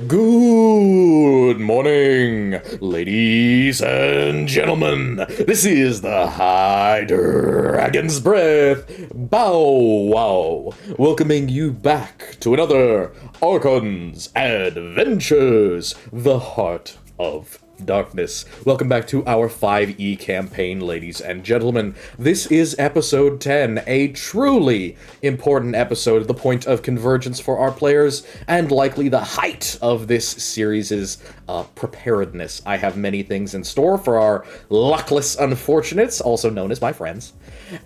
Good morning, ladies and gentlemen. This is the Hydragons Breath Bow Wow, welcoming you back to another Archon's Adventures, the Heart of Darkness. Welcome back to our 5e campaign, ladies and gentlemen. This is episode 10, a truly important episode, the point of convergence for our players, and likely the height of this series' preparedness. I have many things in store for our luckless unfortunates, also known as my friends.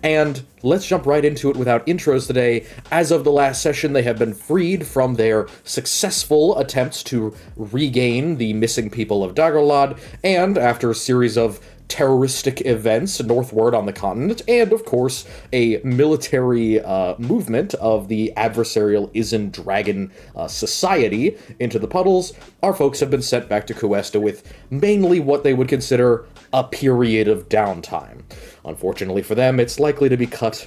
And let's jump right into it without intros today. As of the last session, they have been freed from their successful attempts to regain the missing people of Daggerlad, and after a series of terroristic events northward on the continent, and of course a military movement of the adversarial Izen Dragon society into the puddles, our folks have been sent back to Cuesta with mainly what they would consider a period of downtime. Unfortunately for them, it's likely to be cut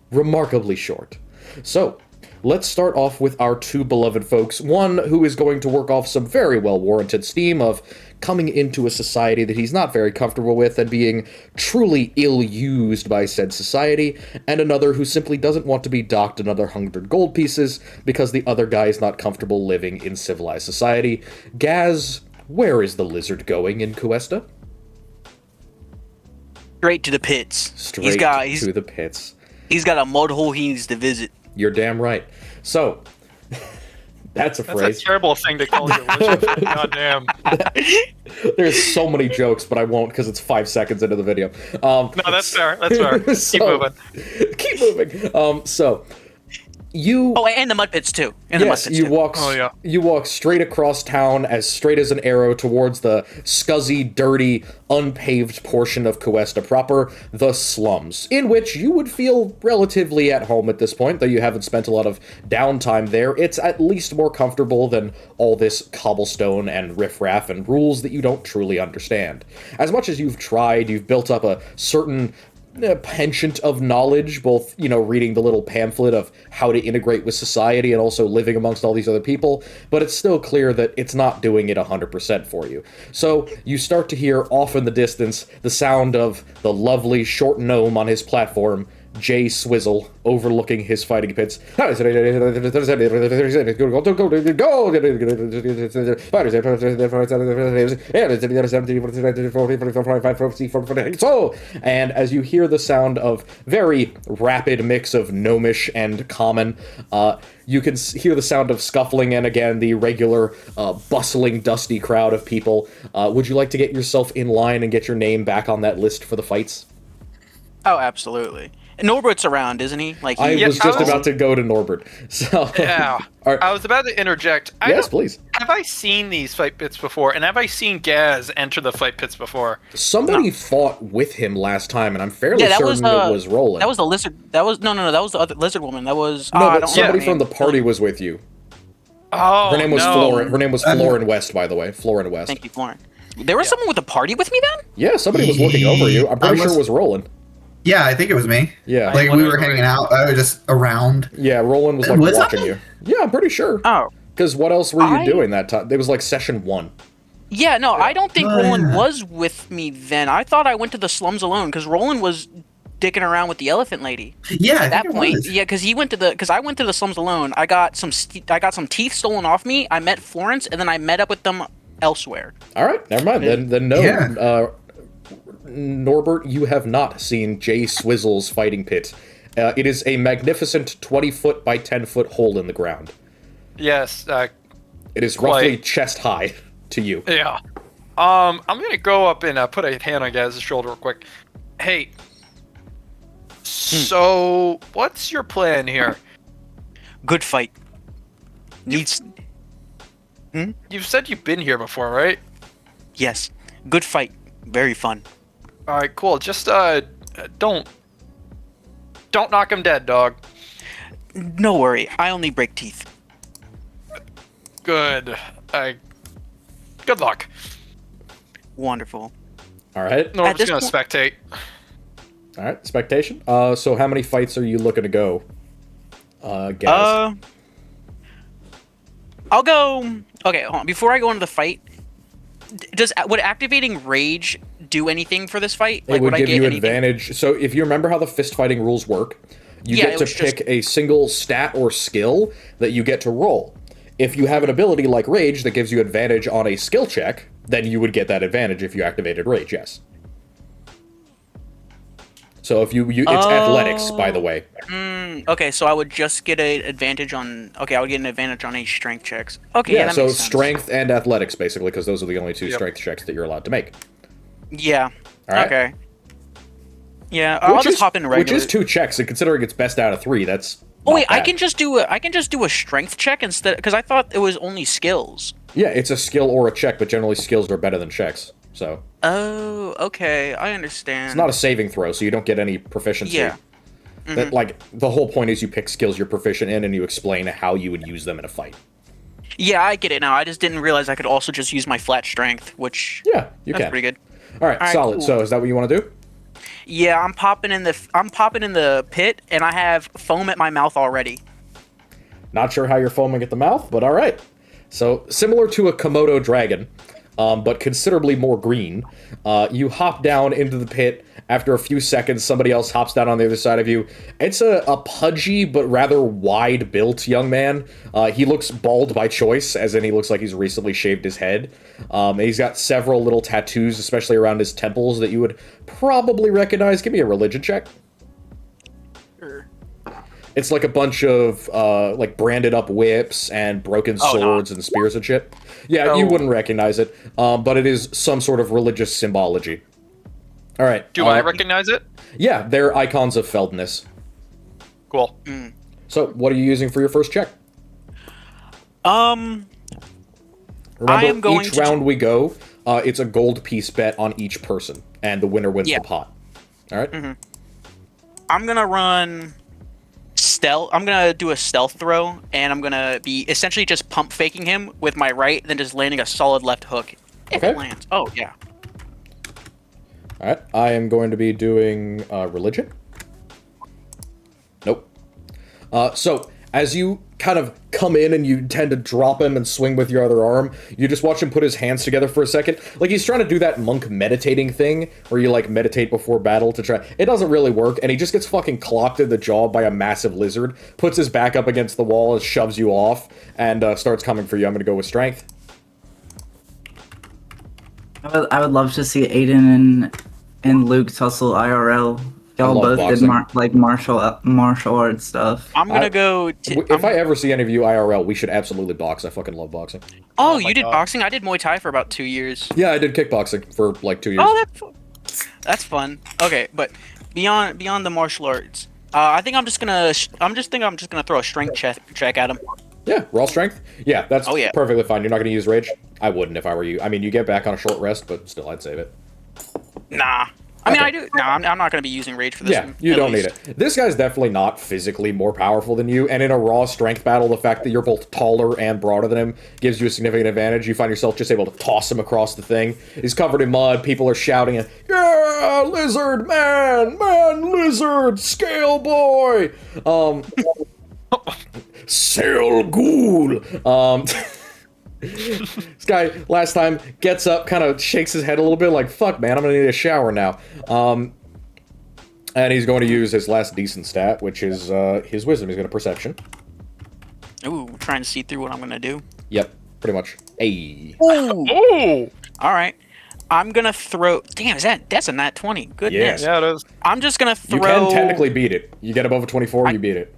remarkably short. So, let's start off with our two beloved folks, one who is going to work off some very well-warranted steam of coming into a society that he's not very comfortable with and being truly ill-used by said society, and another who simply doesn't want to be docked another 100 gold pieces because the other guy is not comfortable living in civilized society. Gaz, where is the lizard going in Cuesta? Straight to the pits. Straight to the pits. He's got a mud hole he needs to visit. You're damn right. So, that's a phrase. That's a terrible thing to call your lizard. Goddamn. There's so many jokes, but I won't because it's 5 seconds into the video. No, that's fair. That's fair. Keep moving. So, you... Oh, and the mud pits, too. You walk straight across town, as straight as an arrow, towards the scuzzy, dirty, unpaved portion of Cuesta proper, the slums, in which you would feel relatively at home at this point, though you haven't spent a lot of downtime there. It's at least more comfortable than all this cobblestone and riffraff and rules that you don't truly understand. As much as you've tried, you've built up a certain penchant of knowledge, both, reading the little pamphlet of how to integrate with society and also living amongst all these other people, but it's still clear that it's not doing it 100% for you. So you start to hear off in the distance the sound of the lovely short gnome on his platform, Jay Swizzle, overlooking his fighting pits. And as you hear the sound of very rapid mix of gnomish and common, you can hear the sound of scuffling and, again, the regular bustling, dusty crowd of people. Would you like to get yourself in line and get your name back on that list for the fights? Oh, absolutely. Norbert's around, isn't he? I was just about to go to Norbert. So yeah, I was about to interject. Yes, please. Have I seen these fight pits before? And have I seen Gaz enter the fight pits before? Somebody fought with him last time, and I'm fairly certain it was Roland. That was the lizard. That was no. That was the other lizard woman. That was no, but somebody from the party was with you. Oh, her name was Florin. Her name was Florin West, by the way. Florin West. Thank you, Florin. There was someone with a party with me then? Yeah, somebody was looking over you. I'm pretty sure it was Roland. Yeah, I think it was me. Yeah. We were hanging out, just around. Yeah, Roland was watching you. Yeah, I'm pretty sure. Oh. Because what else were you doing that time? It was session 1. Yeah, no, I don't think Roland was with me then. I thought I went to the slums alone, because Roland was dicking around with the elephant lady. Yeah, at that point. Yeah, because I went to the slums alone. I got some teeth stolen off me. I met Florence, and then I met up with them elsewhere. All right, never mind. Then no. Yeah. Norbert, you have not seen Jay Swizzle's fighting pit. It is a magnificent 20-foot by 10-foot hole in the ground. Yes. It is roughly chest high to you. Yeah. I'm gonna go up and put a hand on Gaz's shoulder real quick. Hey. So, what's your plan here? Good fight. You've said you've been here before, right? Yes. Good fight. Very fun. All right, cool. Just don't knock him dead, dog. No worry. I only break teeth. Good. Good luck. Wonderful. All right. No, I'm just gonna spectate. All right, spectation. So how many fights are you looking to go? Gaz? I'll go Okay, hold on. Before I go into the fight, would activating rage do anything for this fight? It would would I give get you anything? advantage. So if you remember how the fist fighting rules work, you Yeah, get it to was just- pick a single stat or skill that you get to roll. If you have an ability like Rage that gives you advantage on a skill check, then you would get that advantage if you activated Rage, yes. So if it's athletics, by the way. Okay, so I would just get an advantage on. Okay, I would get an advantage on any strength checks. Okay, yeah, that so makes sense. strength and athletics, basically, because those are the only two Yep. strength checks that you're allowed to make. Yeah. All right. Okay. Yeah, I'll just hop in regular. Which is 2 checks, and considering it's best out of 3, that's. Oh wait, not I bad. can just do a strength check instead, because I thought it was only skills. Yeah, it's a skill or a check, but generally skills are better than checks. So Oh, okay, I understand. it's not a saving throw, so you don't get any proficiency. Yeah. That, like, the whole point is you pick skills you're proficient in, and you explain how you would use them in a fight. Yeah, I get it now. I just didn't realize I could also just use my flat strength, which Yeah, you that's can. pretty good. All right, solid. cool. So is that what you want to do? Yeah, I'm popping in the pit, and I have foam at my mouth already. Not sure how you're foaming at the mouth, but all right. So similar to a Komodo dragon, but considerably more green. You hop down into the pit. After a few seconds, somebody else hops down on the other side of you. It's a pudgy but rather wide-built young man. He looks bald by choice, as in he looks like he's recently shaved his head. He's got several little tattoos, especially around his temples, that you would probably recognize. Give me a religion check. Sure. It's like a bunch of like branded up whips and broken Oh, no. swords and spears and shit. Yeah, you Oh. wouldn't recognize it, but it is some sort of religious symbology. All right. Do I recognize it? Yeah, they're icons of Feldness. Cool. So, what are you using for your first check? Um, Remember, I am going each to- round we go, it's a gold piece bet on each person, and the winner wins Yeah. the pot. All right? I'm gonna run stealth. I'm gonna do a stealth throw, and I'm gonna be essentially just pump faking him with my right, then just landing a solid left hook. If Okay. it lands. Oh yeah. All right. I am going to be doing religion. Nope. So, as you kind of come in and you tend to drop him and swing with your other arm, you just watch him put his hands together for a second. Like, he's trying to do that monk meditating thing, where you, like, meditate before battle to try... It doesn't really work, and he just gets fucking clocked in the jaw by a massive lizard, puts his back up against the wall and shoves you off, and starts coming for you. I'm gonna go with strength. I would love to see Aiden and Luke tussle IRL. Y'all love both boxing. did martial arts stuff. I'm gonna go. If I ever see any of you IRL, we should absolutely box. I fucking love boxing. Oh, my you did God. boxing? I did Muay Thai for about 2 years. Yeah, I did kickboxing for, like, 2 years. Oh, that's fun. Okay, but beyond the martial arts, I think I'm just gonna throw a strength check at him. Yeah, raw strength? Yeah, that's Oh, yeah. perfectly fine. You're not going to use rage? I wouldn't if I were you. I mean, you get back on a short rest, but still, I'd save it. Nah. I mean, Okay. I do. Nah, I'm not gonna be using rage for this Yeah, one. you at don't need least. it. This guy's definitely not physically more powerful than you, and in a raw strength battle, the fact that you're both taller and broader than him gives you a significant advantage. You find yourself just able to toss him across the thing. He's covered in mud, people are shouting, yeah, lizard man, lizard, scale boy, sail ghoul, This guy, last time, gets up, kind of shakes his head a little bit, like, fuck, man, I'm gonna need a shower now. And he's going to use his last decent stat, which is his wisdom. He's going to perception. Ooh, trying to see through what I'm gonna do. Yep, pretty much. Hey. Oh! All right. I'm gonna throw. Damn, that's a nat 20. Goodness. Yeah. Yeah, it is. I'm just gonna throw. You can technically beat it. You get above a 24, you beat it.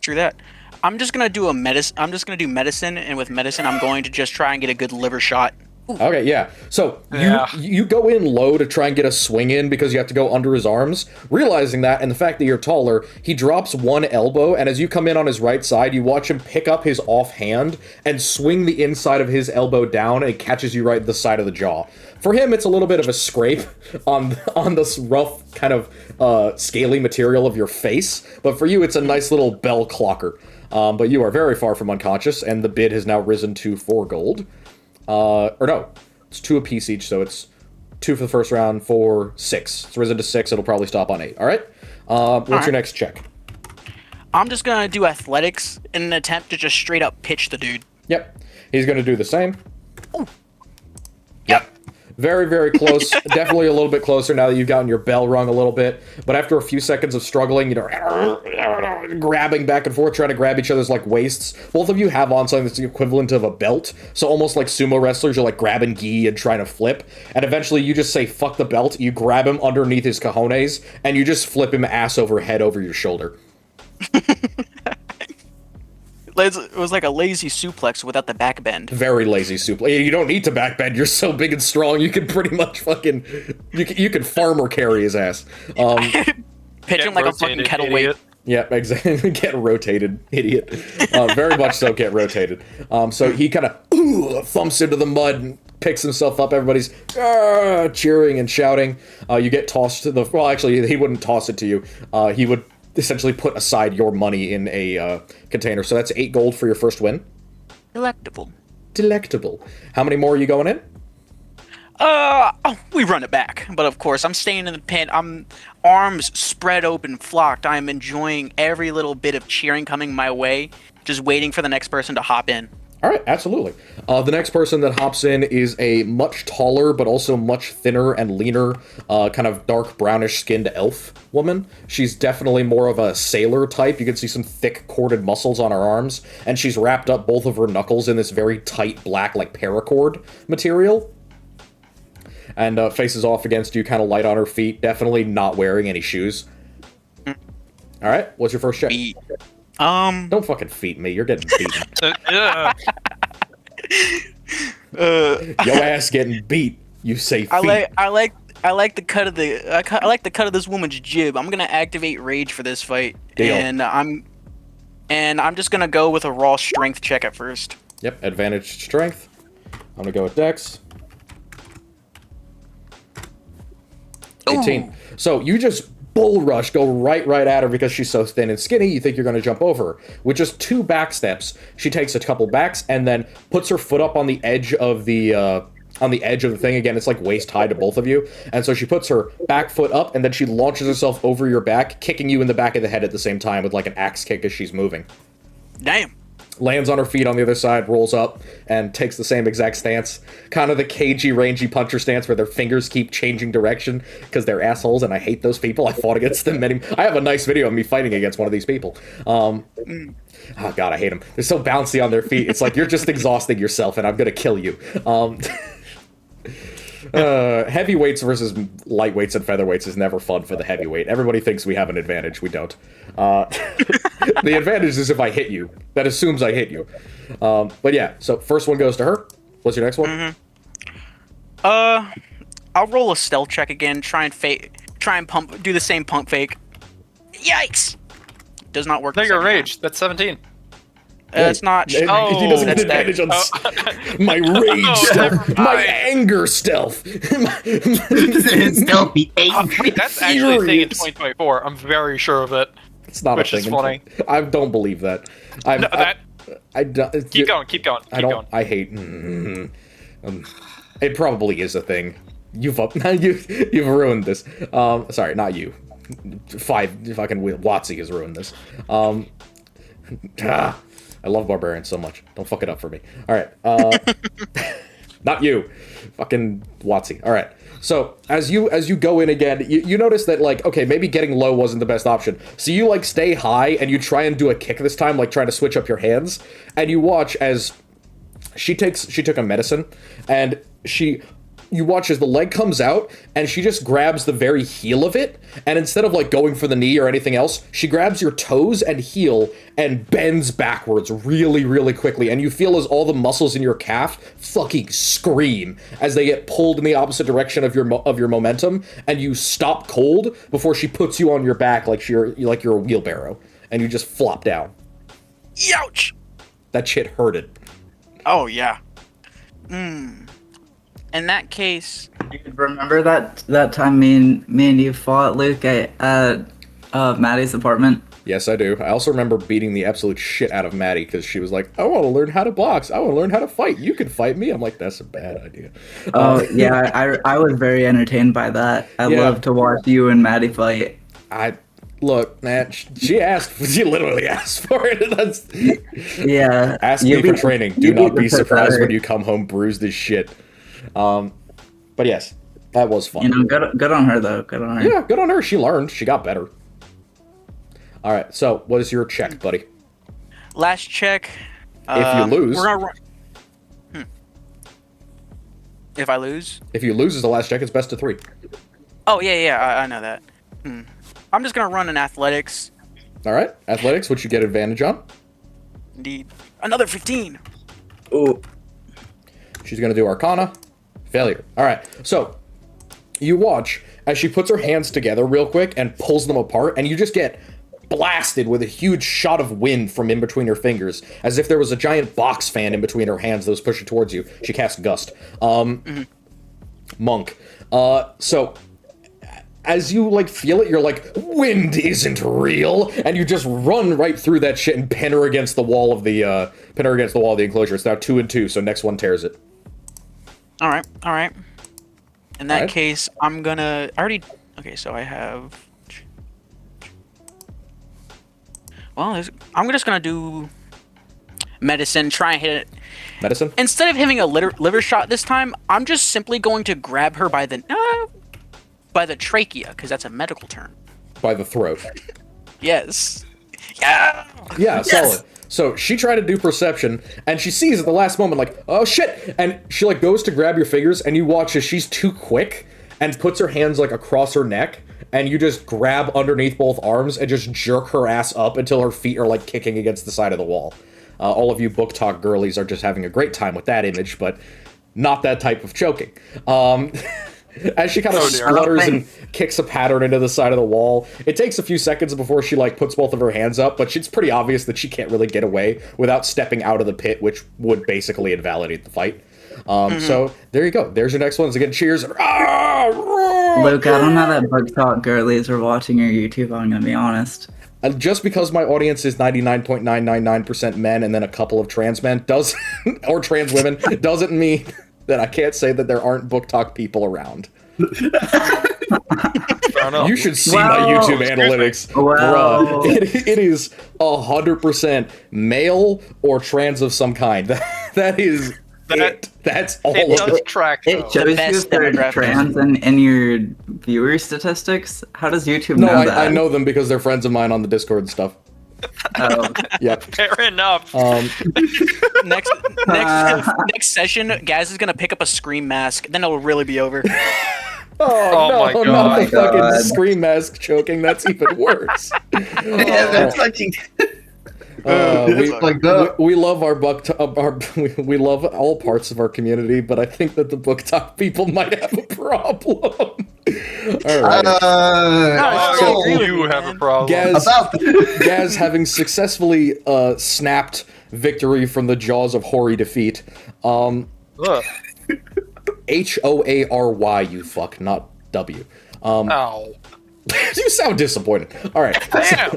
True that. I'm just gonna do medicine, and with medicine, I'm going to just try and get a good liver shot. Okay, yeah. So Yeah. you go in low to try and get a swing in because you have to go under his arms. Realizing that and the fact that you're taller, he drops one elbow, and as you come in on his right side, you watch him pick up his offhand and swing the inside of his elbow down, and it catches you right in the side of the jaw. For him, it's a little bit of a scrape on this rough kind of scaly material of your face, but for you, it's a nice little bell clocker. But you are very far from unconscious, and the bid has now risen to 4 gold. Or no, it's 2 apiece each, so it's 2 for the first round, 4, 6. It's risen to 6, it'll probably stop on 8. Alright? What's your next check? I'm just gonna do athletics in an attempt to just straight up pitch the dude. Yep. He's going to do the same. Yep. Very, very close. Definitely a little bit closer now that you've gotten your bell rung a little bit. But after a few seconds of struggling, grabbing back and forth, trying to grab each other's like waists. Both of you have on something that's the equivalent of a belt. So almost like sumo wrestlers, you're like grabbing gi and trying to flip. And eventually you just say, fuck the belt. You grab him underneath his cojones and you just flip him ass over head over your shoulder. It was like a lazy suplex without the back bend. Very lazy suplex. You don't need to back bend. You're so big and strong. You can pretty much fucking... You can farmer carry his ass. Pitch him like a fucking kettle weight. Yeah, exactly. Get rotated, idiot. Very much so get rotated. So he kind of thumps into the mud and picks himself up. Everybody's cheering and shouting. You get tossed to the... Well, actually, he wouldn't toss it to you. He would essentially put aside your money in a container. So that's 8 gold for your first win. Delectable. Delectable. How many more are you going in? We run it back. But of course, I'm staying in the pit. I'm arms spread open, flocked. I'm enjoying every little bit of cheering coming my way, just waiting for the next person to hop in. All right, absolutely. The next person that hops in is a much taller, but also much thinner and leaner, kind of dark brownish-skinned elf woman. She's definitely more of a sailor type. You can see some thick corded muscles on her arms, and she's wrapped up both of her knuckles in this very tight black, like paracord material. And faces off against you, kind of light on her feet, definitely not wearing any shoes. All right, what's your first check? Don't fucking feed me. You're getting beaten. Yo ass getting beat. You say feet. I like the cut of I like the cut of this woman's jib. I'm gonna activate rage for this fight, Deal. and I'm just gonna go with a raw strength check at first. Yep, advantage strength. I'm gonna go with Dex. 18. Ooh. So you just bull rush, go right at her because she's so thin and skinny, you think you're going to jump over her. With just 2 back steps, she takes a couple backs and then puts her foot up on the edge of the thing. Again, it's like waist high to both of you. And so she puts her back foot up and then she launches herself over your back, kicking you in the back of the head at the same time with like an axe kick as she's moving. Damn. Lands on her feet on the other side, rolls up, and takes the same exact stance. Kind of the cagey, rangy puncher stance where their fingers keep changing direction because they're assholes, and I hate those people. I fought against them many... I have a nice video of me fighting against one of these people. Oh, God, I hate them. They're so bouncy on their feet. It's like, you're just exhausting yourself, and I'm going to kill you. Heavyweights versus lightweights and featherweights is never fun for the heavyweight. Everybody thinks we have an advantage. We don't. The advantage is if I hit you. That assumes I hit you. But yeah, so first one goes to her. What's your next one? I'll roll a stealth check again. Try and pump. Do the same pump fake. Yikes! Does not work. Take a rage. That's 17. It's not. He doesn't get advantage on my rage stealth, my anger stealth. Stealth be Wait, that's actually a thing in 2024. I'm very sure of it. It's not Which a is thing. funny. I don't believe that. I don't. Keep going. I don't. I hate. It probably is a thing. You've ruined this. Sorry, not you. Fucking Watsy has ruined this. I love barbarians so much. Don't fuck it up for me. All right. Not you. Fucking Watsy. All right. So as you go in again, you notice that, like, okay, maybe getting low wasn't the best option. So you, like, stay high and you try and do a kick this time, like trying to switch up your hands. And you watch as she took a medicine and you watch as the leg comes out and she just grabs the very heel of it, and instead of like going for the knee or anything else, she grabs your toes and heel and bends backwards really, really quickly, and you feel as all the muscles in your calf fucking scream as they get pulled in the opposite direction of your momentum, and you stop cold before she puts you on your back like you're a wheelbarrow, and you just flop down. Youch! That shit hurted. Oh yeah. In that case, Remember that time me and you fought, Luke, at Maddie's apartment? Yes, I do. I also remember beating the absolute shit out of Maddie because she was like, I want to learn how to box. I want to learn how to fight. You can fight me. I'm like, that's a bad idea. Oh, yeah, I was very entertained by that. I love to watch you and Maddie fight. Look, man, she asked. She literally asked for it. That's, Yeah. ask me for training. Do not be surprised when you come home bruised as shit. But yes, that was fun. You know, good on her though. Good on her. Yeah, good on her. She learned. She got better. All right. So, what is your check, buddy? Last check. If you lose, We're gonna If I lose? if you lose is the last check. It's best of 3. Oh yeah, I know that. I'm just gonna run an athletics. All right. Athletics, which you get advantage on. Indeed. Another 15. Ooh. She's gonna do Arcana. Failure. All right. So you watch as she puts her hands together real quick and pulls them apart, and you just get blasted with a huge shot of wind from in between her fingers, as if there was a giant box fan in between her hands that was pushing towards you. She casts Gust. Monk. So as you like feel it, you're like, wind isn't real, and you just run right through that shit and pin her against the wall of the enclosure. It's now 2 and 2, so next one tears it. All right. In that Alright. case, I'm gonna. Okay, so I have. Well, I'm just gonna do medicine. Try and hit it. Medicine? Instead of hitting a liver shot this time, I'm just simply going to grab her by the trachea, because that's a medical term. By the throat. Yes. Yeah. Yeah, solid. So she tried to do perception, and she sees at the last moment, like, oh shit! And she like goes to grab your fingers, and you watch as she's too quick and puts her hands like across her neck, and you just grab underneath both arms and just jerk her ass up until her feet are like kicking against the side of the wall. All of you book talk girlies are just having a great time with that image, but not that type of choking. As she kind of splutters and kicks a pattern into the side of the wall, it takes a few seconds before she like puts both of her hands up, but it's pretty obvious that she can't really get away without stepping out of the pit, which would basically invalidate the fight. So there you go. There's your next ones. Again, cheers. Luke, I don't know that book talk girlies are watching your YouTube. I'm gonna be honest. Just because my audience is 99.999% men and then a couple of trans men or trans women doesn't mean that I can't say that there aren't book talk people around. You should see my YouTube analytics. Bruh, it is 100% male or trans of some kind. That is it. That's all It of does it. track, though. It shows you best if they're demographics. trans in your viewer statistics. How does YouTube No, know that? I know them because they're friends of mine on the Discord and stuff. Oh, Yep. Fair enough. Next session, Gaz is gonna pick up a scream mask. Then it'll really be over. Oh, my no, God. not the fucking God. scream mask choking. That's even worse. Yeah, they're touching. like that. We love our we love all parts of our community, but I think that the book talk people might have a problem. All right. I Oh, agree with you you, have a man. problem. Gaz having successfully snapped victory from the jaws of hoary defeat. Ugh. Hoary, you fuck, not W. Ow. You sound disappointed. All right. Damn.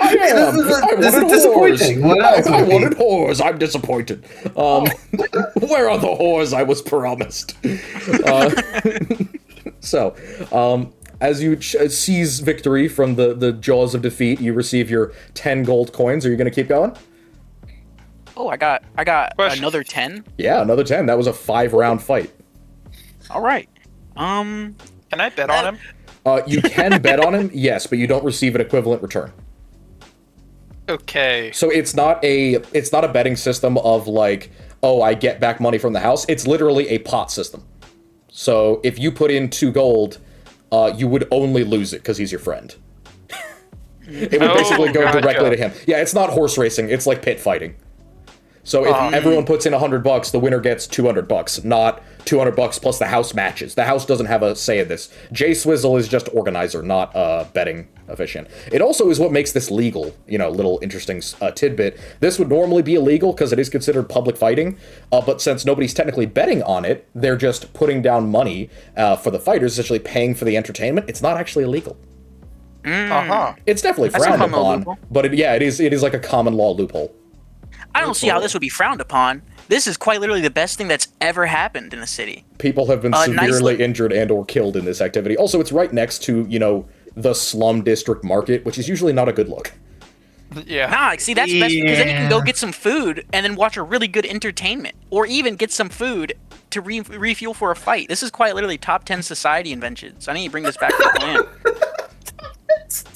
I am. This is wanted disappointing. whores. What else I would be? wanted whores. I'm disappointed. Where are the whores I was promised? So, as you seize victory from the jaws of defeat, you receive your 10 gold coins. Are you going to keep going? Oh, I got Question. another 10. Yeah, another 10. That was a 5-round fight. All right. Can I bet on him? You can bet on him, yes, but you don't receive an equivalent return. Okay. So it's not a betting system of like, oh, I get back money from the house. It's literally a pot system. So if you put in 2 gold, you would only lose it because he's your friend. It would basically go gotcha. directly to him. Yeah, it's not horse racing. It's like pit fighting. So if everyone puts in $100, the winner gets $200, not $200 plus the house matches. The house doesn't have a say in this. Jay Swizzle is just organizer, not betting officiant. It also is what makes this legal. You know, little interesting tidbit. This would normally be illegal because it is considered public fighting, but since nobody's technically betting on it, they're just putting down money for the fighters, essentially paying for the entertainment. It's not actually illegal. It's definitely That's a frowned common law upon, loophole. but it is like a common law loophole. I don't see how this would be frowned upon. This is quite literally the best thing that's ever happened in the city. People have been severely nicely- injured and or killed in this activity. Also, it's right next to, you know, the slum district market, which is usually not a good look. Yeah. Nah, see, that's best because then you can go Yeah. get some food and then watch a really good entertainment, or even get some food to refuel for a fight. This is quite literally top 10 society inventions. I need to bring this back to the plan.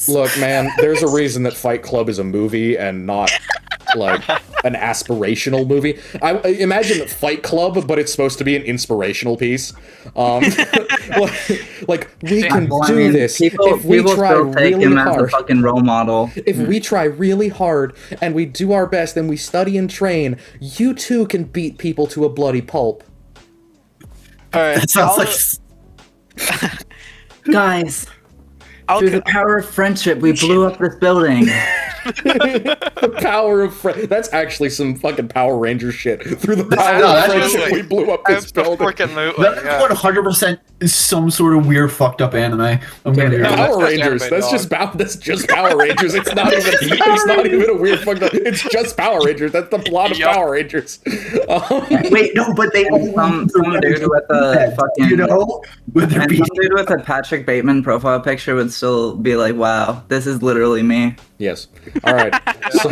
Look, man, there's a reason that Fight Club is a movie and not like an aspirational movie. I imagine Fight Club, but it's supposed to be an inspirational piece. Like we can Well, I do mean, this people, if we people try still take really him as a hard. fucking role model. If we try really hard and we do our best and we study and train, you too can beat people to a bloody pulp. All right, That sounds like Guys, I'll, through the power of friendship, we blew up this building. The power of that's actually some fucking Power Ranger shit. Through the power no, of that's friendship, really- we blew up this building. Absolutely. that Yeah. 100% is some sort of weird fucked up anime. I'm gonna be Yeah. real. Power That's Rangers. anime, That's dog. just Power Rangers. It's not even. It's not even a weird fucked up. It's just Power Rangers. That's the plot of Yup. Power Rangers. Wait, no, but they all Some dude with a fucking, you know, with their and beat. some dude with a Patrick Bateman profile picture would still be like, "Wow, this is literally me." Yes. All right. So,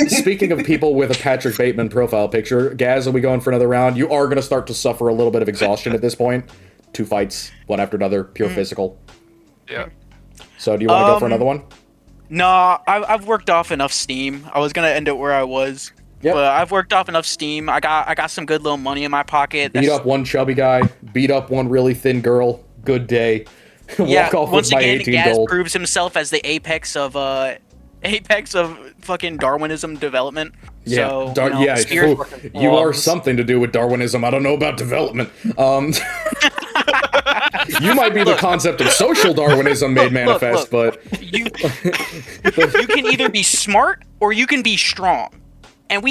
speaking of people with a Patrick Bateman profile picture, Gaz, are we going for another round? You are going to start to suffer a little bit of exhaustion at this point. 2 fights, one after another, pure physical. Yeah. So, do you want to go for another one? no, I've worked off enough steam. I was gonna end it where I was, Yep. but I've worked off enough steam. I got some good little money in my pocket. Beat up one chubby guy, beat up one really thin girl. Good day. Yeah, Walk off once with my again, 18 Gaz gold. proves himself as the apex of fucking Darwinism development. Yeah, So, Dar- you know, yeah. spirit- Fool, you are something to do with Darwinism. I don't know about development. You might be the concept of social Darwinism made manifest, but you can either be smart or you can be strong. And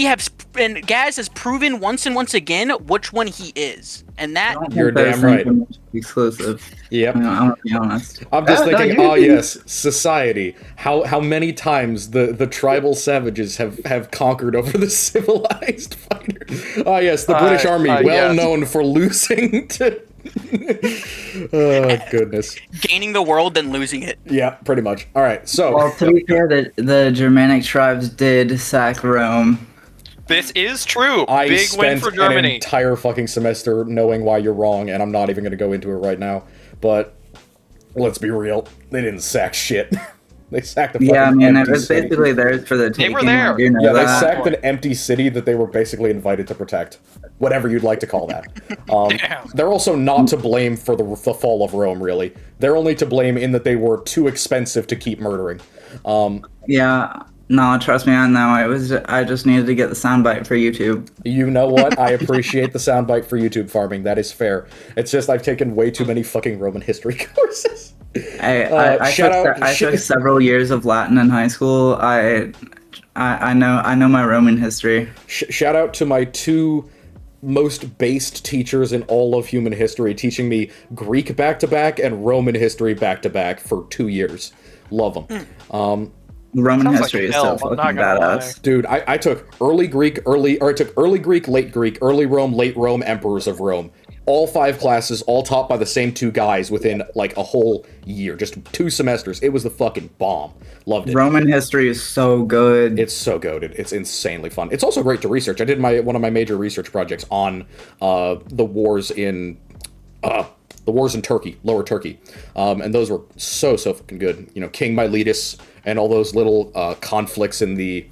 and Gaz has proven once and once again which one he is. And that You're Those damn right. things are exclusive. yep. I'm gonna be honest. I'm just Oh, no, thinking, you- oh yes, society. How many times the tribal savages have conquered over the civilized fighters? Oh yes, the British Army, well yes. known for losing to. Oh goodness. gaining the world then losing it. Yeah, pretty much. All right, so Well, to be fair, the Germanic tribes did sack Rome. This is true. I Big win spent for an Germany. entire fucking semester knowing why you're wrong, and I'm not even going to go into it right now. But let's be real, they didn't sack shit. They sacked a fucking Yeah, I mean, it empty was city. basically theirs for the They taking. were there. I do know Yeah, they that. sacked an empty city that they were basically invited to protect. Whatever you'd like to call that. Damn. They're also not to blame for the fall of Rome, really. They're only to blame in that they were too expensive to keep murdering. Yeah, no, trust me, I know. I just needed to get the soundbite for YouTube. You know what? I appreciate the soundbite for YouTube farming. That is fair. It's just I've taken way too many fucking Roman history courses. I took several years of Latin in high school. I know my Roman history. Shout out to my 2 most based teachers in all of human history, teaching me Greek back-to-back and Roman history back-to-back for 2 years. Love them. Roman Sounds history like is hell, so I'm not fucking gonna lie. badass. Dude, I took early Greek, late Greek, early Rome, late Rome, emperors of Rome. All 5 classes, all taught by the same 2 guys within like a whole year, just 2 semesters. It was the fucking bomb. Loved it. Roman history is so good. It's so goated. It's insanely fun. It's also great to research. I did one of my major research projects on the wars in Turkey, Lower Turkey, and those were so fucking good. You know, King Miletus and all those little conflicts in the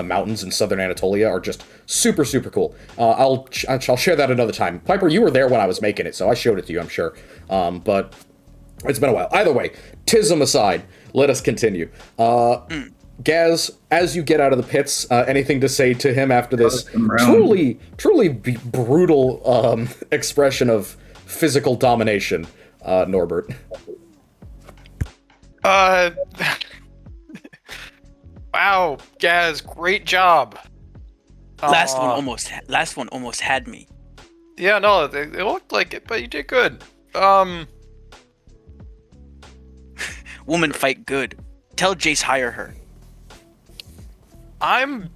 mountains in southern Anatolia are just super cool. I'll share that another time. Piper, you were there when I was making it, so I showed it to you, I'm sure. But it's been a while. Either way, tism aside, let us continue. Gaz, as you get out of the pits, anything to say to him after this truly brutal expression of physical domination, Norbert? Wow, Gaz, great job. Last one almost had me. Yeah, no, it looked like it, but you did good. Woman fight good. Tell Jace hire her. I'm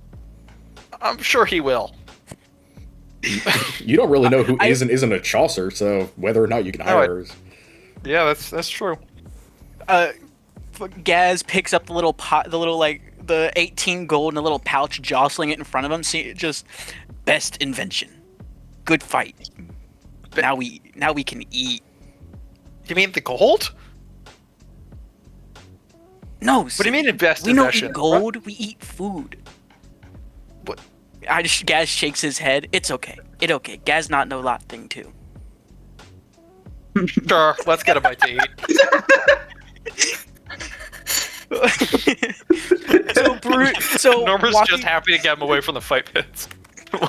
sure he will. You don't really know who is and isn't a Chaucer, so whether or not you can hire her is... Yeah, that's true. Gaz picks up the little pot, the 18 gold in a little pouch, jostling it in front of him. See, just best invention, good fight. Now we can eat. You mean the gold? No. What do you mean best We don't invention? eat gold. We eat food. What? Gaz shakes his head. It's okay. Gaz not know lot thing too. Sure, let's get a bite to eat. So Norma's walking- just happy to get him away from the fight pits.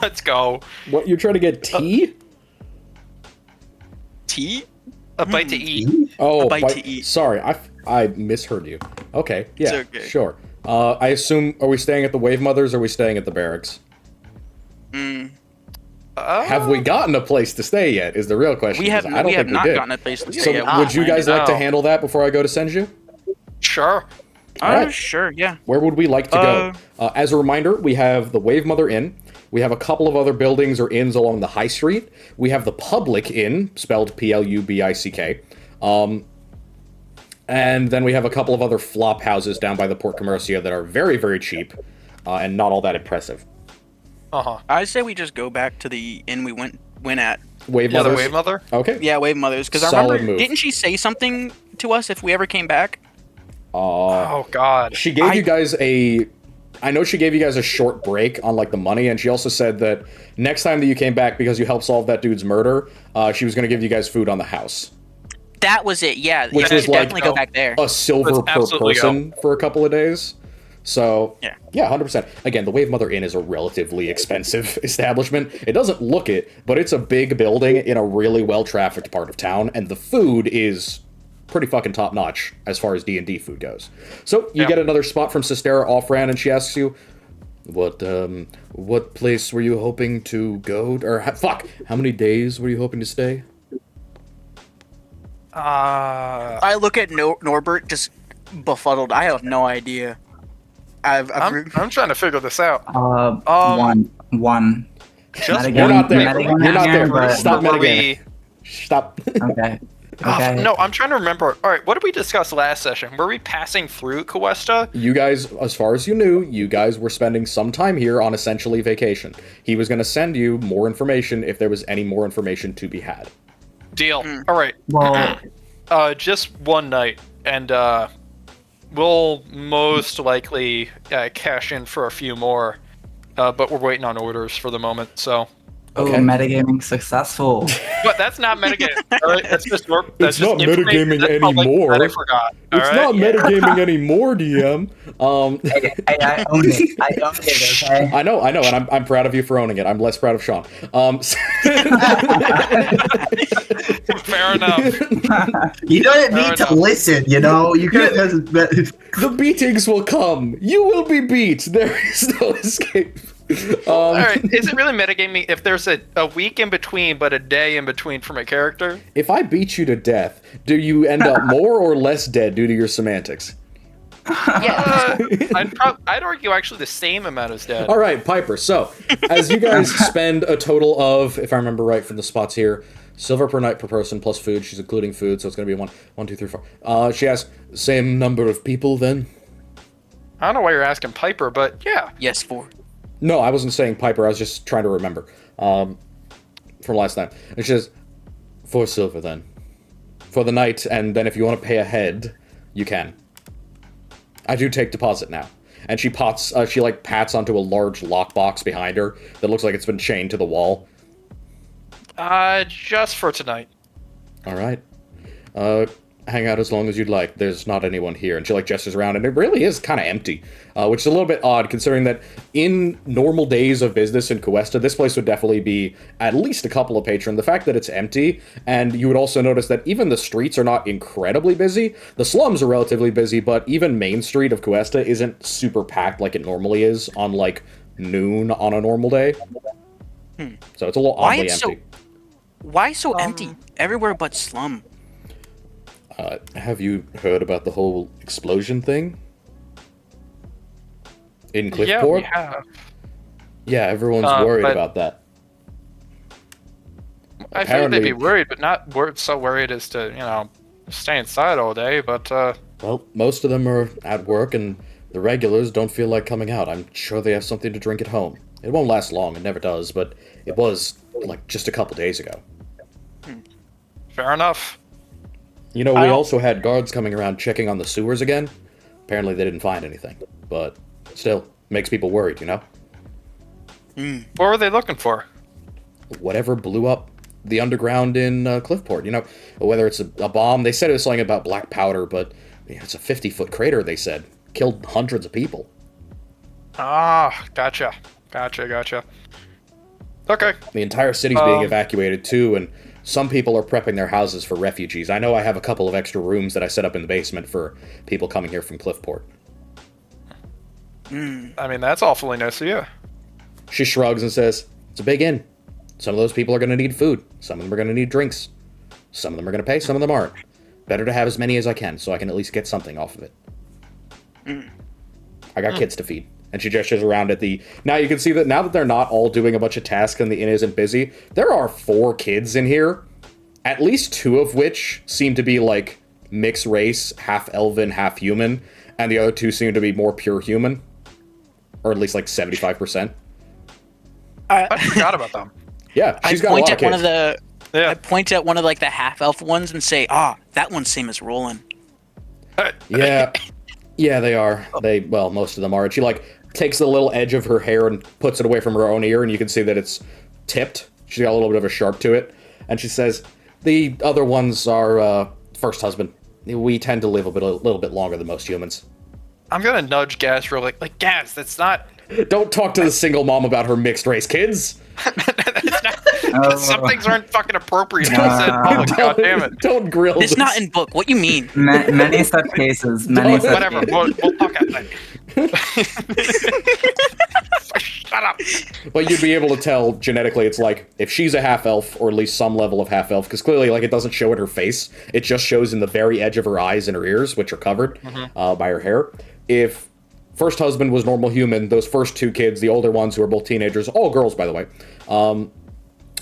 Let's go. What, you're trying to get tea? tea. A bite to eat. Oh, bite to eat. Sorry, I misheard you. Okay, yeah, It's okay. sure. I assume, are we staying at the Wave Mothers or are we staying at the barracks? Have we gotten a place to stay yet, is the real question. We have 'cause I don't we have think not we did. gotten a place to So stay yet. would you guys like to No. handle that before I go to Senju? Sure. Alright. Sure, yeah. Where would we like to go? As a reminder, we have the Wave Mother Inn. We have a couple of other buildings or inns along the High Street. We have the Public Inn, spelled Plubick. And then we have a couple of other flop houses down by the Port Commercia that are very, very cheap and not all that impressive. Uh-huh. I say we just go back to the inn we went at. Wave Yeah, the Mothers? Wave Mother? Okay. Yeah, Wave Mothers. Because I Solid remember, move. didn't she say something to us if we ever came back? Oh, God. She gave you guys I know she gave you guys a short break on, like, the money, and she also said that next time that you came back because you helped solve that dude's murder, she was going to give you guys food on the house. That was it. Yeah, Which we was should like definitely go back there. A silver Let's per absolutely person for a couple of days. So, Yeah. 100%. Again, the Wave Mother Inn is a relatively expensive establishment. It doesn't look it, but it's a big building in a really well-trafficked part of town, and the food is pretty fucking top-notch as far as D&D food goes. So, you get another spot from Sistera off-ran, and she asks you, what place were you hoping to go? Or, how many days were you hoping to stay? I look at Norbert just befuddled. I have no idea. I'm trying to figure this out. One. Just You're not there. Metagaming You're not there. but- Stop Were metagaming. Stop. Okay. Okay. No, I'm trying to remember. All right, what did we discuss last session? Were we passing through Cuesta? You guys, as far as you knew, you guys were spending some time here on essentially vacation. He was going to send you more information if there was any more information to be had. Deal. All right. Well, Just one night, and we'll most likely cash in for a few more, but we're waiting on orders for the moment, so... Okay. metagaming successful. But that's not metagaming. All right, that's just work. It's not information metagaming that's public anymore. that I forgot. It's not metagaming anymore, DM. I own it. I own it, okay? I know, and I'm proud of you for owning it. I'm less proud of Sean. Fair enough. You don't Fair need to enough. listen, you know? You could have... The beatings will come. You will be beat. There is no escape. All right, is it really metagaming if there's a week in between, but a day in between for my character? If I beat you to death, do you end up more or less dead due to your semantics? I'd argue actually the same amount as dead. All right, Piper. So, as you guys spend a total of, if I remember right from the spots here, silver per night per person plus food. She's including food, so it's going to be 1, 2, 3, 4. She asks, same number of people then? I don't know why you're asking Piper, but yeah. Yes, 4. No, I wasn't saying Piper. I was just trying to remember from last time. And she says, 4 silver then. For the night, and then if you want to pay ahead, you can. I do take deposit now. And she pats onto a large lockbox behind her that looks like it's been chained to the wall. Just for tonight. All right. Hang out as long as you'd like. There's not anyone here. And she gestures around, and it really is kind of empty, which is a little bit odd considering that in normal days of business in Cuesta, this place would definitely be at least a couple of patrons. The fact that it's empty, and you would also notice that even the streets are not incredibly busy. The slums are relatively busy, but even Main Street of Cuesta isn't super packed like it normally is on noon on a normal day. So it's a little oddly empty. Why so empty? Everywhere but slum. Have you heard about the whole explosion thing? In Cliffport? Yeah, we have. Yeah, everyone's worried but- about that. I figured they'd Apparently- be worried, but not so worried as to, stay inside all day, but, Well, most of them are at work, and the regulars don't feel like coming out. I'm sure they have something to drink at home. It won't last long, it never does, but it was, like, just a couple days ago. Fair enough. You know, we also had guards coming around checking on the sewers again. Apparently they didn't find anything, but still, makes people worried, you know? What were they looking for? Whatever blew up the underground in Cliffport, you know? Whether it's a bomb, they said it was something about black powder, but yeah, it's a 50-foot crater, they said. Killed hundreds of people. Ah, gotcha. Okay. The entire city's being evacuated, too, and some people are prepping their houses for refugees. I know I have a couple of extra rooms that I set up in the basement for people coming here from Cliffport. I mean, that's awfully nice of you. She shrugs and says, it's a big inn. Some of those people are going to need food. Some of them are going to need drinks. Some of them are going to pay, some of them aren't. Better to have as many as I can, so I can at least get something off of it. I got kids to feed. And she gestures around at the... Now you can see that now that they're not all doing a bunch of tasks and the inn isn't busy, there are 4 kids in here, at least 2 of which seem to be, like, mixed race, half elven, half human, and the other 2 seem to be more pure human. Or at least, like, 75%. I forgot about them. Yeah, she's got a lot of kids. I point at one of, like, the half-elf ones and say, that one's same as Roland. Yeah. Yeah, they are. Well, most of them are. And she, like, takes the little edge of her hair and puts it away from her own ear, and you can see that it's tipped. She's got a little bit of a sharp to it. And she says, the other ones are, first husband. We tend to live a little bit longer than most humans. I'm gonna nudge Gaz real like Gaz, that's not... Don't talk to the single mom about her mixed race kids. That's not... Some things aren't fucking appropriate to say in public, God damn it. Don't grill It's this. not in book. What you mean? Many such cases. Whatever, we'll talk at that. Shut up. But you'd be able to tell genetically, it's like, if she's a half-elf, or at least some level of half-elf, because clearly, like, it doesn't show in her face. It just shows in the very edge of her eyes and her ears, which are covered by her hair. If first husband was normal human, those first 2 kids, the older ones who are both teenagers, all girls, by the way,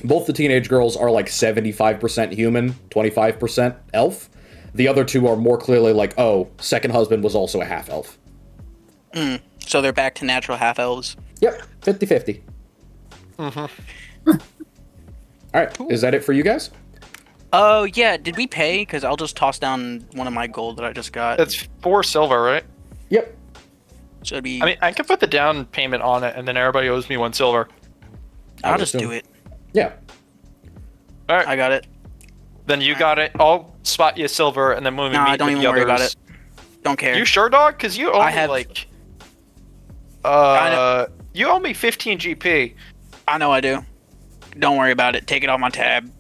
both the teenage girls are like 75% human, 25% elf. The other 2 are more clearly like, second husband was also a half-elf. So they're back to natural half-elves. Yep, 50-50. Alright, is that it for you guys? Oh, yeah, did we pay? Because I'll just toss down one of my gold that I just got. It's 4 silver, right? Yep. So it'd be... I mean, I can put the down payment on it, and then everybody owes me 1 silver. I'll just do it. Yeah. Alright. I got it. Then you got it. I'll spot you silver, and then when we meet don't with even the worry about others- it. Don't care. You sure, dog? Because you owe I me, have- like... I you owe me 15 GP. I know I do. Don't worry about it. Take it off my tab.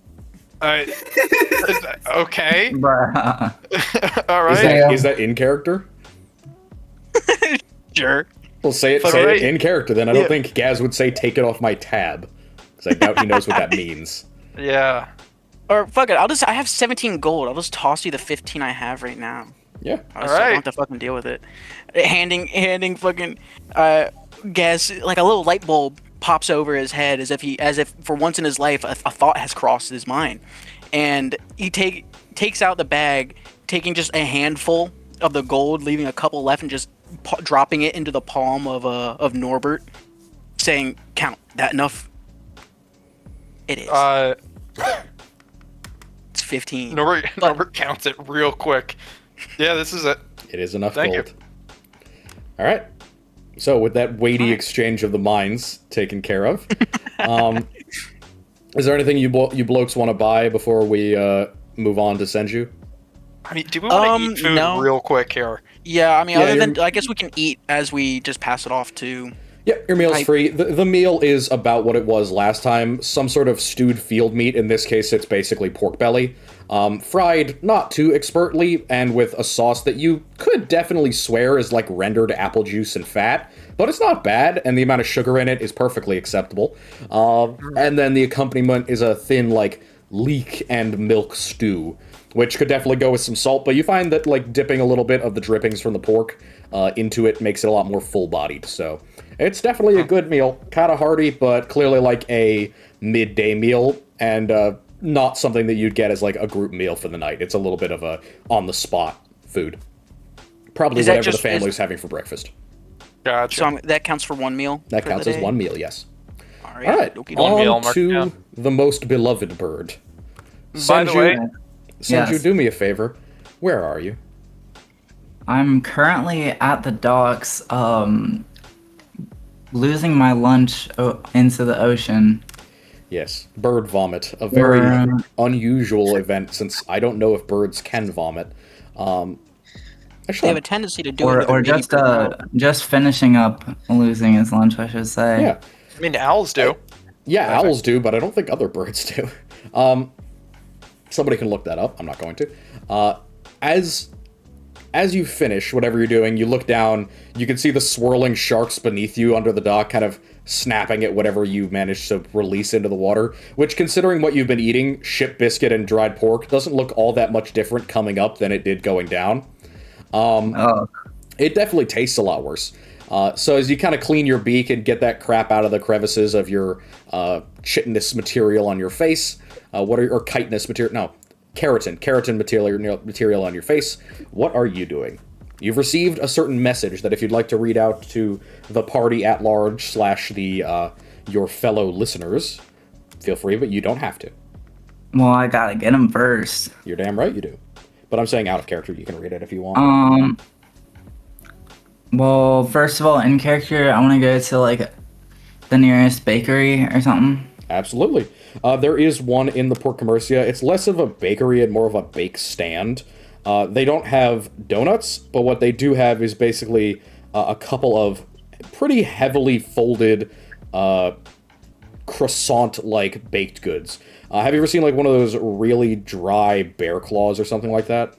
Okay. Bruh. All right. Is that in character? Sure. Well, say it in character, then. I don't think Gaz would say, take it off my tab. Because I doubt he knows what that means. Yeah. Or fuck it. I have 17 gold. I'll just toss you the 15 I have right now. Yeah. I don't have to fucking deal with it. Handing fucking Gaz, like a little light bulb pops over his head as if for once in his life a thought has crossed his mind, and he takes out the bag, taking just a handful of the gold, leaving a couple left, and just dropping it into the palm of Norbert, saying, "Count that enough." It is. It's 15. Norbert counts it real quick. Yeah, this is it. It is enough Thank gold. you. All right. So with that weighty exchange of the mines taken care of, is there anything you blokes want to buy before we move on to Senju? I mean, do we want to eat food no. real quick here? Yeah, I mean, Yeah, other than I guess we can eat as we just pass it off to. Yeah, your meal's free. The meal is about what it was last time. Some sort of stewed field meat. In this case, it's basically pork belly. Fried not too expertly, and with a sauce that you could definitely swear is like rendered apple juice and fat. But it's not bad, and the amount of sugar in it is perfectly acceptable. And then the accompaniment is a thin, like, leek and milk stew, which could definitely go with some salt, but you find that, like, dipping a little bit of the drippings from the pork into it makes it a lot more full-bodied, so it's definitely a good meal. Kind of hearty, but clearly like a midday meal, and not something that you'd get as, like, a group meal for the night. It's a little bit of a on-the-spot food. Probably Is that whatever the just- family's having for breakfast. Gotcha. So that counts for one meal. That for counts the as day? one meal, yes. All right. All right, Okie One dokie. meal, on mark to down. the most beloved bird. By the way, Senju, Yes. do me a favor. Where are you? I'm currently at the docks, losing my lunch into the ocean. Yes, bird vomit. A very Or- unusual event since I don't know if birds can vomit. They Actually, have a tendency to do it Or, with their or baby just bird mouth. just finishing up losing his lunch, I should say. yeah. I mean, owls do. Yeah, owls do, but I don't think other birds do. Somebody can look that up. I'm not going to. As you finish whatever you're doing, you look down. You can see the swirling sharks beneath you under the dock, kind of snapping at whatever you managed to release into the water. Which, considering what you've been eating, ship biscuit and dried pork, doesn't look all that much different coming up than it did going down. Oh, It definitely tastes a lot worse. So as you kind of clean your beak and get that crap out of the crevices of your chitinous material on your face, or chitinous material? No, keratin material on your face. What are you doing? You've received a certain message that if you'd like to read out to the party at large / the your fellow listeners, feel free, but you don't have to. well, I gotta get him first. You're damn right you do. But I'm saying out of character, you can read it if you want. Well, first of all, in character, I want to go to like the nearest bakery or something. Absolutely. There is one in the Port Commercia. It's less of a bakery and more of a bake stand. They don't have donuts, but what they do have is basically a couple of pretty heavily folded croissant-like baked goods. Have you ever seen like one of those really dry bear claws or something like that?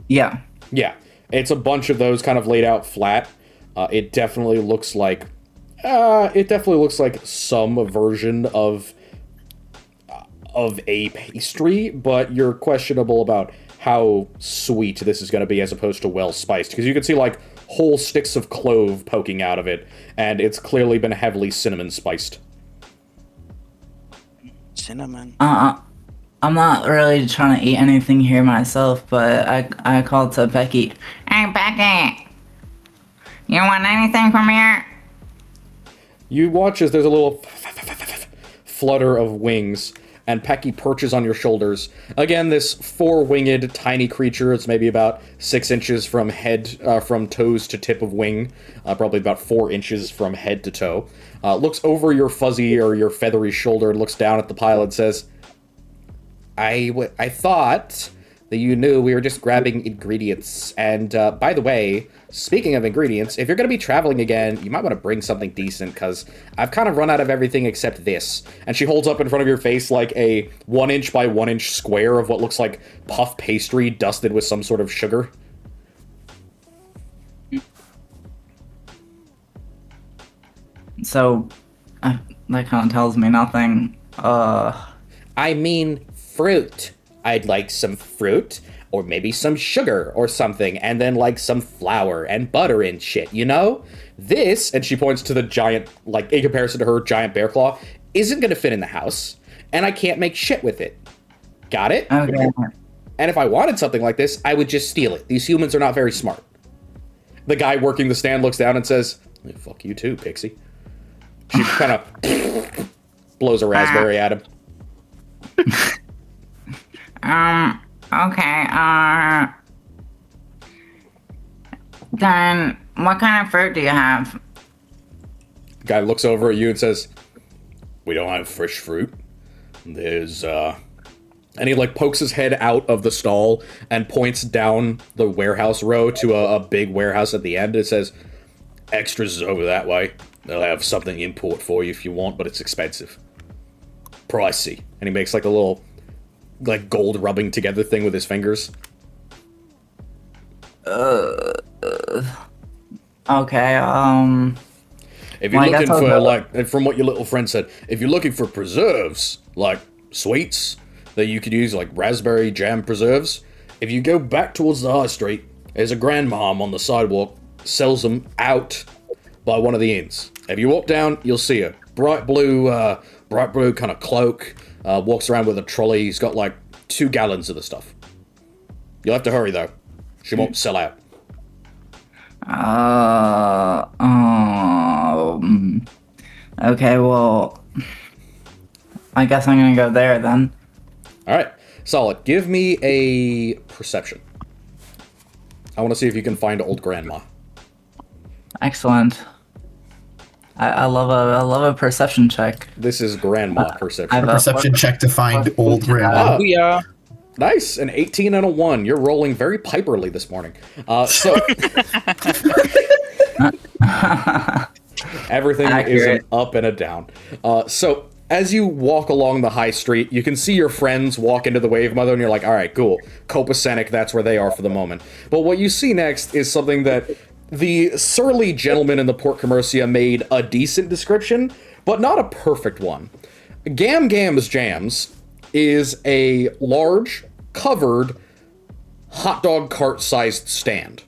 Yeah. Yeah. It's a bunch of those kind of laid out flat. It definitely looks like some version of a pastry, but you're questionable about how sweet this is going to be as opposed to well spiced, because you can see like whole sticks of clove poking out of it, and it's clearly been heavily cinnamon spiced. Cinnamon. I'm not really trying to eat anything here myself, but I called to Becky. Hey, Becky! You want anything from here? You watch as there's a little flutter of wings, and Pecky perches on your shoulders. Again, this four-winged tiny creature. It's maybe about 6 inches from from toes to tip of wing, probably about 4 inches from head to toe. Looks over your fuzzy or your feathery shoulder and looks down at the pile and says, I thought that you knew we were just grabbing ingredients. And by the way, speaking of ingredients, if you're going to be traveling again, you might want to bring something decent, because I've kind of run out of everything except this. And she holds up in front of your face like a 1 inch by 1 inch square of what looks like puff pastry dusted with some sort of sugar. So, that kind of tells me nothing. I mean fruit. I'd like some fruit, or maybe some sugar or something, and then like some flour and butter and shit, you know? This, and she points to the giant, like in comparison to her giant bear claw, isn't gonna fit in the house, and I can't make shit with it. Got it? Okay. And if I wanted something like this, I would just steal it. These humans are not very smart. The guy working the stand looks down and says, "Yeah, fuck you too, Pixie." She kind of blows a raspberry at him. Okay, then what kind of fruit do you have? Guy looks over at you and says, "We don't have fresh fruit. There's, And he, like, pokes his head out of the stall and points down the warehouse row to a big warehouse at the end. It says, "Extras is over that way. They'll have something import for you if you want, but it's expensive. Pricey." And he makes, like, a little, like, gold rubbing together thing with his fingers. Okay, If you're Well, I guess looking I'll for, go- like, and from what your little friend said, if you're looking for preserves, like sweets that you could use, like raspberry jam preserves, if you go back towards the high street, there's a grandmom on the sidewalk, sells them out by one of the inns. If you walk down, you'll see her. Bright blue kind of cloak, walks around with a trolley. He's got like 2 gallons of the stuff. You'll have to hurry though. She won't sell out. Okay, well, I guess I'm gonna go there then. All right, solid. Give me a perception. I want to see if you can find old grandma. Excellent. I love a perception check. This is grandma perception. A perception check to find old grandma. Ah, Yeah. nice, an 18 and a 1. You're rolling very Piperly this morning. So everything is Accurate. an up and a down. So as you walk along the high street, you can see your friends walk into the Wave Mother, and you're like, all right, cool. Copacetic, that's where they are for the moment. But what you see next is something that the surly gentleman in the Port Commercia made a decent description, but not a perfect one. Gam Gam's Jams is a large, covered, hot dog cart-sized stand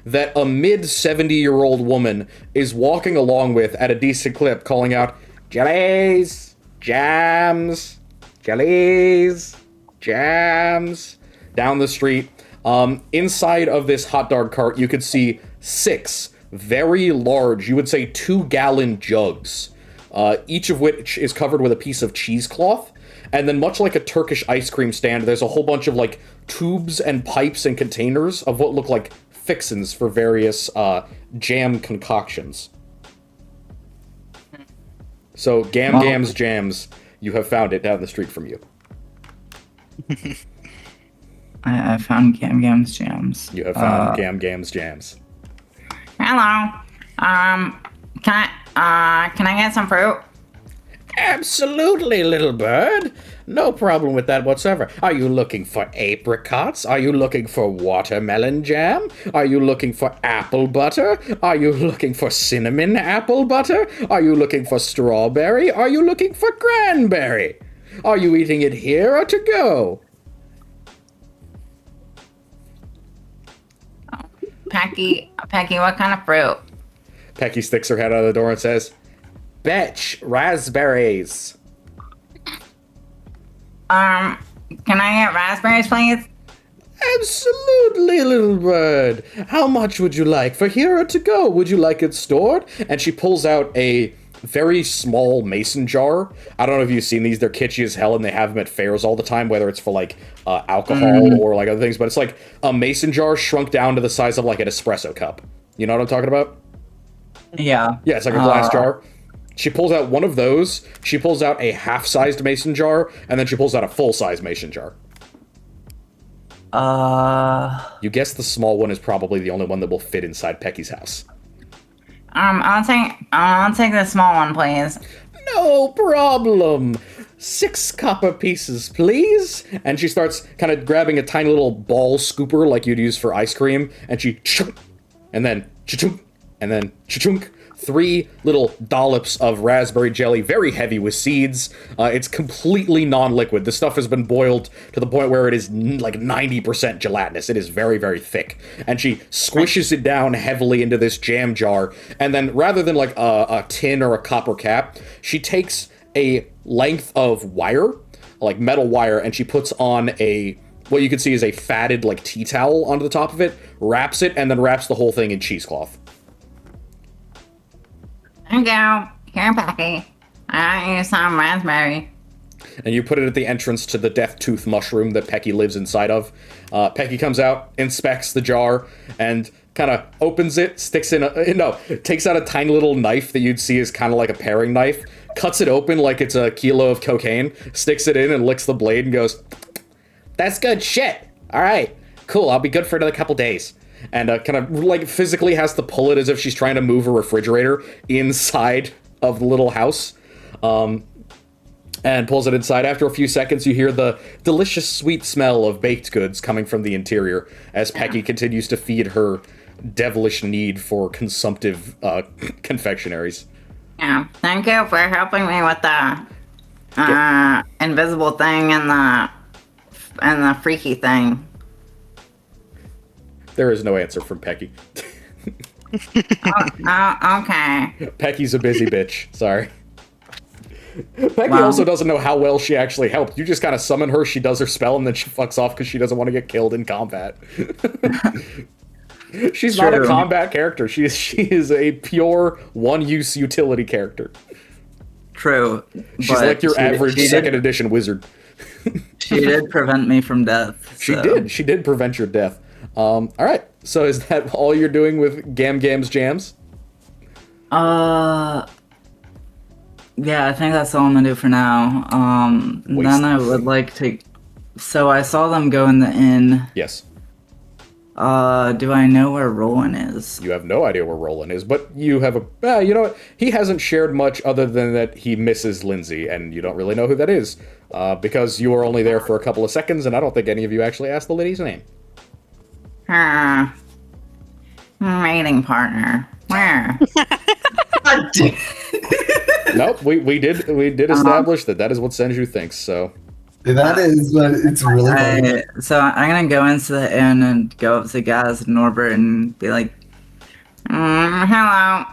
that a mid-70-year-old woman is walking along with at a decent clip, calling out, jellies, jams, jellies, jams, down the street. Inside of this hot dog cart, you could see 6 very large, you would say 2-gallon jugs, each of which is covered with a piece of cheesecloth. And then much like a Turkish ice cream stand, there's a whole bunch of like tubes and pipes and containers of what look like fixins for various jam concoctions. So Gam Gam's Jams, you have found it down the street from you. I found Gam Gam's Jams. You have found Gam Gam's Jams. Hello. Can I get some fruit? Absolutely, little bird. No problem with that whatsoever. Are you looking for apricots? Are you looking for watermelon jam? Are you looking for apple butter? Are you looking for cinnamon apple butter? Are you looking for strawberry? Are you looking for cranberry? Are you eating it here or to go? Pecky, what kind of fruit? Pecky sticks her head out of the door and says, "Betch, raspberries." Can I get raspberries, please? Absolutely, little bird. How much would you like for here or to go? Would you like it stored? And she pulls out a very small mason jar. I don't know if you've seen these. They're kitschy as hell, and they have them at fairs all the time, whether it's for like alcohol or like other things. But it's like a mason jar shrunk down to the size of like an espresso cup. You know what I'm talking about? Yeah. Yeah, it's like a glass jar. She pulls out one of those. She pulls out a half-sized mason jar, and then she pulls out a full-size mason jar. You guess the small one is probably the only one that will fit inside Pecky's house. I'll take the small one, please. No problem. 6 copper pieces, please. And she starts kind of grabbing a tiny little ball scooper like you'd use for ice cream, and she chunk, and then chunk, and then chunk. 3 little dollops of raspberry jelly, very heavy with seeds. It's completely non-liquid. The stuff has been boiled to the point where it is like 90% gelatinous. It is very, very thick. And she squishes it down heavily into this jam jar. And then rather than like a tin or a copper cap, she takes a length of wire, like metal wire, and she puts on what you can see is a fatted like tea towel onto the top of it, wraps it, and then wraps the whole thing in cheesecloth. Thank you. Here, Pecky. I got you some raspberry. And you put it at the entrance to the death tooth mushroom that Pecky lives inside of. Pecky comes out, inspects the jar, and kind of opens it, takes out a tiny little knife that you'd see as kind of like a paring knife, cuts it open like it's a kilo of cocaine, sticks it in and licks the blade and goes, "That's good shit. All right, cool. I'll be good for another couple days." And kind of like physically has to pull it as if she's trying to move a refrigerator inside of the little house. And pulls it inside. After a few seconds, you hear the delicious sweet smell of baked goods coming from the interior as Pecky continues to feed her devilish need for consumptive confectionaries. Yeah, thank you for helping me with the invisible thing and the freaky thing. There is no answer from Pecky. Okay. Pecky's a busy bitch. Sorry. Becky Wow. also doesn't know how well she actually helped. You just kind of summon her, she does her spell, and then she fucks off because she doesn't want to get killed in combat. She's not a True. combat character. She is a pure one-use utility character. True. She's but like your average second edition wizard. She did prevent me from death. She so. did. She did prevent your death. All right. So is that all you're doing with Gams Jams? Yeah, I think that's all I'm gonna do for now. Then I would like to. So I saw them go in the inn. Yes. Do I know where Roland is? You have no idea where Roland is, but you have a... you know what? He hasn't shared much other than that he misses Lindsay, and you don't really know who that is. Because you were only there for a couple of seconds, and I don't think any of you actually asked the lady's name. Mating partner. Where? Nope, we did establish that is what Senju thinks, so... That is, but it's really funny. So I'm gonna go into the inn and go up to Gaz and Norbert and be like, hello.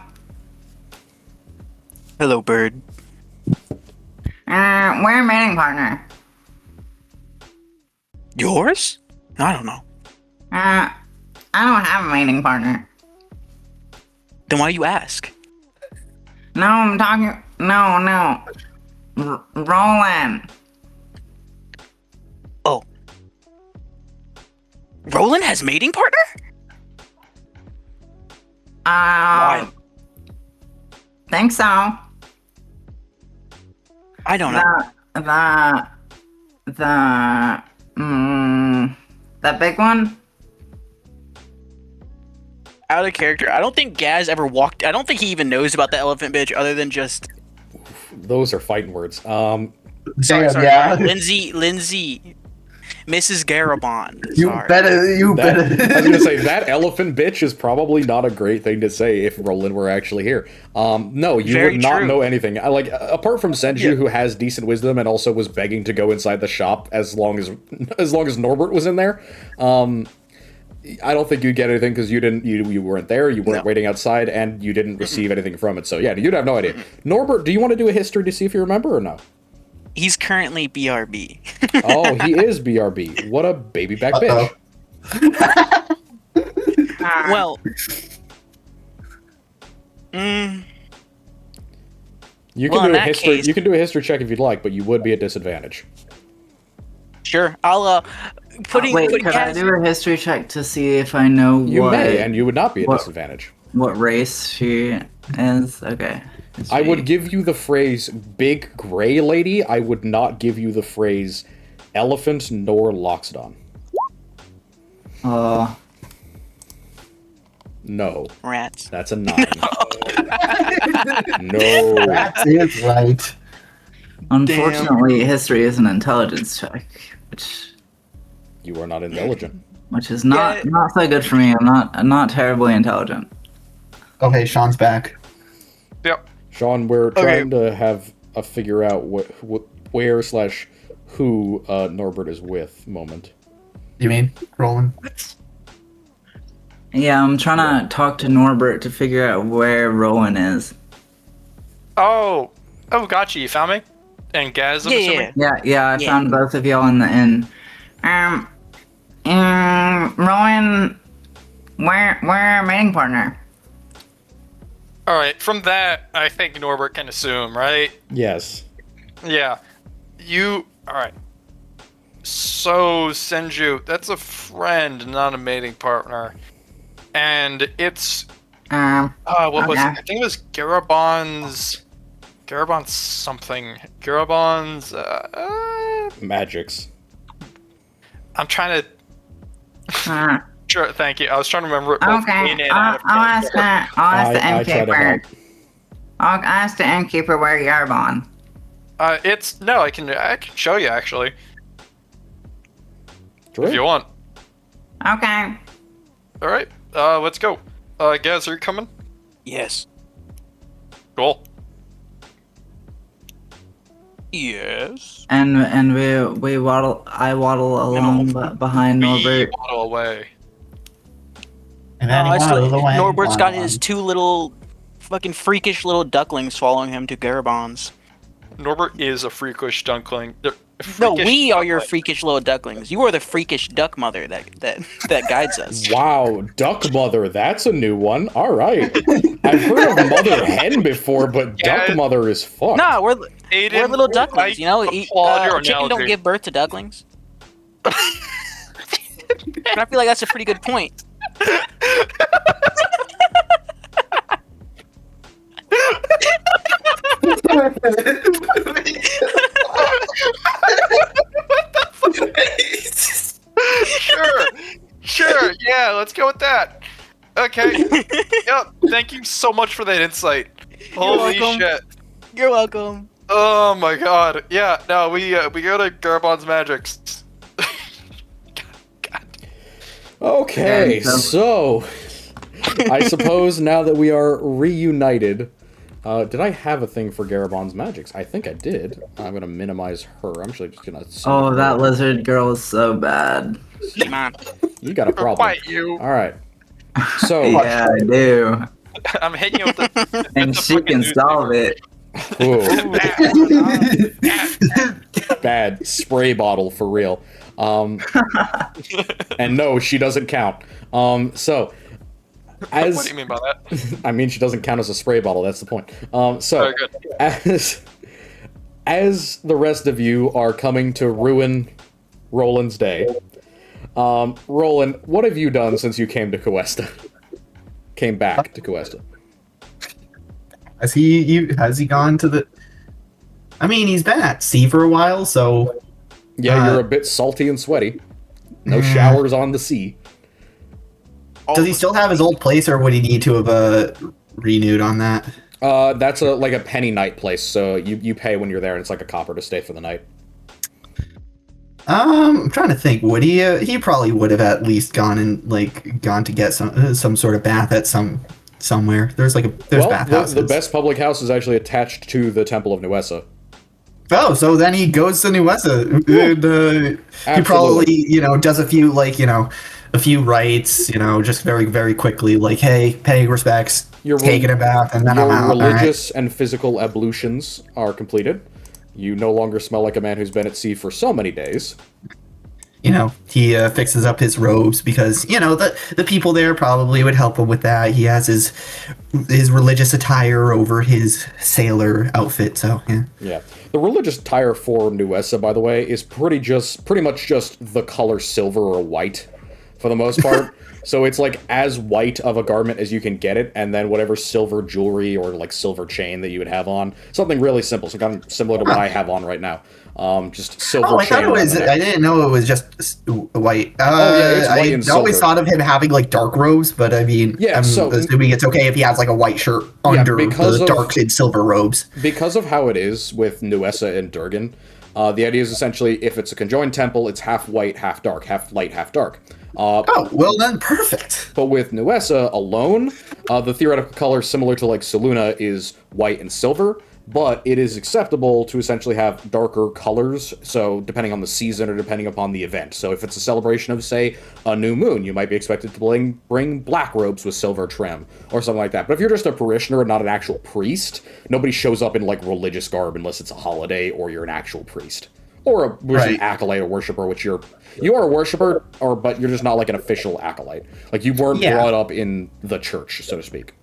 Hello, bird. We're a mating partner. Yours? I don't know. I don't have a mating partner. Then why you ask? No, I'm talking. No. Roland. Oh. Roland has mating partner? Why? Think so. I don't know. That big one? Out of character. I don't think Gaz ever walked. I don't think he even knows about the elephant bitch other than just. Those are fighting words. Sorry. Yeah. Lindsay. Mrs. Garabon. You Sorry. better. I was gonna say that elephant bitch is probably not a great thing to say if Roland were actually here. No, you Very would not true. know anything. Apart from Senju, Yeah. who has decent wisdom and also was begging to go inside the shop as long as Norbert was in there. I don't think you'd get anything because you weren't there, you weren't waiting outside, and you didn't receive anything from it. So yeah, you'd have no idea. Norbert, do you want to do a history to see if you remember or no? He's currently BRB. Oh, he is BRB. What a baby back bitch. Well. You Well, can in do a that history. case- You can do a history check if you'd like, but you would be at disadvantage. Sure. I'll put Wait, could I Gaz. do a history check to see if I know You what may, and you would not be at what- disadvantage. what race she is? Okay. I would give you the phrase "big gray lady." I would not give you the phrase "elephant" nor "loxodon." No, Rats. that's a 9. No. That's it, right? Unfortunately, history is an intelligence check, You are not intelligent. which is not Yeah. not so good for me. I'm not terribly intelligent. Okay, Sean's back. Yep. Sean, we're trying to have a figure out where/who Norbert is with moment. You mean Roland? Yeah, I'm trying to talk to Norbert to figure out where Rowan is. Oh, gotcha. You found me? And Gaz, I'm Yeah, assuming? yeah. Yeah, I Yeah. found both of y'all in the inn. Rowan, we're a mating partner. All right. From that, I think Norbert can assume, right? Yes. Yeah. All right. So, Senju, that's a friend, not a mating partner. And it's... what was it? Okay. I think it was Garabon's something. Garabon's... Magics. I'm trying to... Uh, Sure, thank you. I was trying to remember it both okay, in and out of I'll ask character. the I try to innkeeper. help. I'll ask the innkeeper where you're on. It's... No, I can show you, actually. Sure. If you want. Okay. Alright, let's go. Gaz, are you coming? Yes. Cool. Yes. And we waddle. I waddle along behind Norbert. We waddle away. And then I he still- waddled away. Norbert's got his two little fucking freakish little ducklings following him to Garabons. Norbert is a freakish duckling. No, we are your freakish little ducklings. You are the freakish duck mother that guides us. Wow, duck mother, that's a new one. All right. I've heard of mother hen before, but duck mother is fucked. Nah, we're Aiden, little ducklings. You know, applaud your chicken don't analogy. give birth to ducklings. And I feel like that's a pretty good point. Sure, yeah, let's go with that. Okay. Yep. Thank you so much for that insight. Holy welcome. shit. You're welcome. Oh my god. Yeah, no, we go to Garbon's Magics. God. Okay, so I suppose now that we are reunited, did I have a thing for Garabon's Magics? I think I did. I'm gonna minimize her. I'm actually just gonna. Oh, that lizard girl is so bad. Come on. You got a problem. Fight you. All right. So Yeah, I do. I'm hitting you with the. And she can solve it. ooh, bad spray bottle for real. And no, she doesn't count. So. What do you mean by that? I mean, she doesn't count as a spray bottle. That's the point. So, Very good. as the rest of you are coming to ruin Roland's day, Roland, what have you done since you came to Cuesta? Came back to Cuesta. Has he gone to the? I mean, he's been at sea for a while, so Yeah, you're a bit salty and sweaty. No showers on the sea. does he still have his old place, or would he need to have renewed on that? That's like a penny night place, so you pay when you're there, and it's like a copper to stay for the night. I'm trying to think. Would he? He probably would have at least gone to get some sort of bath at somewhere. There's bathhouses. The best public house is actually attached to the Temple of Nuesa. Oh, so then he goes to Nuesa. And, he probably does a few rites. Just very very quickly, like, hey, paying respects, taking a bath, and then I'm out. Religious and physical ablutions are completed. You no longer smell like a man who's been at sea for so many days. He fixes up his robes because the people there probably would help him with that. He has his religious attire over his sailor outfit, so yeah. Yeah. The religious attire for Nuesa, by the way, is pretty much just the color silver or white for the most part. So it's like as white of a garment as you can get it, and then whatever silver jewelry or like silver chain that you would have on. Something really simple, so kind of similar to what I have on right now. Just silver chain. I thought it was. I didn't know it was just white. It's white and I always silver. thought of him having like dark robes, but I mean, Yeah, I'm so- assuming it's okay if he has like a white shirt under because the of- dark and silver robes. Because of how it is with Nuesa and Durgan, the idea is essentially if it's a conjoined temple, it's half white, half dark, half light, half dark. Oh, well then, perfect. But with Nuesa alone, the theoretical color similar to like Saluna is white and silver, but it is acceptable to essentially have darker colors, so depending on the season or depending upon the event. So if it's a celebration of, say, a new moon, you might be expected to bring black robes with silver trim, or something like that. But if you're just a parishioner and not an actual priest, nobody shows up in, like, religious garb unless it's a holiday or you're an actual priest. Or an acolyte or worshiper, which you are a worshiper, but you're just not, like, an official acolyte. Like, you weren't brought up in the church, so to speak.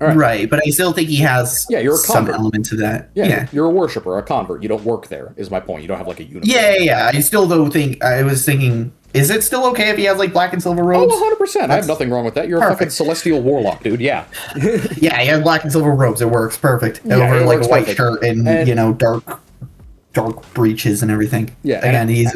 Right, but I still think he has you're a some convert. elements of that. Yeah, you're a worshiper, a convert. You don't work there, is my point. You don't have, like, a uniform. Yeah. I still don't think. I was thinking, is it still okay if he has like black and silver robes? Oh, 100%. I have nothing wrong with that. You're a fucking celestial warlock, dude. Yeah. Yeah, he has black and silver robes. It works perfect. Yeah, Over it like works a white perfect. shirt and dark breeches and everything. Yeah, Again, and- he's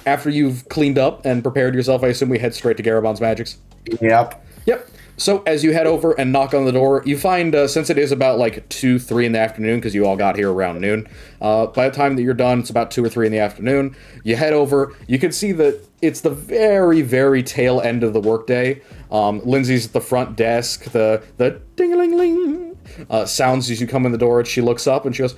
After you've cleaned up and prepared yourself, I assume we head straight to Garabon's Magics. yep. Yep. So as you head over and knock on the door, you find, since it is about like 2, 3 in the afternoon, because you all got here around noon, by the time that you're done, it's about 2 or 3 in the afternoon. You head over. You can see that it's the very, very tail end of the workday. Lindsay's at the front desk. The ding-a-ling-ling sounds as you come in the door, and she looks up and she goes,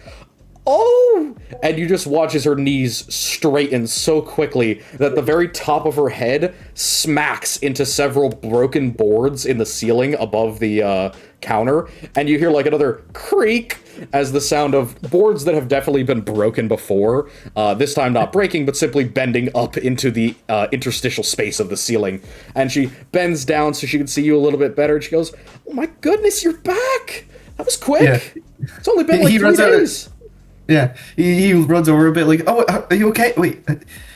"Oh!" And you just watch as her knees straighten so quickly that the very top of her head smacks into several broken boards in the ceiling above the counter, and you hear like another creak as the sound of boards that have definitely been broken before, this time not breaking, but simply bending up into the interstitial space of the ceiling. And she bends down so she can see you a little bit better, and she goes, "Oh my goodness, you're back! That was quick! Yeah. It's only been like 3 days!" Yeah, he runs over a bit like, "Oh, are you okay? Wait,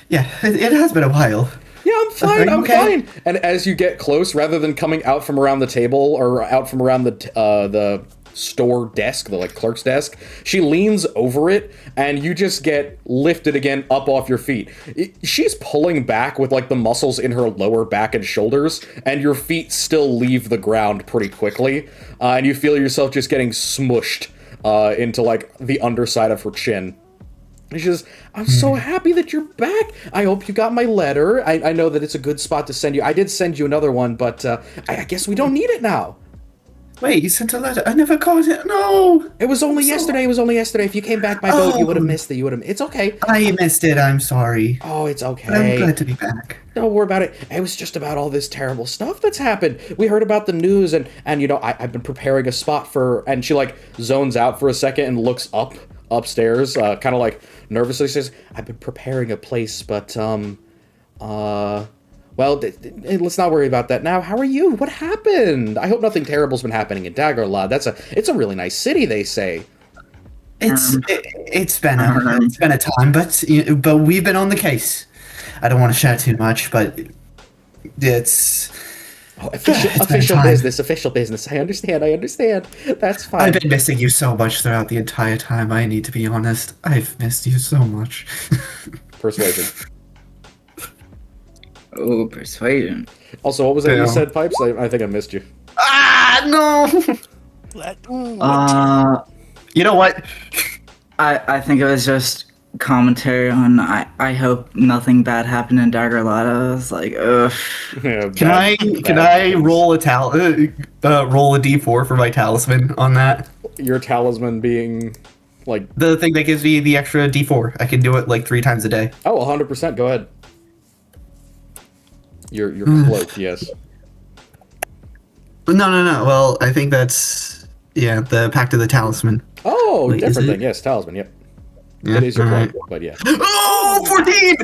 yeah, it has been a while." "Yeah, I'm fine, I'm fine." And as you get close, rather than coming out from around the table or out from around the store desk, the clerk's desk, she leans over it, and you just get lifted again up off your feet. She's pulling back with the muscles in her lower back and shoulders, and your feet still leave the ground pretty quickly, and you feel yourself just getting smushed into the underside of her chin. And she says, "I'm so happy that you're back. I hope you got my letter. I know that it's a good spot to send you. I did send you another one, but I guess we don't need it now." "Wait, you sent a letter? I never got it. No. It was only yesterday. It was only yesterday. If you came back by boat, you would have missed it. It's okay. I missed it. I'm sorry." "Oh, it's okay. But I'm glad to be back." Don't worry about it. It was just about all this terrible stuff that's happened. We heard about the news, and I've been preparing a spot for. And she zones out for a second and looks upstairs, kind of nervously says, "I've been preparing a place, but well, let's not worry about that now. How are you? What happened? I hope nothing terrible's been happening in Daggerlad. It's a really nice city, they say." It's been a time, but we've been on the case. I don't want to share too much, but it's official business. I understand. That's fine. I've been missing you so much throughout the entire time. I need to be honest. I've missed you so much. Persuasion. Oh, persuasion. Also, what was that you said, Pipes? I think I missed you. No! You know what? I think it was just commentary on I hope nothing bad happened in Daggerlad. I was like, ugh. Yeah, Can I roll a roll a d4 for my talisman on that? Your talisman being the thing that gives me the extra d4. I can do it 3 times a day. Oh, 100%. Go ahead. Your cloak, yes. No. Well, I think that's the Pact of the Talisman. Oh, different thing. Yes, talisman. Yep. Yeah, it is your cloak, right. but yeah. Oh, 14!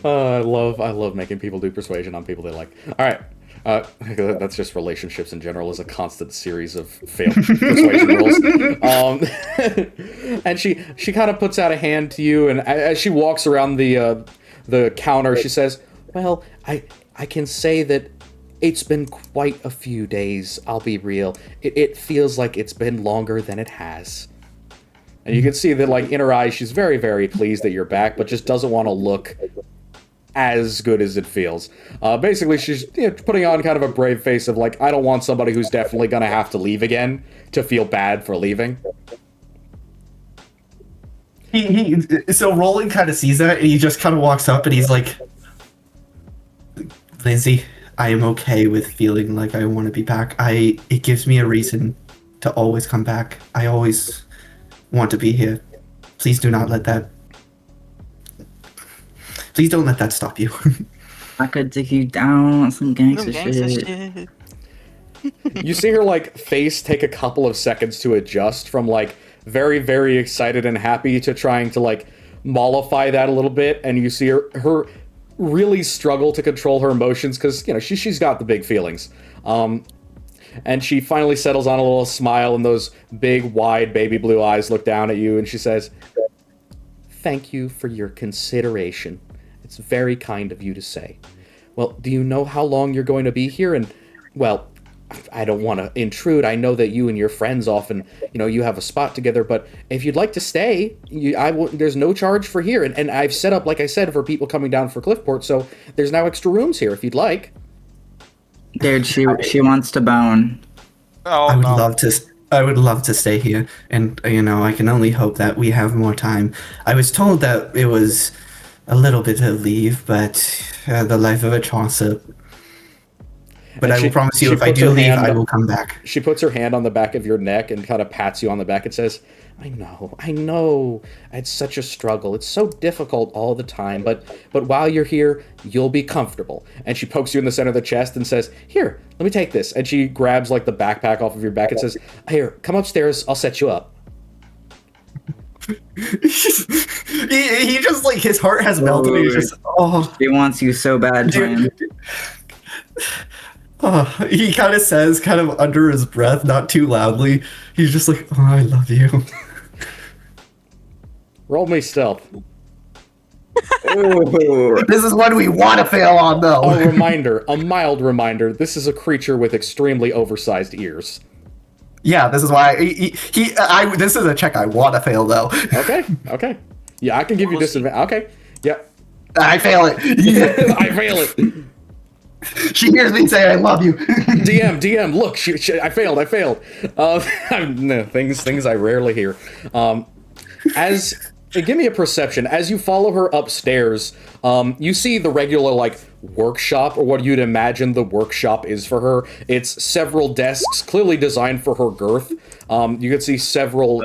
I love making people do persuasion on people they like. All right. That's just relationships in general is a constant series of failed persuasion rolls. And she kind of puts out a hand to you, and as she walks around the counter, she says, "Well, I can say that it's been quite a few days, I'll be real. It feels like it's been longer than it has." And you can see that, in her eyes, she's very, very pleased that you're back, but just doesn't want to look as good as it feels. Basically, she's putting on kind of a brave face of, I don't want somebody who's definitely going to have to leave again to feel bad for leaving. So Roland kind of sees that, and he just kind of walks up, and he's like, "Lindsay, I am okay with feeling like I want to be back. It gives me a reason to always come back. I always want to be here. Please do not let that... Please don't let that stop you." I could take you down on some gangster shit. You see her face take a couple of seconds to adjust from very, very excited and happy to trying to mollify that a little bit, and you see her really struggle to control her emotions because she's got the big feelings. And she finally settles on a little smile, and those big, wide, baby blue eyes look down at you, and she says, "Thank you for your consideration. It's very kind of you to say. Well, do you know how long you're going to be here? And, well, I don't want to intrude. I know that you and your friends often, you have a spot together, but if you'd like to stay, there's no charge for here. And I've set up, like I said, for people coming down for Cliffport, so there's now extra rooms here if you'd like." Dude, she wants to bone. Oh, I would love to stay here, and I can only hope that we have more time. I was told that it was a little bit of leave, but the life of a Chaucer. But I will promise you, if I do leave, I will come back. She puts her hand on the back of your neck and kind of pats you on the back and says, I know. It's such a struggle. It's so difficult all the time, but while you're here, you'll be comfortable. And she pokes you in the center of the chest and says, here, let me take this. And she grabs like the backpack off of your back and says, here, come upstairs, I'll set you up. he just like, his heart has melted. He's just, He wants you so bad, man. He kind of says, kind of under his breath, not too loudly, he's just like, I love you. Roll me stealth. This is what we want to fail on, though. A mild reminder, this is a creature with extremely oversized ears. Yeah, this is why this is a check I want to fail, though. Okay. Yeah, I can give you disadvantage. Okay, yep. I fail it. I fail it. She hears me say, I love you. DM, look, I failed. No, things I rarely hear. Give me a perception. As you follow her upstairs, you see the regular, like, workshop, or what you'd imagine the workshop is for her. It's several desks, clearly designed for her girth. You can see several,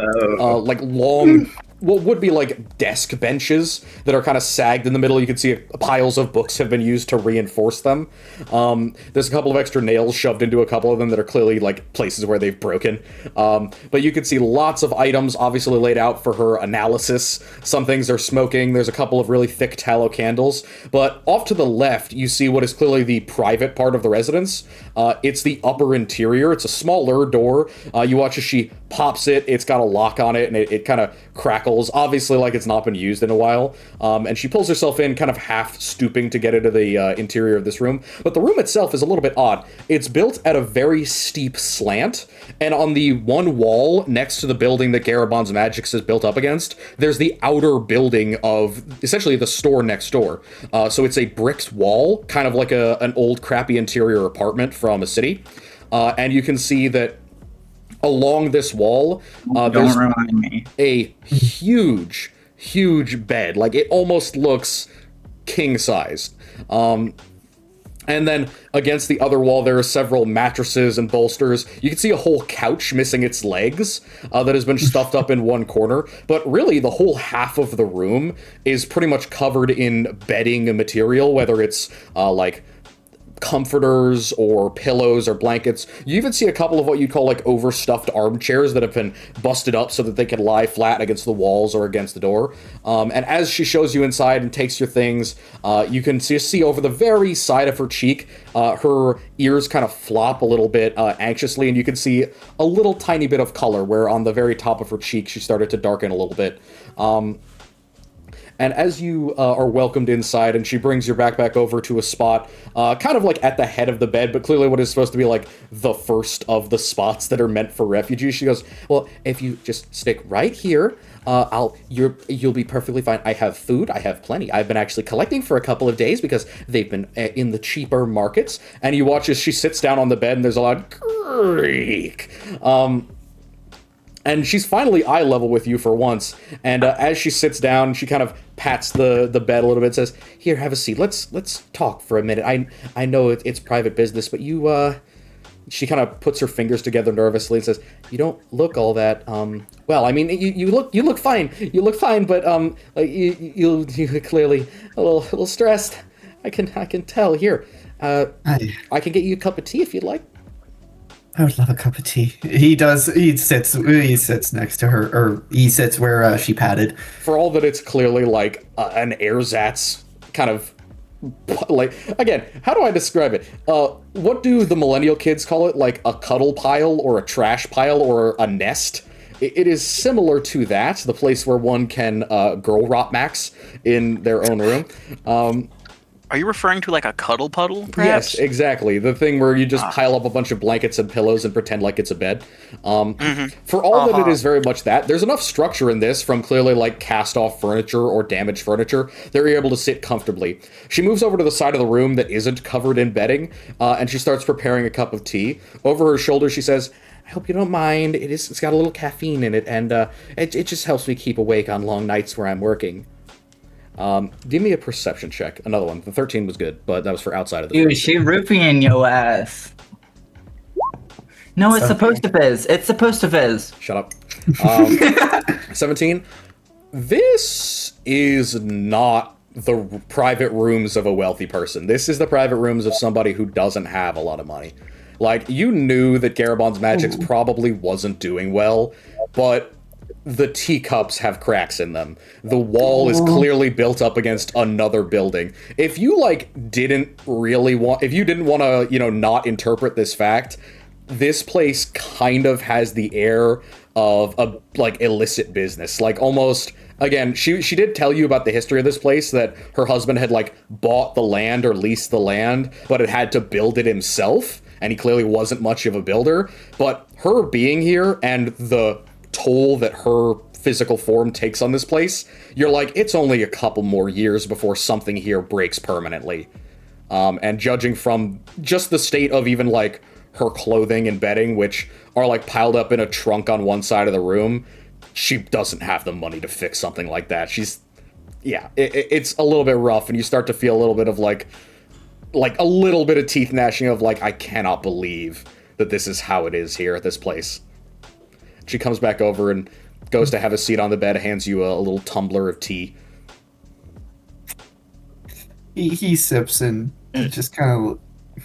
like, long... what would be like desk benches that are kind of sagged in the middle. You can see piles of books have been used to reinforce them. There's a couple of extra nails shoved into a couple of them that are clearly like places where they've broken. But you can see lots of items obviously laid out for her analysis. Some things are smoking. There's a couple of really thick tallow candles. But off to the left, you see what is clearly the private part of the residence. It's the upper interior. It's a smaller door. You watch as she pops it. It's got a lock on it, and it kind of crackles, obviously like it's not been used in a while. And she pulls herself in, kind of half stooping to get into the interior of this room. But the room itself is a little bit odd. It's built at a very steep slant, and on the one wall next to the building that Garabon's Magix is built up against, there's the outer building of essentially the store next door. So it's a bricked wall, kind of like an old crappy interior apartment from a city. And you can see that along this wall, there's a huge bed. Like, it almost looks king-sized. And then against the other wall, there are several mattresses and bolsters. You can see a whole couch missing its legs that has been stuffed up in one corner. But really, the whole half of the room is pretty much covered in bedding and material, whether it's like comforters or pillows or blankets. You even see a couple of what you'd call like overstuffed armchairs that have been busted up so that they can lie flat against the walls or against the door. And as she shows you inside and takes your things, you can see over the very side of her cheek, her ears kind of flop a little bit anxiously, and you can see a little tiny bit of color where on the very top of her cheek she started to darken a little bit. And as you are welcomed inside, and she brings your backpack over to a spot, kind of like at the head of the bed, but clearly what is supposed to be like the first of the spots that are meant for refugees. She goes, well, if you just stick right here, you'll be perfectly fine. I have food. I have plenty. I've been actually collecting for a couple of days because they've been in the cheaper markets. And you watch as she sits down on the bed, and there's a loud creak. And she's finally eye level with you for once. And as she sits down, she kind of pats the bed a little bit, says, "Here, have a seat. Let's talk for a minute. I know it's private business, but you." She kind of puts her fingers together nervously and says, "You don't look all that well. I mean, you look fine. You look fine, but like you clearly a little stressed. I can tell. Here, I can get you a cup of tea if you'd like." I would love a cup of tea. He does. He sits next to her, or he sits where she patted. For all that it's clearly like an ersatz kind of, like, again, how do I describe it? What do the millennial kids call it? Like a cuddle pile or a trash pile or a nest? It is similar to that, the place where one can girl rot max in their own room. Are you referring to like a cuddle puddle, perhaps? Yes, exactly. The thing where you just pile up a bunch of blankets and pillows and pretend like it's a bed. For all that it is very much that, there's enough structure in this from clearly like cast-off furniture or damaged furniture that you're able to sit comfortably. She moves over to the side of the room that isn't covered in bedding, and she starts preparing a cup of tea. Over her shoulder, she says, "I hope you don't mind. It's got a little caffeine in it, and it just helps me keep awake on long nights where I'm working." Give me a perception check. Another one. The 13 was good, but that was for outside of the Dude, room. she roofing your ass. No, it's supposed to fizz. It's supposed to fizz. Shut up. 17. This is not the private rooms of a wealthy person. This is the private rooms of somebody who doesn't have a lot of money. Like, you knew that Garabon's Magics probably wasn't doing well, but the teacups have cracks in them. The wall is clearly built up against another building. If you, like, didn't want to, you know, not interpret this fact, this place kind of has the air of a, like, illicit business. Like, almost, again, she did tell you about the history of this place, that her husband had, like, bought the land or leased the land, but had had to build it himself, and he clearly wasn't much of a builder. But her being here and the toll that her physical form takes on this place, you're like, it's only a couple more years before something here breaks permanently. And judging from just the state of even, like, her clothing and bedding, which are, like, piled up in a trunk on one side of the room, she doesn't have the money to fix something like that. It's a little bit rough, and you start to feel a little bit of, like a little bit of teeth gnashing of, like, I cannot believe that this is how it is here at this place. She comes back over and goes to have a seat on the bed, hands you a little tumbler of tea. He sips and just kind of...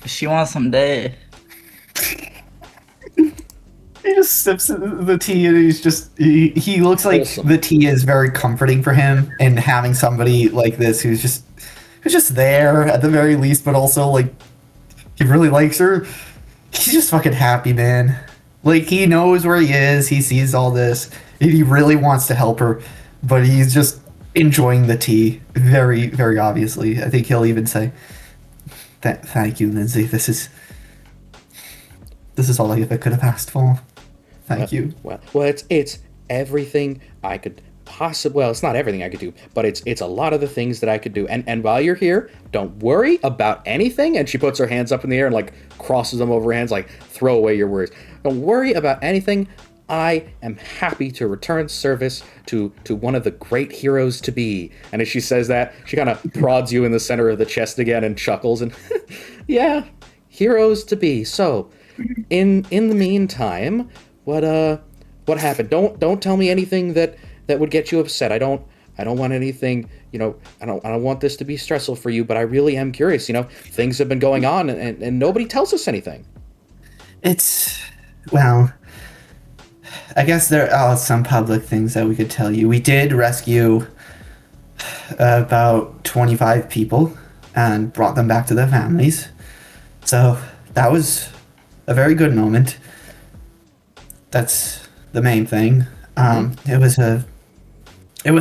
She wants some day. He just sips the tea, and he looks like Wholesome. the tea is very comforting for him, and having somebody like this who's just there at the very least, but also, like, he really likes her. He's just fucking happy, man. Like, he knows where he is, he sees all this, and he really wants to help her, but he's just enjoying the tea, very, very obviously. I think he'll even say, thank you, Lindsay. This is all I ever could have asked for. Thank you. Well, it's everything I could possibly... Well, it's not everything I could do, but it's a lot of the things that I could do. And while you're here, don't worry about anything. And she puts her hands up in the air and, like, crosses them over her hands, like, throw away your worries. Don't worry about anything. I am happy to return service to one of the great heroes to be. And as she says that, she kind of prods you in the center of the chest again and chuckles and... Yeah, heroes to be. So, in the meantime, what happened? Don't tell me anything that would get you upset. I don't want anything, you know, I don't want this to be stressful for you, but I really am curious. You know, things have been going on and nobody tells us anything. Well, I guess there are some public things that we could tell you. We did rescue about 25 people and brought them back to their families. So that was a very good moment. That's the main thing. It was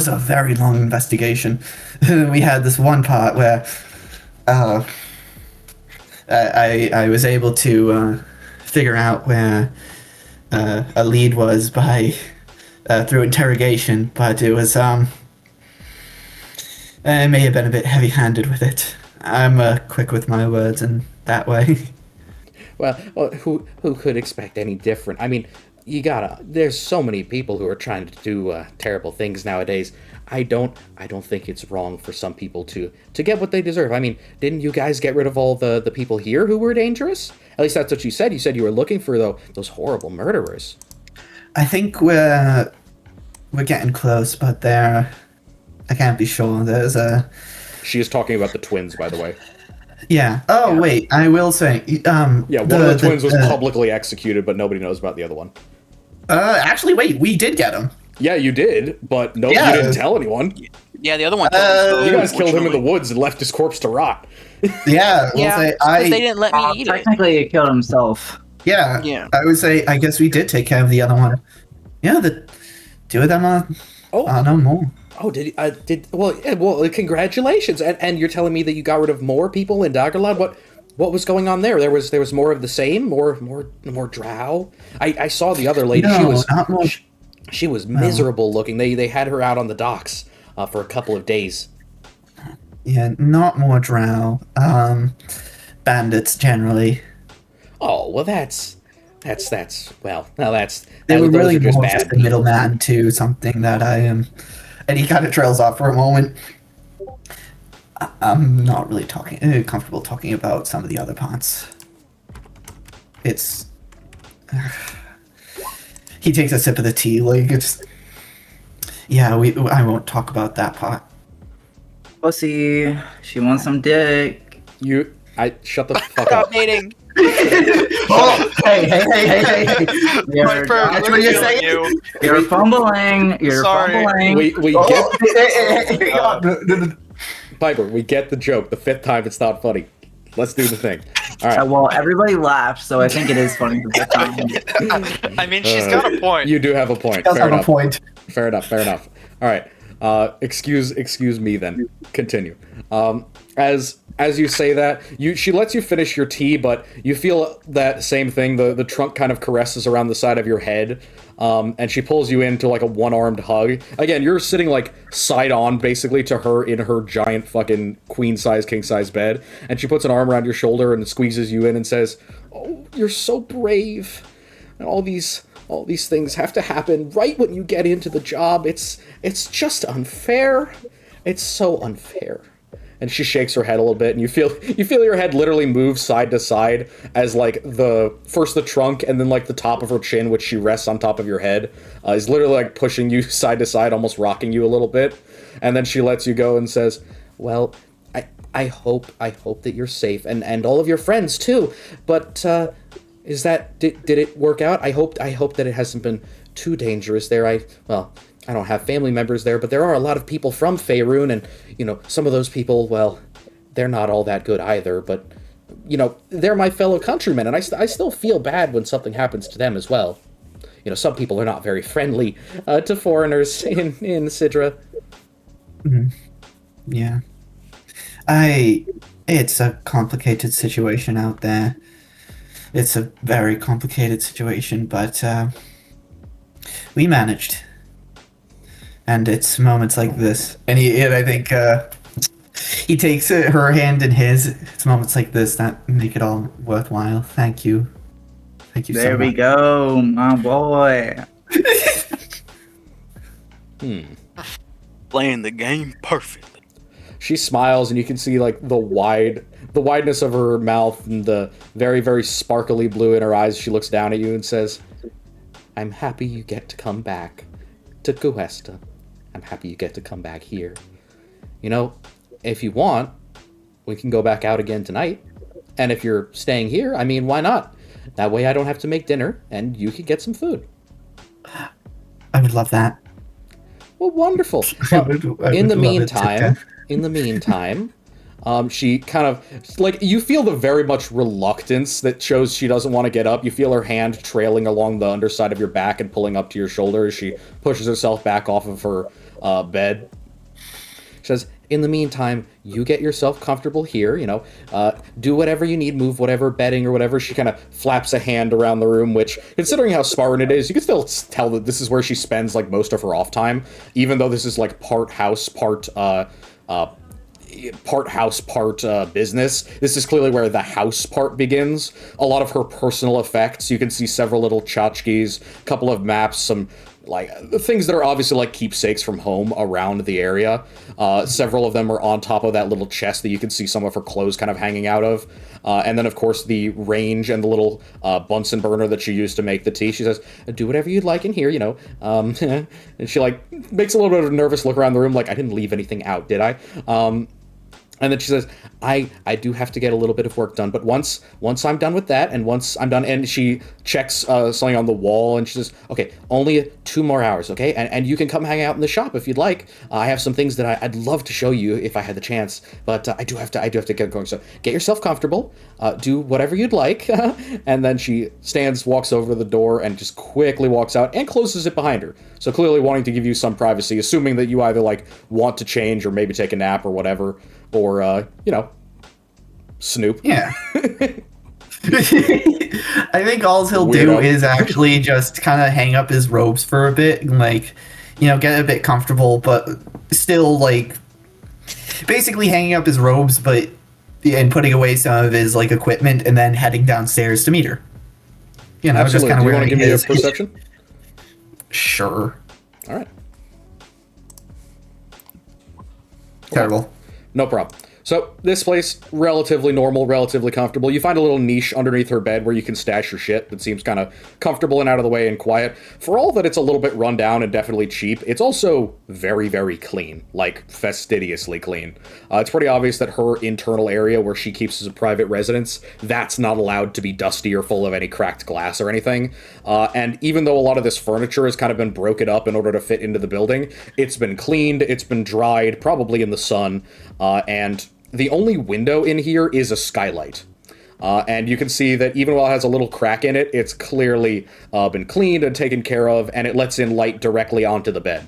a very long investigation. We had this one part where I was able to figure out where a lead was by through interrogation, but it was I may have been a bit heavy-handed with it. I'm quick with my words in that way. Well, who could expect any different? I mean, there's so many people who are trying to do terrible things nowadays. I don't think it's wrong for some people to get what they deserve. I mean, didn't you guys get rid of all the people here who were dangerous? At least that's what you said. You said you were looking for those horrible murderers. I think we're getting close, but I can't be sure. She is talking about the twins, by the way. Yeah. Oh, yeah. Wait. I will say. Yeah, one of the twins was publicly executed, but nobody knows about the other one. Actually, wait. We did get him. Yeah, you did, but you didn't tell anyone. Yeah, the other one. You guys killed him in the woods and left his corpse to rot. Yeah. They didn't let me eat it. Technically, he killed himself. Yeah. Yeah. I would say. I guess we did take care of the other one. Yeah. The two of them are. No more. Oh, well, congratulations. And you're telling me that you got rid of more people in Daggerlad? What was going on there? There was more of the same, more drow. I saw the other lady. No, she was miserable looking. They had her out on the docks for a couple of days. Yeah, not more drow. Bandits generally. Oh, well, that's well, now that's they were really just more bad just the middleman to something that I am. And he kind of trails off for a moment. I'm not really comfortable talking about some of the other parts. It's. He takes a sip of the tea, like it's. Yeah, I won't talk about that part. Pussy. She wants some dick. Shut the fuck Stop up. mating. Oh, hey. Piper, That's we're what you're feeling saying? you. You're fumbling. You're Sorry. fumbling. We get Hey. Piper. We get the joke. The 5th time it's not funny. Let's do the thing. All right. Well, everybody laughed, so I think it is funny the fifth time. I mean, she's got a point. You do have a point. Does Fair have enough. a point. Fair enough. All right. Excuse me then. Continue. As you say that, she lets you finish your tea, but you feel that same thing. The trunk kind of caresses around the side of your head, and she pulls you into like a one-armed hug. Again, you're sitting like side on basically to her in her giant fucking queen-size, king-size bed, and she puts an arm around your shoulder and squeezes you in and says, "Oh, you're so brave, and all these things have to happen right when you get into the job. It's just unfair. It's so unfair." And she shakes her head a little bit, and you feel your head literally move side to side as like first the trunk and then like the top of her chin, which she rests on top of your head, is literally like pushing you side to side, almost rocking you a little bit. And then she lets you go and says, "Well, I hope that you're safe and all of your friends too. But did it work out? I hope that it hasn't been too dangerous there. I don't have family members there, but there are a lot of people from Faerun, and, some of those people, well, they're not all that good either, but, they're my fellow countrymen, and I still feel bad when something happens to them as well. Some people are not very friendly to foreigners in Sidra." Mm-hmm. Yeah. It's a complicated situation out there. It's a very complicated situation, but, we managed. And it's moments like this, and I think he takes her hand in his. It's moments like this that make it all worthwhile. Thank you so much. There we go, my boy. Playing the game perfectly. She smiles, and you can see like the wideness of her mouth and the very, very sparkly blue in her eyes. She looks down at you and says, "I'm happy you get to come back to Cuesta. I'm happy you get to come back here. If you want, we can go back out again tonight. And if you're staying here, I mean, why not? That way I don't have to make dinner, and you can get some food." I would love that. Well, wonderful. In the meantime, she kind of, like, you feel the very much reluctance that shows she doesn't want to get up. You feel her hand trailing along the underside of your back and pulling up to your shoulder as she pushes herself back off of her bed. She says, "In the meantime, you get yourself comfortable here, do whatever you need, move whatever bedding or whatever." She kind of flaps a hand around the room, which, considering how Spartan it is, you can still tell that this is where she spends, like, most of her off time, even though this is, like, part house, part business. This is clearly where the house part begins. A lot of her personal effects. You can see several little tchotchkes, a couple of maps, some like things that are obviously like keepsakes from home around the area. Several of them are on top of that little chest that you can see some of her clothes kind of hanging out of. And then, of course, the range and the little Bunsen burner that she used to make the tea. She says, "Do whatever you'd like in here, and she, like, makes a little bit of a nervous look around the room, like, I didn't leave anything out, did I? And then she says, I do have to get a little bit of work done, but once I'm done with that, and once I'm done," and she checks something on the wall, and she says, "Okay, only 2 more hours, okay? And you can come hang out in the shop if you'd like. I have some things that I'd love to show you if I had the chance, but I do have to get going. So get yourself comfortable, do whatever you'd like." And then she walks over to the door, and just quickly walks out and closes it behind her. So clearly wanting to give you some privacy, assuming that you either, like, want to change or maybe take a nap or whatever. Or, snoop. Yeah. I think all he'll do is actually just kind of hang up his robes for a bit and, like, get a bit comfortable, but still, like, basically hanging up his robes, but and putting away some of his, like, equipment and then heading downstairs to meet her. Absolutely. Just kind of do you want to give me a perception? Sure. All right. Terrible. No problem. So this place, relatively normal, relatively comfortable. You find a little niche underneath her bed where you can stash your shit that seems kind of comfortable and out of the way and quiet. For all that it's a little bit run down and definitely cheap, it's also very, very clean, like fastidiously clean. It's pretty obvious that her internal area where she keeps as a private residence, that's not allowed to be dusty or full of any cracked glass or anything. And even though a lot of this furniture has kind of been broken up in order to fit into the building, it's been cleaned, it's been dried, probably in the sun, and the only window in here is a skylight. And you can see that even while it has a little crack in it, it's clearly been cleaned and taken care of, and it lets in light directly onto the bed.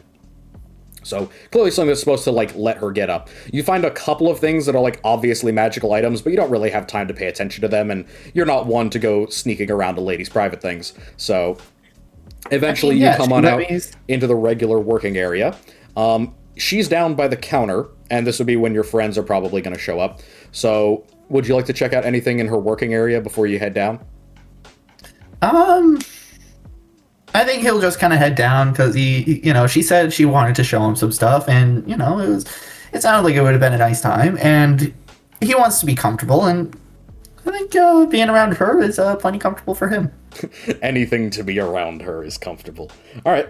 So clearly something that's supposed to, like, let her get up. You find a couple of things that are, like, obviously magical items, but you don't really have time to pay attention to them, and you're not one to go sneaking around a lady's private things. So eventually you come on out into the regular working area. She's down by the counter, and this would be when your friends are probably going to show up. So, would you like to check out anything in her working area before you head down? I think he'll just kind of head down because she said she wanted to show him some stuff, and it sounded like it would have been a nice time, and he wants to be comfortable, and I think being around her is plenty comfortable for him. Anything to be around her is comfortable. All right.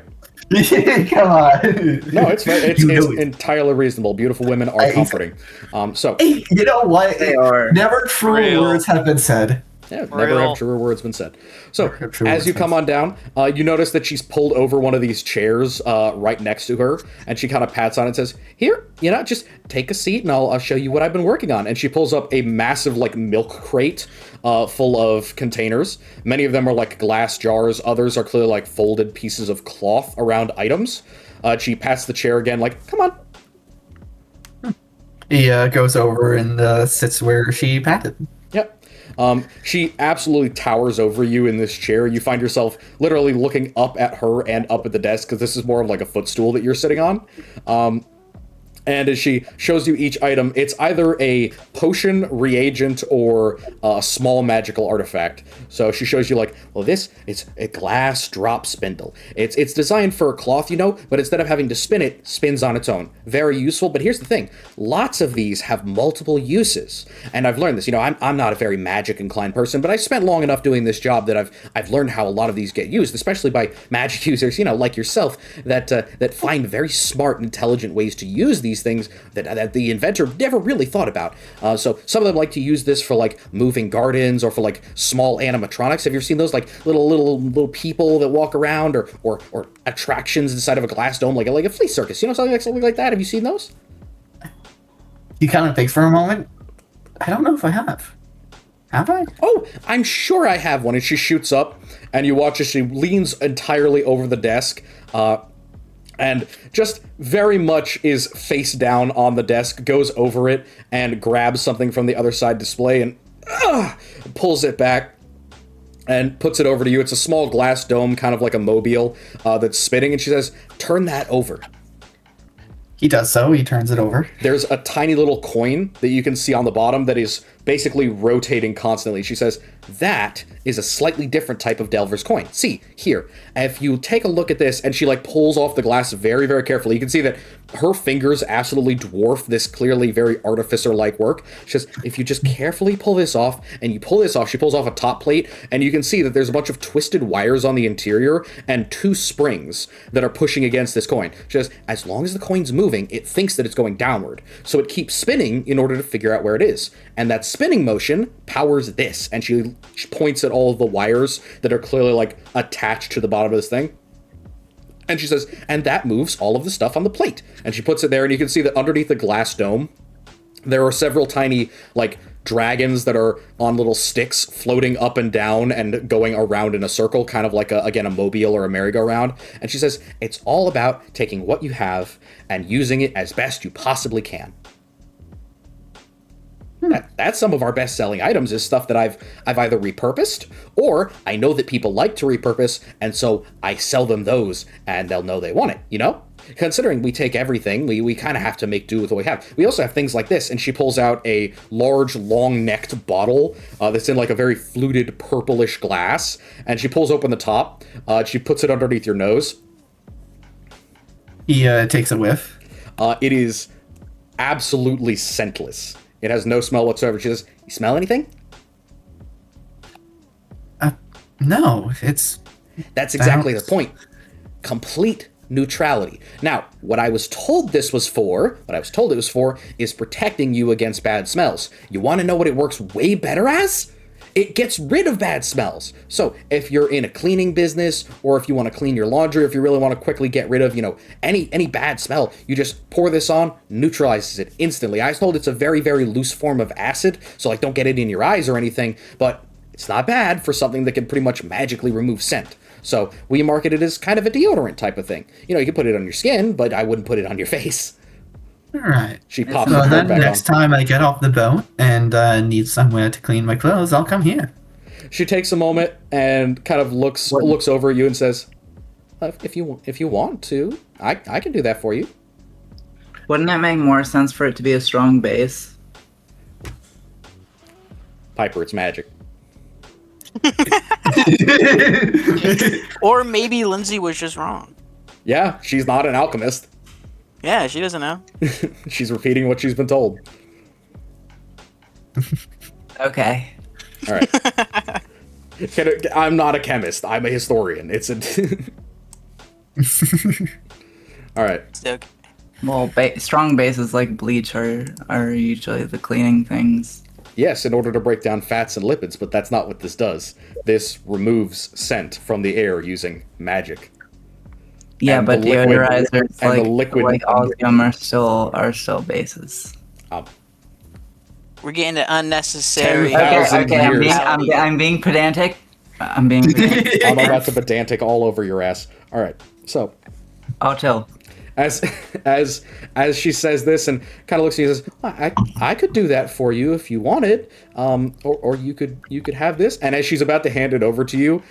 Come on. No, it's entirely reasonable. Beautiful women are comforting. So you know what? They are. Never truer words have been said. Yeah, never have truer words been said. So, as you come on down, you notice that she's pulled over one of these chairs right next to her, and she kind of pats on it and says, "Here, just take a seat, and I'll show you what I've been working on." And she pulls up a massive, like, milk crate full of containers. Many of them are, like, glass jars. Others are clearly, like, folded pieces of cloth around items. She pats the chair again, like, "Come on." He goes over and sits where she patted. Yep. She absolutely towers over you in this chair. You find yourself literally looking up at her and up at the desk, because this is more of like a footstool that you're sitting on. And as she shows you each item, it's either a potion, reagent, or a small magical artifact. So she shows you, like, well, this is a glass drop spindle. It's designed for cloth, but instead of having to spin it, spins on its own. Very useful, but here's the thing. Lots of these have multiple uses. And I've learned this. I'm not a very magic-inclined person, but I spent long enough doing this job that I've learned how a lot of these get used, especially by magic users, like yourself, that find very smart and intelligent ways to use these things that the inventor never really thought about. So some of them like to use this for, like, moving gardens or for, like, small animatronics. Have you ever seen those, like, little people that walk around, or attractions inside of a glass dome, like a flea circus? Something like that. Have you seen those? He kind of thinks for a moment. I don't know if I have. Have I? Oh, I'm sure I have one. And she shoots up, and you watch as she leans entirely over the desk, and just very much is face down on the desk, goes over it, and grabs something from the other side display, and pulls it back, and puts it over to you. It's a small glass dome, kind of like a mobile, that's spinning, and she says, "Turn that over." He does so. He turns it over. There's a tiny little coin that you can see on the bottom that is basically rotating constantly. She says, "That is a slightly different type of Delver's coin. See, here, if you take a look at this," and she, like, pulls off the glass very, very carefully. You can see that her fingers absolutely dwarf this clearly very artificer-like work. She says, "If you just carefully pull this off," and you pull this off, she pulls off a top plate, and you can see that there's a bunch of twisted wires on the interior and 2 springs that are pushing against this coin. She says, "As long as the coin's moving, it thinks that it's going downward. So it keeps spinning in order to figure out where it is. And that spinning motion powers this." And she points at all of the wires that are clearly, like, attached to the bottom of this thing. And she says, "And that moves all of the stuff on the plate." And she puts it there, and you can see that underneath the glass dome, there are several tiny, like, dragons that are on little sticks floating up and down and going around in a circle, kind of like, a mobile or a merry-go-round. And she says, "It's all about taking what you have and using it as best you possibly can." That's some of our best-selling items, is stuff that I've either repurposed, or I know that people like to repurpose, and so I sell them those, and they'll know they want it, Considering we take everything, we kind of have to make do with what we have. We also have things like this, and she pulls out a large, long-necked bottle that's in, like, a very fluted purplish glass, and she pulls open the top. She puts it underneath your nose. He takes a whiff. It is absolutely scentless. It has no smell whatsoever. She says, "You smell anything?" No, it's... That's exactly the point. Complete neutrality. Now, what I was told it was for, is protecting you against bad smells. You want to know what it works way better as? It gets rid of bad smells. So if you're in a cleaning business, or if you want to clean your laundry, if you really want to quickly get rid of, any bad smell, you just pour this on, neutralizes it instantly. I was told it's a very, very loose form of acid, so don't get it in your eyes or anything, but it's not bad for something that can pretty much magically remove scent. So we market it as kind of a deodorant type of thing. You can put it on your skin, but I wouldn't put it on your face. All right. She pops So the then back next on. time I get off the boat and need somewhere to clean my clothes, I'll come here. She takes a moment and kind of looks over at you and says, if you want to, I can do that for you. Wouldn't it make more sense for it to be a strong base? Piper, it's magic. Or maybe Lindsay was just wrong. Yeah, she's not an alchemist. Yeah, she doesn't know. She's repeating what she's been told. Okay. All right. I'm not a chemist. I'm a historian. It's a... All right. Okay. Well, strong bases like bleach are usually the cleaning things. Yes, in order to break down fats and lipids, but that's not what this does. This removes scent from the air using magic. Yeah, And but the liquid- deodorizers, and the liquid- like all of them are still bases. We're getting to unnecessary. 10,000 years. I'm being pedantic. I'm being pedantic. I'm about to pedantic all over your ass. All right, so I'll chill. as she says this and kind of looks at you and says, I could do that for you if you wanted, or you could have this. And as she's about to hand it over to you,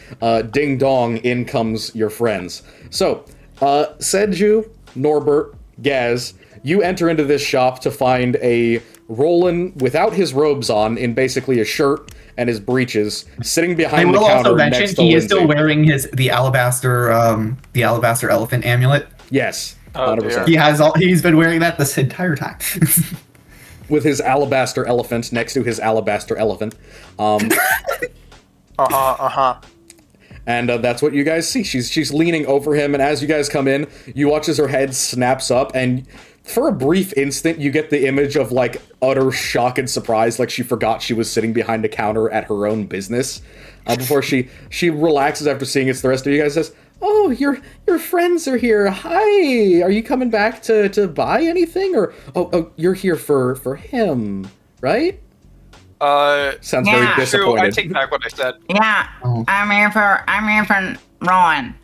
ding dong, in comes your friends. So Senju, Norbert, Gaz, you enter into this shop to find a Roland without his robes on, in basically a shirt and his breeches, sitting I behind the will counter also next mention to he is Lindsay. still wearing the alabaster elephant amulet. Yes, Oh, 100%. He's been wearing that this entire time. With his alabaster elephant next to his alabaster elephant. And that's what you guys see. She's leaning over him, and as you guys come in, you watch as her head snaps up, and for a brief instant, you get the image of, utter shock and surprise, like she forgot she was sitting behind a counter at her own business. Before she relaxes after seeing it's the rest of you guys, says, "Oh, your friends are here. Hi, are you coming back to buy anything? Or, oh, you're here for him, right?" Sounds very Yeah. disappointed. I take back what I said. Yeah, Oh. I'm here for Rowan.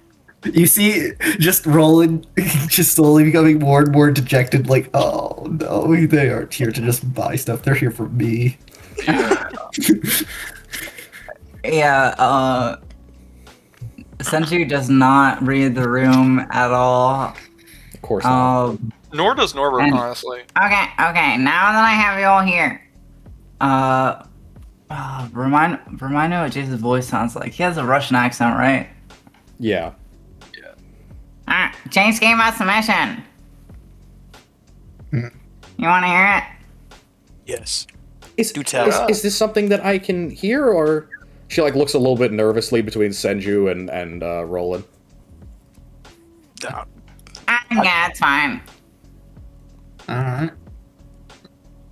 You see, just Roland, just slowly becoming more and more dejected. Like, oh no, they aren't here to just buy stuff. They're here for me. Yeah, Senju does not read the room at all. Of course not. Nor does Norbert, And- honestly. Okay, now that I have you all here, remind me what Jason's voice sounds like. He has a Russian accent, right? Yeah. Chase gave us a mission. You want to hear it? Yes. Is tell. is this something that I can hear, or she looks a little bit nervously between Senju and Roland? Yeah, it's fine. All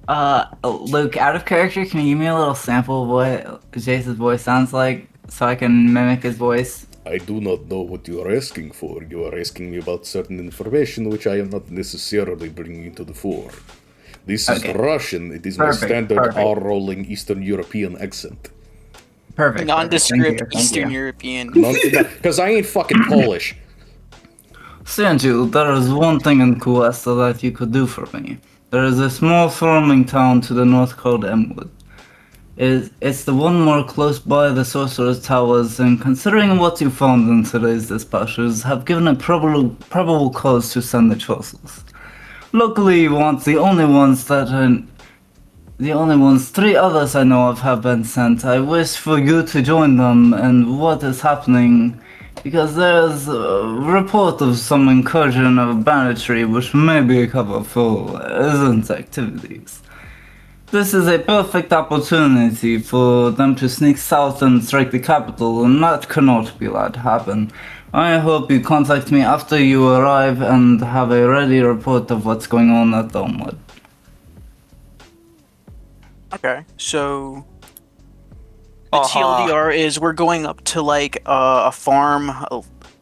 right. Luke, out of character, can you give me a little sample of what Jason's voice sounds like so I can mimic his voice? I do not know what you are asking for. You are asking me about certain information which I am not necessarily bringing to the fore. This is Okay. Russian. It is Perfect, my standard perfect. R-rolling Eastern European accent. Perfect. Nondescript Thank Eastern you. European. Because I ain't fucking Polish. Senju, there is one thing in Kuesta that you could do for me. There is a small farming town to the north called Emwood. It's the one more close by the Sorcerer's Towers, and considering what you found in today's dispatches, have given a probable cause to send the forces. Luckily, you aren't the only ones three others I know of have been sent. I wish for you to join them and what is happening, because there's a report of some incursion of banditry which may be a cover for Isn't activities. This is a perfect opportunity for them to sneak south and strike the capital, and that cannot be allowed to happen. I hope you contact me after you arrive and have a ready report of what's going on at Domewood. Okay, so the TLDR is we're going up to like a farm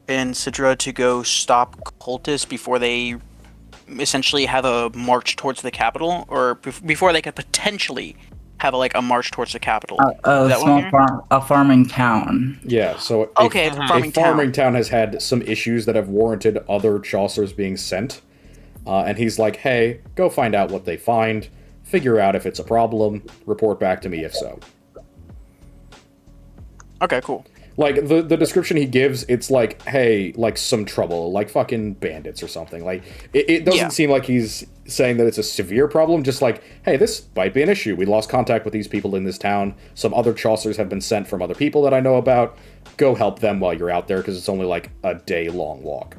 in Sidra to go stop cultists before they essentially have a march towards the capital, or before they could potentially have a march towards the capital. A farming town. Yeah, so farming town has had some issues that have warranted other Chaucers being sent. And he's like, hey, go find out what they find, figure out if it's a problem, report back to me if so. Okay, cool. Like, the description he gives, it's like, hey, like, some trouble, like fucking bandits or something. Like, it doesn't seem like he's saying that it's a severe problem, just like, hey, this might be an issue. We lost contact with these people in this town. Some other Chaucers have been sent from other people that I know about. Go help them while you're out there, because it's only, like, a day-long walk.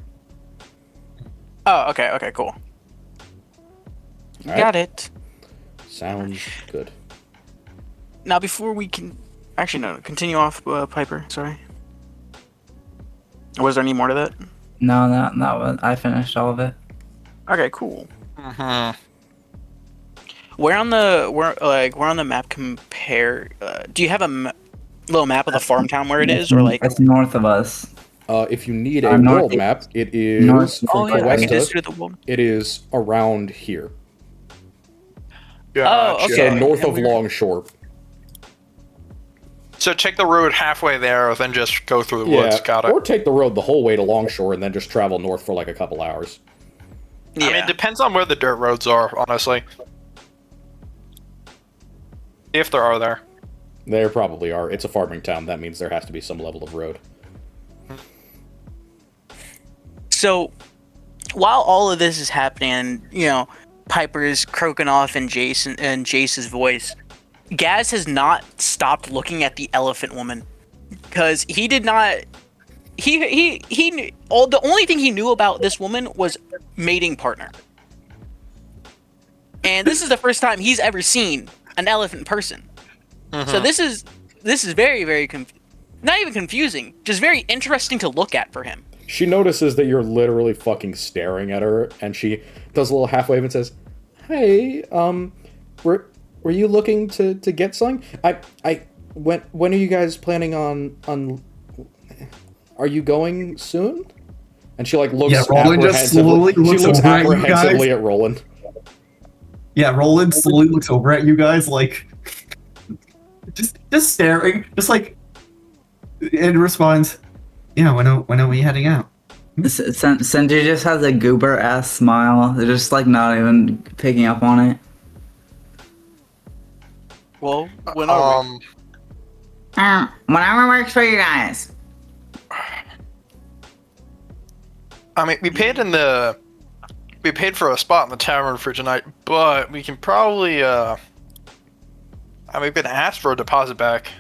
Oh, okay, cool. All right. Got it. Sounds good. Now, before we can... Actually, no. Continue off, Piper. Sorry. Was there any more to that? No, that was... I finished all of it. Okay, cool. Where on the map compare? Do you have a little map of the farm town where it is, or like? It's north of us. If you need a world map, it is from Cuesta. It is around here. Oh, okay. So north of Longshore. So take the road halfway there, then just go through the woods. Got it. Or take the road the whole way to Longshore and then just travel north for like a couple hours. Yeah. I mean, it depends on where the dirt roads are, honestly. If there are there. There probably are. It's a farming town. That means there has to be some level of road. So, while all of this is happening, you know, Piper is croaking off in Jace's voice. Gaz has not stopped looking at the elephant woman, because he did not. The only thing he knew about this woman was mating partner, and this is the first time he's ever seen an elephant person. So this is very, very not even confusing, just very interesting to look at for him. She notices that you're literally fucking staring at her, and she does a little half wave and says, "Hey, were you looking to get something? When are you guys planning on? Are you going soon?" And she like looks apprehensively at Roland. Yeah, Roland slowly looks over at you guys like just staring, just like, and responds, "Yeah, when are we heading out?" Senju just has a goober ass smile. They're just like not even picking up on it. Well, whenever works for you guys. I mean, we paid for a spot in the tavern for tonight, but we can probably we've been asked for a deposit back.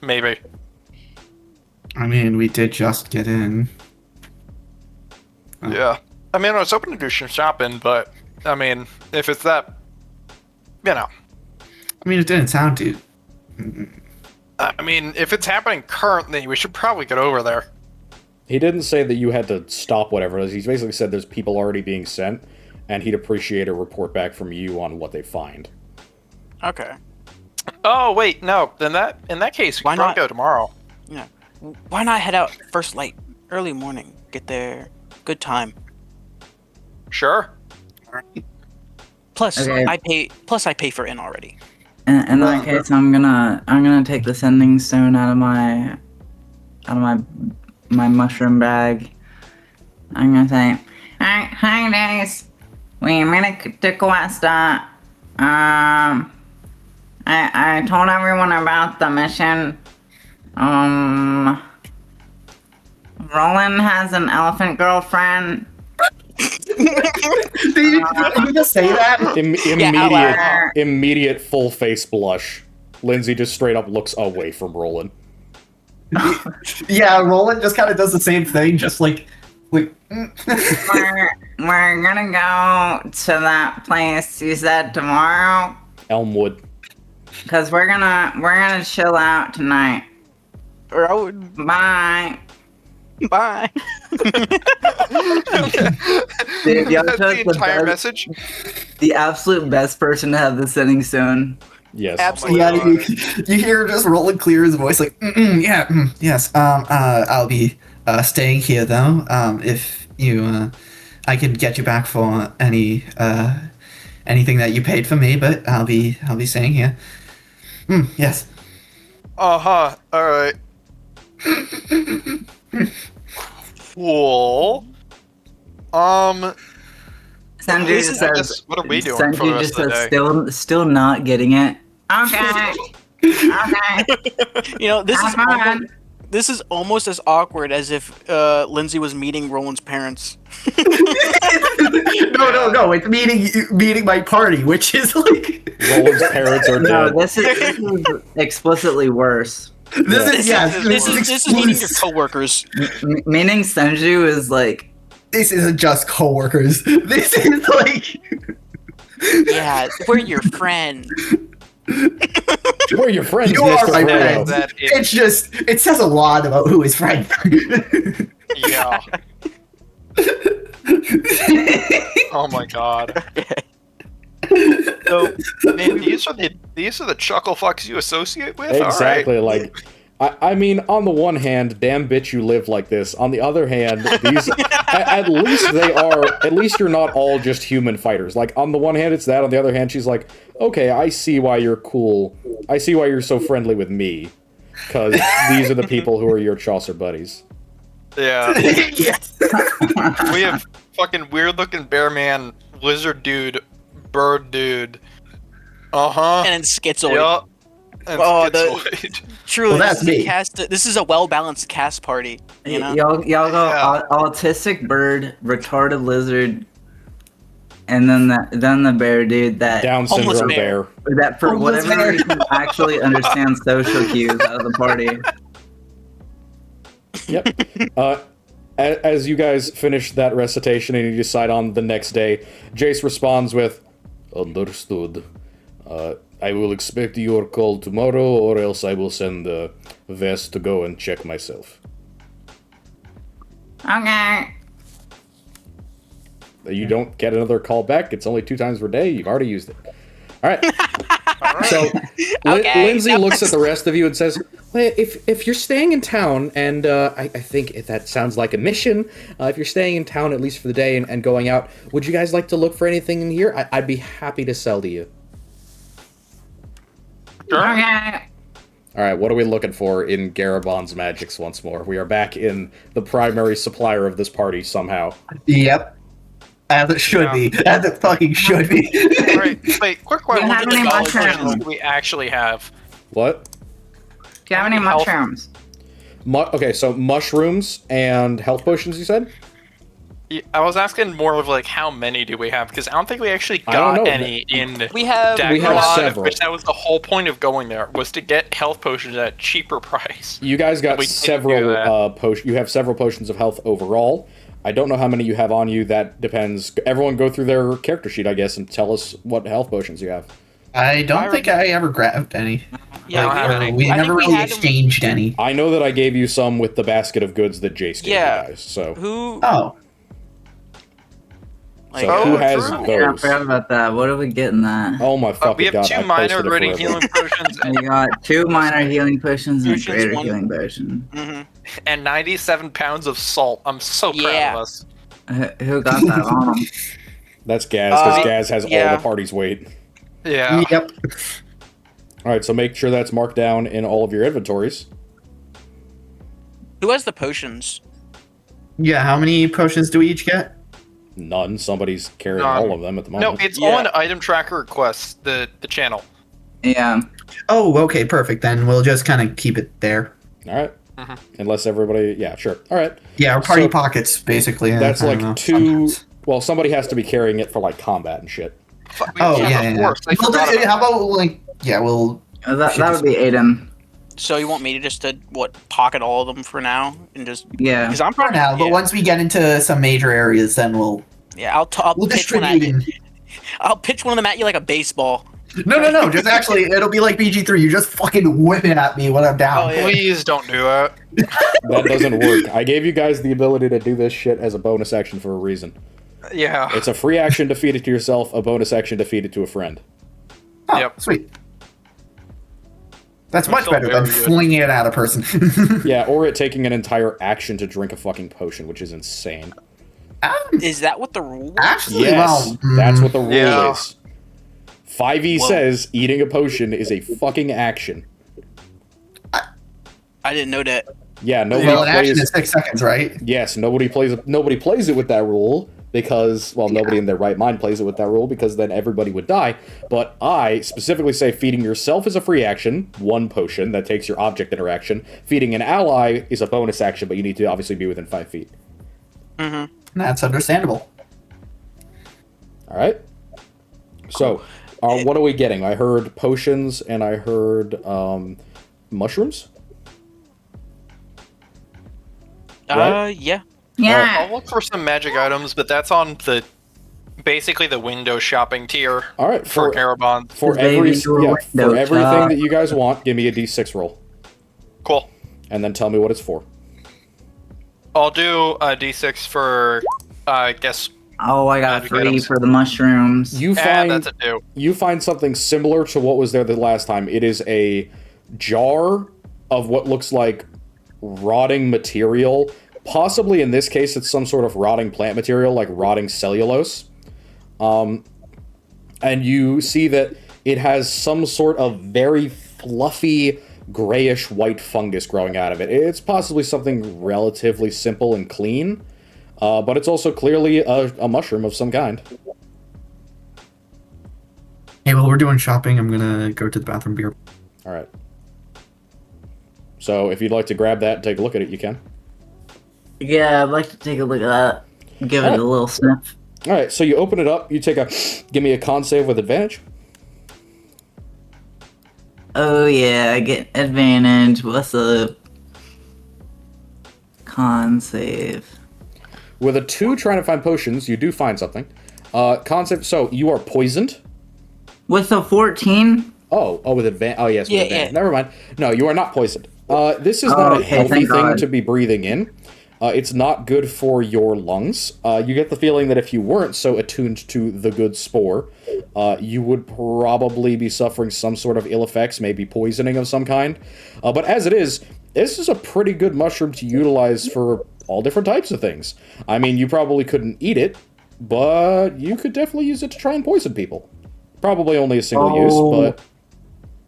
Maybe. I mean, we did just get in. Yeah. I mean, I was hoping to do some shopping, but I mean, if it's that, you know. I mean, it didn't sound too. I mean, if it's happening currently, we should probably get over there. He didn't say that you had to stop whatever it is. He's basically said there's people already being sent, and he'd appreciate a report back from you on what they find. Okay. Oh wait, no. In that case, we can probably go tomorrow. Yeah. Why not head out first, like early morning? Get there, good time. Sure. Plus, Okay. I pay for in already. In that case, I'm gonna take the sending stone out of my mushroom bag. I'm gonna say, hi guys, we made it to Cuesta. I told everyone about the mission. Roland has an elephant girlfriend. Did you just say that? Immediate full face blush. Lindsay just straight up looks away from Roland. Yeah, Roland just kind of does the same thing, just like. We're gonna go to that place you said tomorrow. Elmwood. Because we're gonna chill out tonight. Or I would Bye. bye. Dude, y'all That's chose the entire best- message. the absolute best person to have the setting stone. Yes. Absolutely. Yeah, God. you hear just rolling clear his voice like, yes. I'll be staying here though. If you, I could get you back for anything that you paid for me, but I'll be staying here. Yes. Uh-huh. Alright. Cool. Sanju This just is- I guess, says. what are we doing for the Sanju rest just of the says day? still not getting it. Okay. Okay. You know, Fine. this is almost as awkward as if Lindsay was meeting Roland's parents. No. It's meeting my party, which is like Roland's parents are No, dead. this is explicitly worse. this This is meeting your coworkers. Meaning Senju is like, this isn't just coworkers. This is like Yeah, we're your friend. We're your friends, You are Mr. my Frodo. friend. That is, it's just it says a lot about who is friend. yeah. Oh my god. So, man, these are the chuckle fucks you associate with? Exactly. Alright. Like, I mean, on the one hand, damn bitch, you live like this. On the other hand, these at least they are. At least you're not all just human fighters. Like, on the one hand, it's that. On the other hand, she's like, okay, I see why you're cool. I see why you're so friendly with me, because these are the people who are your Chaucer buddies. Yeah. Yes. We have fucking weird looking bear man, lizard dude, bird dude. Uh-huh. And then Schizoid. Yeah. And Oh, schizoid. Truly, Well, that's this is me. a cast. This is a well-balanced cast party. You know? y'all go Yeah. autistic bird, retarded lizard, and then the bear dude that Down Homeless syndrome bear. bear. that for Homeless whatever bear. reason actually understands social cues out of the party. Yep. As you guys finish that recitation and you decide on the next day, Jace responds with, "Understood. I will expect your call tomorrow, or else I will send Vest to go and check myself." Okay. You don't get another call back. It's only 2 times per day. You've already used it. All right. So Okay, Lindsay that looks was- at the rest of you and says, well, if you're staying in town, and I think if that sounds like a mission, if you're staying in town at least for the day and going out, would you guys like to look for anything in here? I'd be happy to sell to you. Okay. All right, what are we looking for in Garabon's Magics once more? We are back in the primary supplier of this party somehow. Yep. As it should be. As it fucking should be. Alright, wait, quick question. You have What any potions mushrooms? do we actually have? What? Do you have any Health- mushrooms? Okay, so mushrooms and health potions, you said? Yeah, I was asking more of like how many do we have, because I don't think we actually I don't got know. any in We have. We have Daggerlord, several. which that was the whole point of going there, was to get health potions at a cheaper price. You guys got We didn't do several that. potions. You have several potions of health overall. I don't know how many you have on you. That depends. Everyone go through their character sheet, I guess, and tell us what health potions you have. I don't think I ever grabbed any. Yeah, I don't have any. We I never think we really had them- exchanged any. I know that I gave you some with the basket of goods that Jace gave Yeah. you guys. So, Who? Oh. Like, so who Oh, has true. Yeah, I those? forgot about that. What are we getting that? Oh my We fucking have god! 2 I minor posted it gritty for healing everyone. potions and, We got 2 minor healing potions and a Potions, greater one- healing potion. mhm. and 97 pounds of salt. I'm so proud Yeah. of us. Who got that on him? That's Gaz, because Uh, Gaz has all yeah. the party's weight. Yeah. Yep. All right, so make sure that's marked down in all of your inventories. Who has the potions? Yeah, how many potions do we each get? None. Somebody's carrying None. all of them at the No, moment. it's Yeah. on item tracker requests, the channel. Yeah. Oh, okay, perfect. Then we'll just kind of keep it there. All right. Mhm. Unless everybody, yeah, sure. All right. Yeah, our party So- pockets, basically. That's I like don't know, 2. sometimes. Well, somebody has to be carrying it for like combat and shit. Oh, of yeah. course. I We'll forgot do- about how about, like, yeah, we'll... That would be Aiden. So you want me to just pocket all of them for now and just Yeah. because I'm For probably now, but yeah, once we get into some major areas, then we'll yeah I'll we'll pitch one at distribute you. I'll pitch one of them at you like a baseball. No. Just actually, it'll be like BG3. You just fucking whip it at me when I'm down. Oh, yeah. Please don't do that. That doesn't work. I gave you guys the ability to do this shit as a bonus action for a reason. Yeah. It's a free action to feed it to yourself, a bonus action to feed it to a friend. Oh, Yep. sweet. That's much still better than very good. flinging it at a person. Yeah, or it taking an entire action to drink a fucking potion, which is insane. Is that what the rule was? Actually, Yes, that's what the rule Yeah. is. 5e Whoa. says eating a potion is a fucking action. I didn't know that. Yeah, nobody well, an action plays. is 6 seconds, right? Yes, nobody plays it with that rule because, well, nobody in their right mind plays it with that rule because then everybody would die. But I specifically say feeding yourself is a free action, 1 potion that takes your object interaction. Feeding an ally is a bonus action, but you need to obviously be within 5 feet. Mm-hmm. That's understandable. All right. So, what are we getting? I heard potions and I heard mushrooms. Right? Yeah. Yeah. I'll look for some magic items, but that's on basically the window shopping tier All right. for Garabon. For Baby, do a window everything shop. that you guys want, give me a d6 roll, Cool. and then tell me what it's for. I'll do a d6 for, I guess, Oh, I got Magic 3 items. for the mushrooms. You find that's a 2. you find something similar to what was there the last time. It is a jar of what looks like rotting material. Possibly in this case, it's some sort of rotting plant material, like rotting cellulose. And you see that it has some sort of very fluffy, grayish white fungus growing out of it. It's possibly something relatively simple and clean, but it's also clearly a mushroom of some kind. Hey, while we're doing shopping, I'm gonna go to the bathroom beer. All right. So if you'd like to grab that and take a look at it, you can. Yeah, I'd like to take a look at that. Give it a little sniff. All right, so you open it up. You take give me a con save with advantage. Oh yeah, I get advantage. What's up? Con save. With a 2 trying to find potions, you do find something. Con save, so you are poisoned. With a 14? Oh, with advantage. Oh, yes, with Yeah, advantage. yeah. Never mind. No, you are not poisoned. This is not a Okay, healthy thank thing God. to be breathing in. It's not good for your lungs. You get the feeling that if you weren't so attuned to the good spore, you would probably be suffering some sort of ill effects, maybe poisoning of some kind. But as it is, this is a pretty good mushroom to utilize for all different types of things. I mean, you probably couldn't eat it, but you could definitely use it to try and poison people. Probably only a single use, but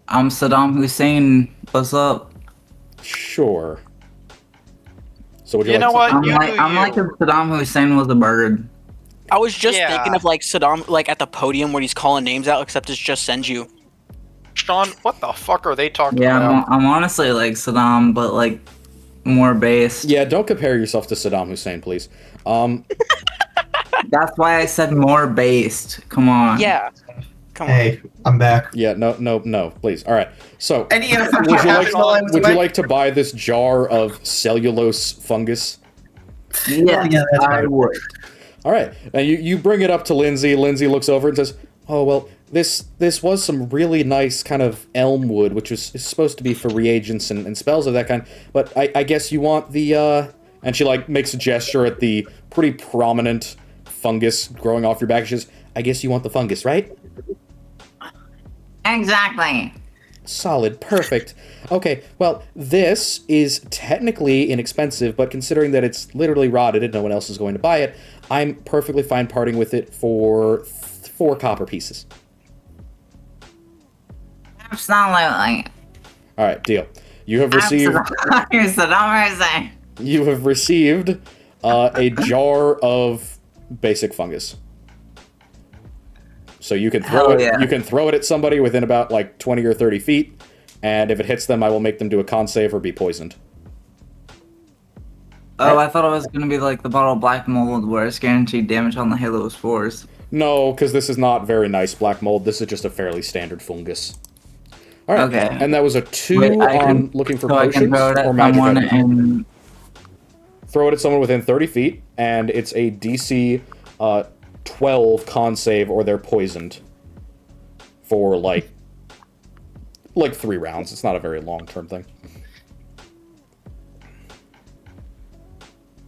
I'm Saddam Hussein. What's up? sure. So would you You like know to- what? I'm You like do I'm you. like if Saddam Hussein was a bird. I was just Yeah. thinking of like Saddam, like at the podium where he's calling names out, except it's just Senju. Sean, what the fuck are they talking Yeah, about? I'm honestly like Saddam, but like more based. Yeah, don't compare yourself to Saddam Hussein, please. That's why I said more based. Come on. Yeah. Come on. Hey, I'm back. Yeah, no, please. All right. So, Any effort would you like while I was would you away? like to buy this jar of cellulose fungus? Yes, Yeah, that's I right. would. All right. And you bring it up to Lindsay. Lindsay looks over and says, "Oh well, this was some really nice kind of elm wood, which is supposed to be for reagents and spells of that kind. But I guess you want the And she like makes a gesture at the pretty prominent fungus growing off your back. She says, "I guess you want the fungus, right?" Exactly. Solid, perfect. Okay, well, this is technically inexpensive, but considering that it's literally rotted and no one else is going to buy it, I'm perfectly fine parting with it for 4 copper pieces. Absolutely. All right, deal. You have received Saddam Hussein. you have received a jar of basic fungus. So you can throw Hell it. yeah. You can throw it at somebody within about like 20 or 30 feet, and if it hits them, I will make them do a con save or be poisoned. Oh, I thought it was gonna be like the bottle of black mold where it's guaranteed damage on the Halo spores. No, because this is not very nice black mold. This is just a fairly standard fungus. All right, Okay. and that was a 2 Wait, I on can- looking for So I can potions throw it at or magic someone items. and Throw it at someone within 30 feet, and it's a DC 12 con save or they're poisoned for like 3 rounds. It's not a very long-term thing.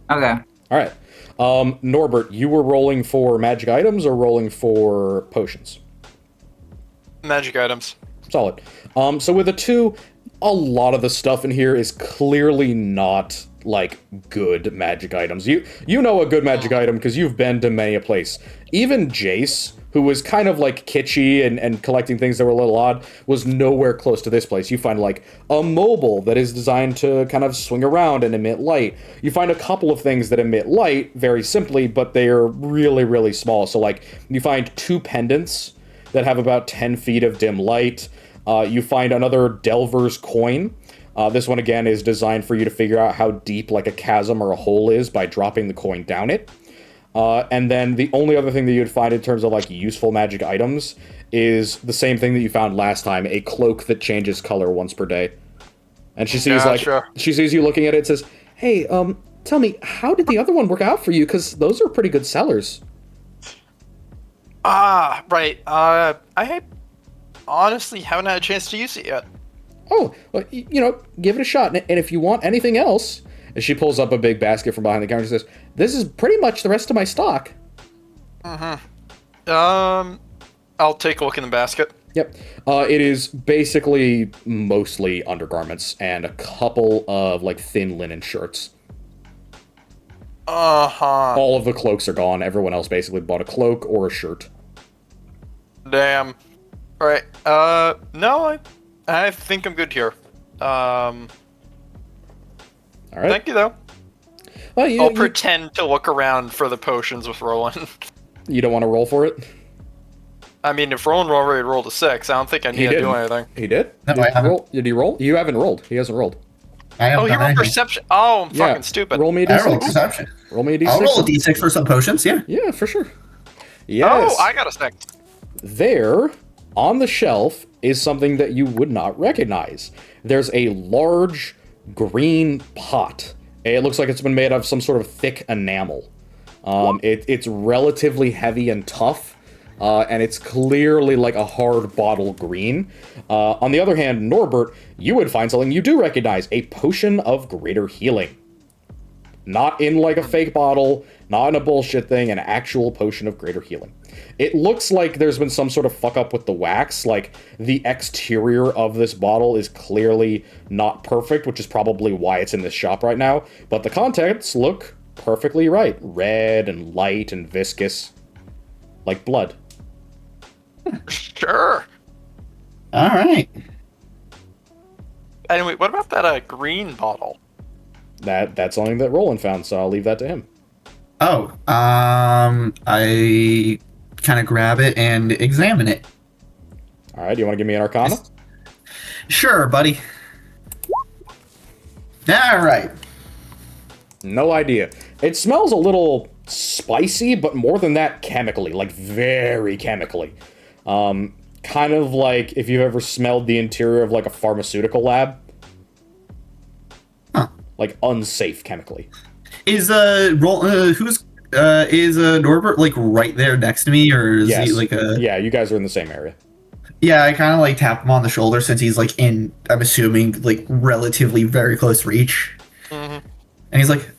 Okay. All right. Norbert, you were rolling for magic items or rolling for potions? Magic items. Solid. So with the 2, a lot of the stuff in here is clearly not like good magic items. You know a good magic item because you've been to many a place. Even Jace, who was kind of like kitschy and collecting things that were a little odd, was nowhere close to this place. You find like a mobile that is designed to kind of swing around and emit light. You find a couple of things that emit light very simply, but they are really, really small. So like you find 2 pendants that have about 10 feet of dim light. You find another Delver's coin. This one, again, is designed for you to figure out how deep, like, a chasm or a hole is by dropping the coin down it. And then the only other thing that you'd find in terms of, like, useful magic items is the same thing that you found last time, a cloak that changes color once per day. And she sees, she sees you looking at it and says, hey, tell me, how did the other one work out for you? Because those are pretty good sellers. Ah, right. I honestly haven't had a chance to use it yet. Oh, well, give it a shot. And if you want anything else, and she pulls up a big basket from behind the counter and says, this is pretty much the rest of my stock. I'll take a look in the basket. Yep. It is basically mostly undergarments and a couple of, like, thin linen shirts. All of the cloaks are gone. Everyone else basically bought a cloak or a shirt. Damn. Alright, no, I think I'm good here. Alright. Thank you, though. Well, I'll pretend to look around for the potions with Roland. You don't want to roll for it? I mean, if Roland already rolled a 6, I don't think I need to do anything. He did? No, I haven't. Did he roll? You haven't rolled. He hasn't rolled. I haven't Oh, you done rolled anything. perception. Oh, I'm fucking stupid. Roll me a I d6. rolled perception. Roll me a d6. I'll roll a d6 for some potions, yeah. Yeah, for sure. Yes. Oh, I got a 6. There, on the shelf, is something that you would not recognize. There's a large green pot. It looks like it's been made of some sort of thick enamel. It's relatively heavy and tough, and it's clearly like a hard bottle green. On the other hand, Norbert, you would find something you do recognize, a potion of greater healing. Not in like a fake bottle, not in a bullshit thing, an actual potion of greater healing. It looks like there's been some sort of fuck up with the wax, like the exterior of this bottle is clearly not perfect, which is probably why it's in this shop right now, but the contents look perfectly right. Red and light and viscous. Like blood. Sure. Alright. Anyway, what about that green bottle? That's something that Roland found, so I'll leave that to him. Oh, I kind of grab it and examine it. Alright, do you want to give me an Arcana? Sure, buddy. Alright. No idea. It smells a little spicy, but more than that, chemically. Like, very chemically. Kind of like if you've ever smelled the interior of, like, a pharmaceutical lab. Huh. Like, unsafe chemically. Is Norbert like right there next to me, or is he like a? Yeah, you guys are in the same area. Yeah, I kind of like tap him on the shoulder since he's like in. I'm assuming like relatively very close reach. Mm-hmm. And he's like,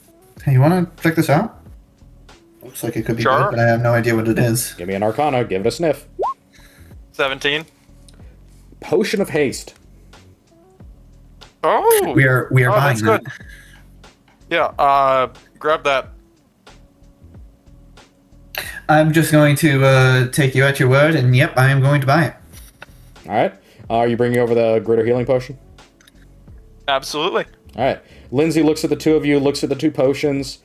"Hey, you want to check this out? Looks like it could be Sure. good, but I have no idea what it is." Give me an Arcana, give it a sniff. 17. Potion of haste. Oh! We are buying that's that. good. Yeah, grab that. I'm just going to take you at your word, and yep, I am going to buy it. Alright. Are you bringing over the greater healing potion? Absolutely. Alright. Lindsay looks at the two of you, looks at the 2 potions,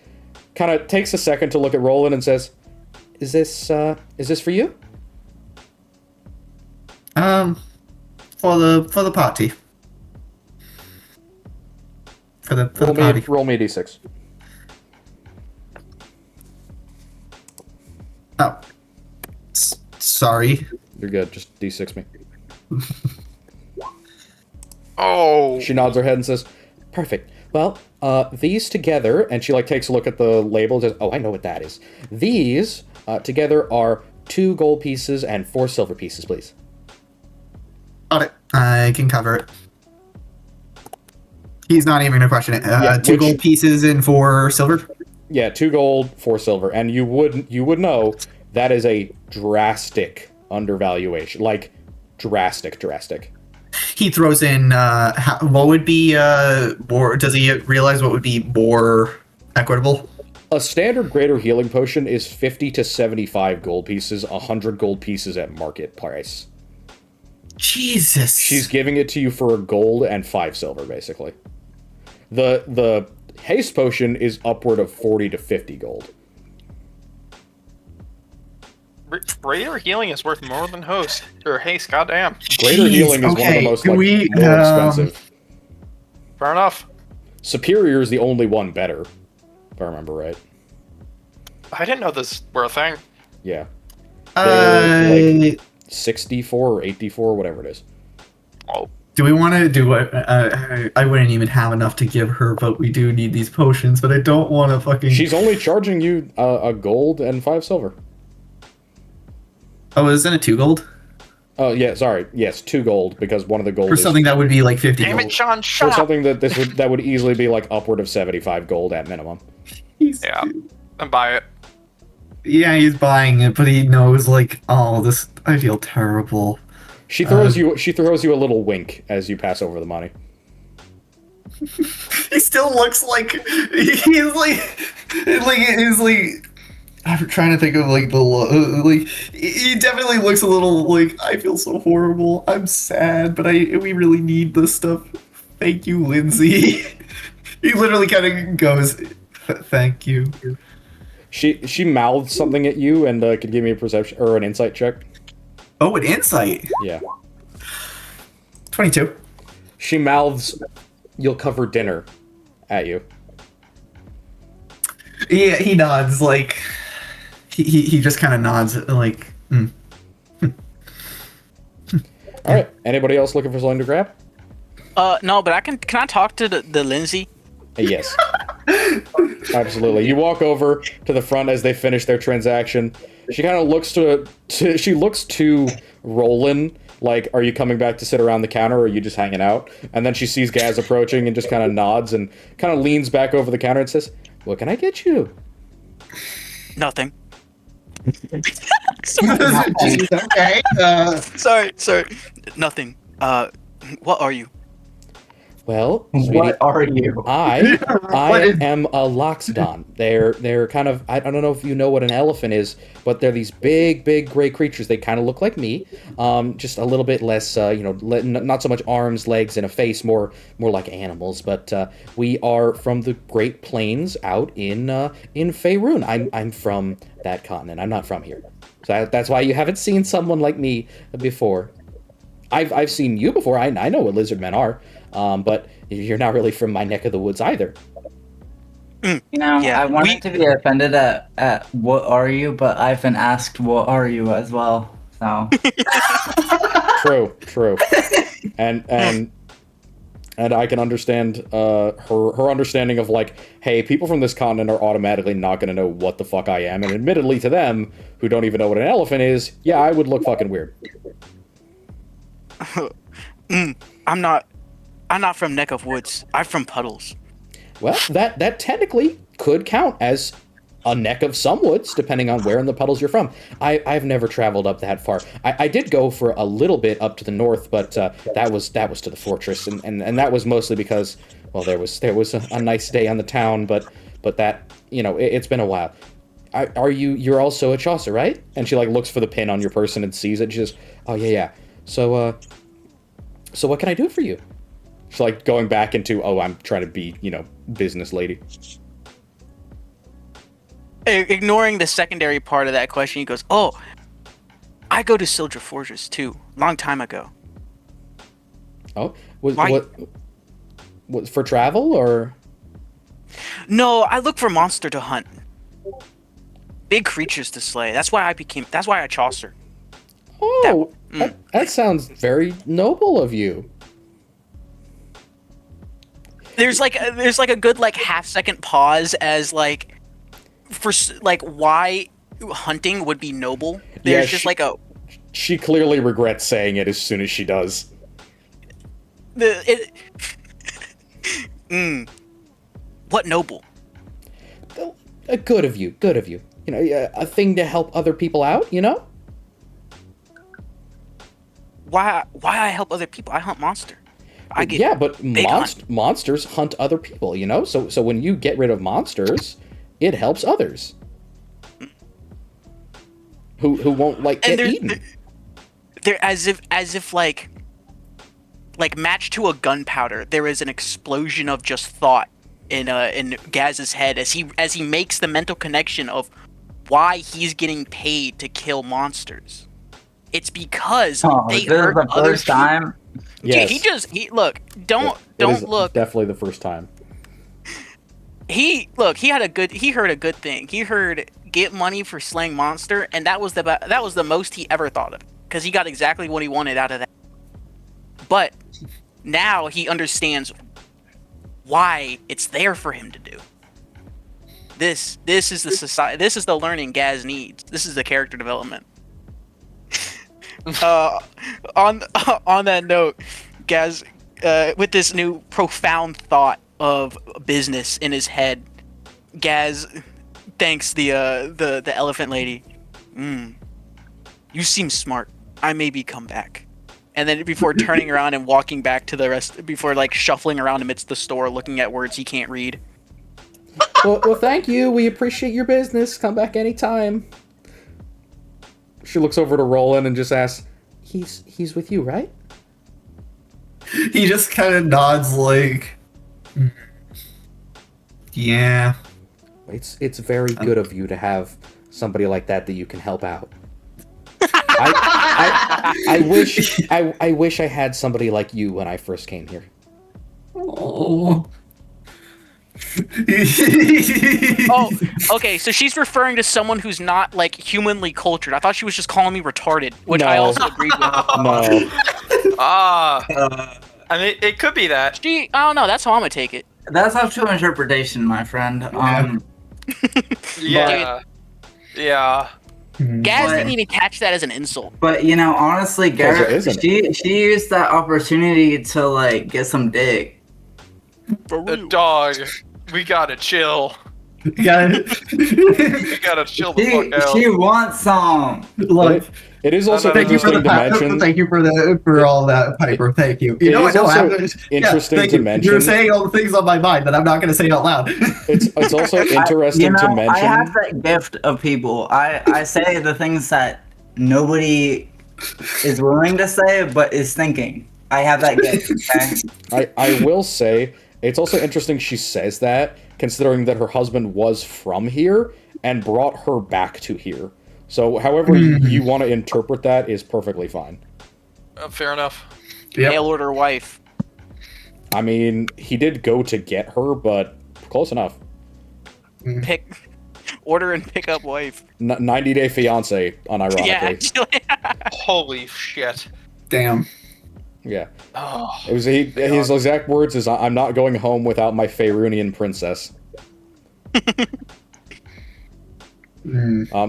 kind of takes a second to look at Roland and says, Is this for you? For the party. For the party. Roll me a d6. Oh. Sorry. You're good, just d6 me. Oh! She nods her head and says, perfect. Well, these together, and she like takes a look at the label and says, oh, I know what that is. These together are 2 gold pieces and 4 silver pieces, please. Got it. I can cover it. He's not even gonna question it. Two gold pieces and 4 silver. Yeah, 2 gold, 4 silver, and you would know that is a drastic undervaluation, like drastic. He throws in what would be more. Does he realize what would be more equitable? A standard greater healing potion is 50 to 75 gold pieces, 100 gold pieces at market price. Jesus. She's giving it to you for a gold and 5 silver, basically. The haste potion is upward of 40 to 50 gold. Greater healing is worth more than host or haste. Goddamn. Greater healing is one of the most more expensive. Fair enough. Superior is the only one better, if I remember right. I didn't know this were a thing. Yeah. Like 64 or 84, whatever it is. Oh. Do we want to do what? I wouldn't even have enough to give her, but we do need these potions. But I don't want to fucking. She's only charging you a gold and 5 silver. Oh, isn't it 2 gold? Oh yeah, sorry. Yes, 2 gold because one of the gold for something that would be like 50 Damn gold. it, Sean! Shut for up. something that would easily be like upward of 75 gold at minimum. Yeah, and buy it. Yeah, he's buying it, but he knows like, oh, this. I feel terrible. She throws you a little wink as you pass over the money. He still looks like he's like. I'm trying to think of like the he definitely looks a little like I feel so horrible. I'm sad, but we really need this stuff. Thank you, Lindsay. He literally kind of goes, "Thank you." She mouths something at you and could give me a perception or an insight check. Oh, an insight. Yeah. 22. She mouths, "You'll cover dinner," at you. Yeah, he nods like. He just kind of nods like. All right. Anybody else looking for something to grab? No, but can I talk to the Lindsay? Yes. Absolutely. You walk over to the front as they finish their transaction. She kind of looks she looks to Roland like, "Are you coming back to sit around the counter, or are you just hanging out?" And then she sees Gaz approaching and just kind of nods and kind of leans back over the counter and says, "What can I get you?" Nothing. Okay. Sorry. Nothing. What are you? Well, sweetie, What are you? I am a Loxodon. They're kind of, I don't know if you know what an elephant is, but they're these big gray creatures. They kind of look like me, just a little bit less, not so much arms, legs, and a face, more like animals. But we are from the Great Plains out in Faerun. I'm from that continent. I'm not from here, so that's why you haven't seen someone like me before. I've seen you before. I know what lizard men are. But you're not really from my neck of the woods either. You know, Yeah, I wanted to be offended at what are you, but I've been asked what are you as well. So True. And I can understand her understanding of like, hey, people from this continent are automatically not going to know what the fuck I am, and admittedly to them, who don't even know what an elephant is, yeah, I would look fucking weird. I'm not from neck of woods. I'm from puddles. Well, that technically could count as a neck of some woods, depending on where in the puddles you're from. I've never traveled up that far. I did go for a little bit up to the north, but that was to the fortress, and that was mostly because, well, there was a nice day on the town, but that, it's been a while. You're also a Chaucer, right? And she like looks for the pin on your person and sees it. And she says, "Oh yeah. So what can I do for you?" She's like going back into, "Oh, I'm trying to be, business lady." Ignoring the secondary part of that question, he goes, "Oh, I go to Sildra Fortress too. Long time ago." Oh, what for travel or? No, I look for monster to hunt. Big creatures to slay. That's why I Chaucer. Oh, that sounds very noble of you. There's like a good like half-second pause as like for like why hunting would be noble. There's Yeah, just like a She clearly regrets saying it as soon as she does. What noble? Good of you. Good of you. You know, a thing to help other people out. You know. Why I help other people? I hunt monster. I get Yeah, but big hunt. monsters hunt other people. You know. So when you get rid of monsters, it helps others who won't get eaten. They're as if like matched to a gunpowder. There is an explosion of just thought in Gaz's head as he makes the mental connection of why he's getting paid to kill monsters. It's because they hurt the other first time. Yes. He look. Don't look. Definitely the first time. He heard a good thing. He heard get money for slaying monster, and that was the most he ever thought of, because he got exactly what he wanted out of that. But now he understands why it's there for him to do. This is the society. This is the learning Gaz needs. This is the character development. On that note, Gaz, with this new profound thought of business in his head, Gaz thanks the elephant lady. You seem smart. I maybe come back. And then before turning around and walking back to the rest, before shuffling around amidst the store, looking at words he can't read. Well, thank you. We appreciate your business. Come back anytime. She looks over to Roland and just asks, "He's with you, right?" He just kind of nods yeah. It's very good of you to have somebody like that you can help out. I wish I had somebody like you when I first came here. Oh. Oh, okay, so she's referring to someone who's not humanly cultured. I thought she was just calling me retarded, which I No. also agreed with. No. I mean, it could be that. I don't know. That's how I'm gonna take it. That's up to interpretation, my friend. Yeah. Yeah. Gaz But- didn't even catch that as an insult. But honestly, Garrett, isn't. she used that opportunity to get some dick. Dog, we gotta chill. Yeah. We gotta chill the fuck out. She wants some. Look, It is also thank you for interesting to mention. Thank you for all that, Piper. Thank you. You It know is what? No, also interesting thank to you. mention. You're saying all the things on my mind that I'm not going to say out loud. It's also interesting to mention. I have that gift of people. I say the things that nobody is willing to say, but is thinking. I have that gift. Okay? I will say, it's also interesting she says that, considering that her husband was from here and brought her back to here. So however you want to interpret that is perfectly fine. Fair enough. Mail order wife. I mean, he did go to get her, but close enough. Order and pick up wife. 90-day fiance, unironically. Yeah, actually. Holy shit. Damn. Yeah. Oh, It was his exact words is, "I'm not going home without my Faerunian princess."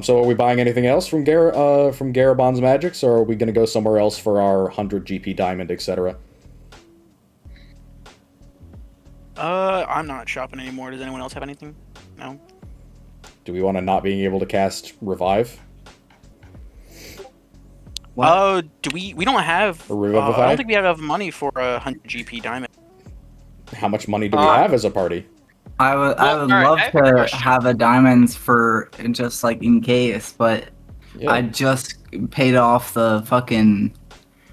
So are we buying anything else from Garabon's Magics, or are we going to go somewhere else for our 100 GP diamond, etc.? I'm not shopping anymore. Does anyone else have anything? No. Do we want to not being able to cast Revive? Do we don't have Or Revivify? I don't think we have enough money for a 100 GP diamond. How much money do we have as a party? I would all right, love I have a to question. have a diamonds for just in case, but Yeah. I just paid off the fucking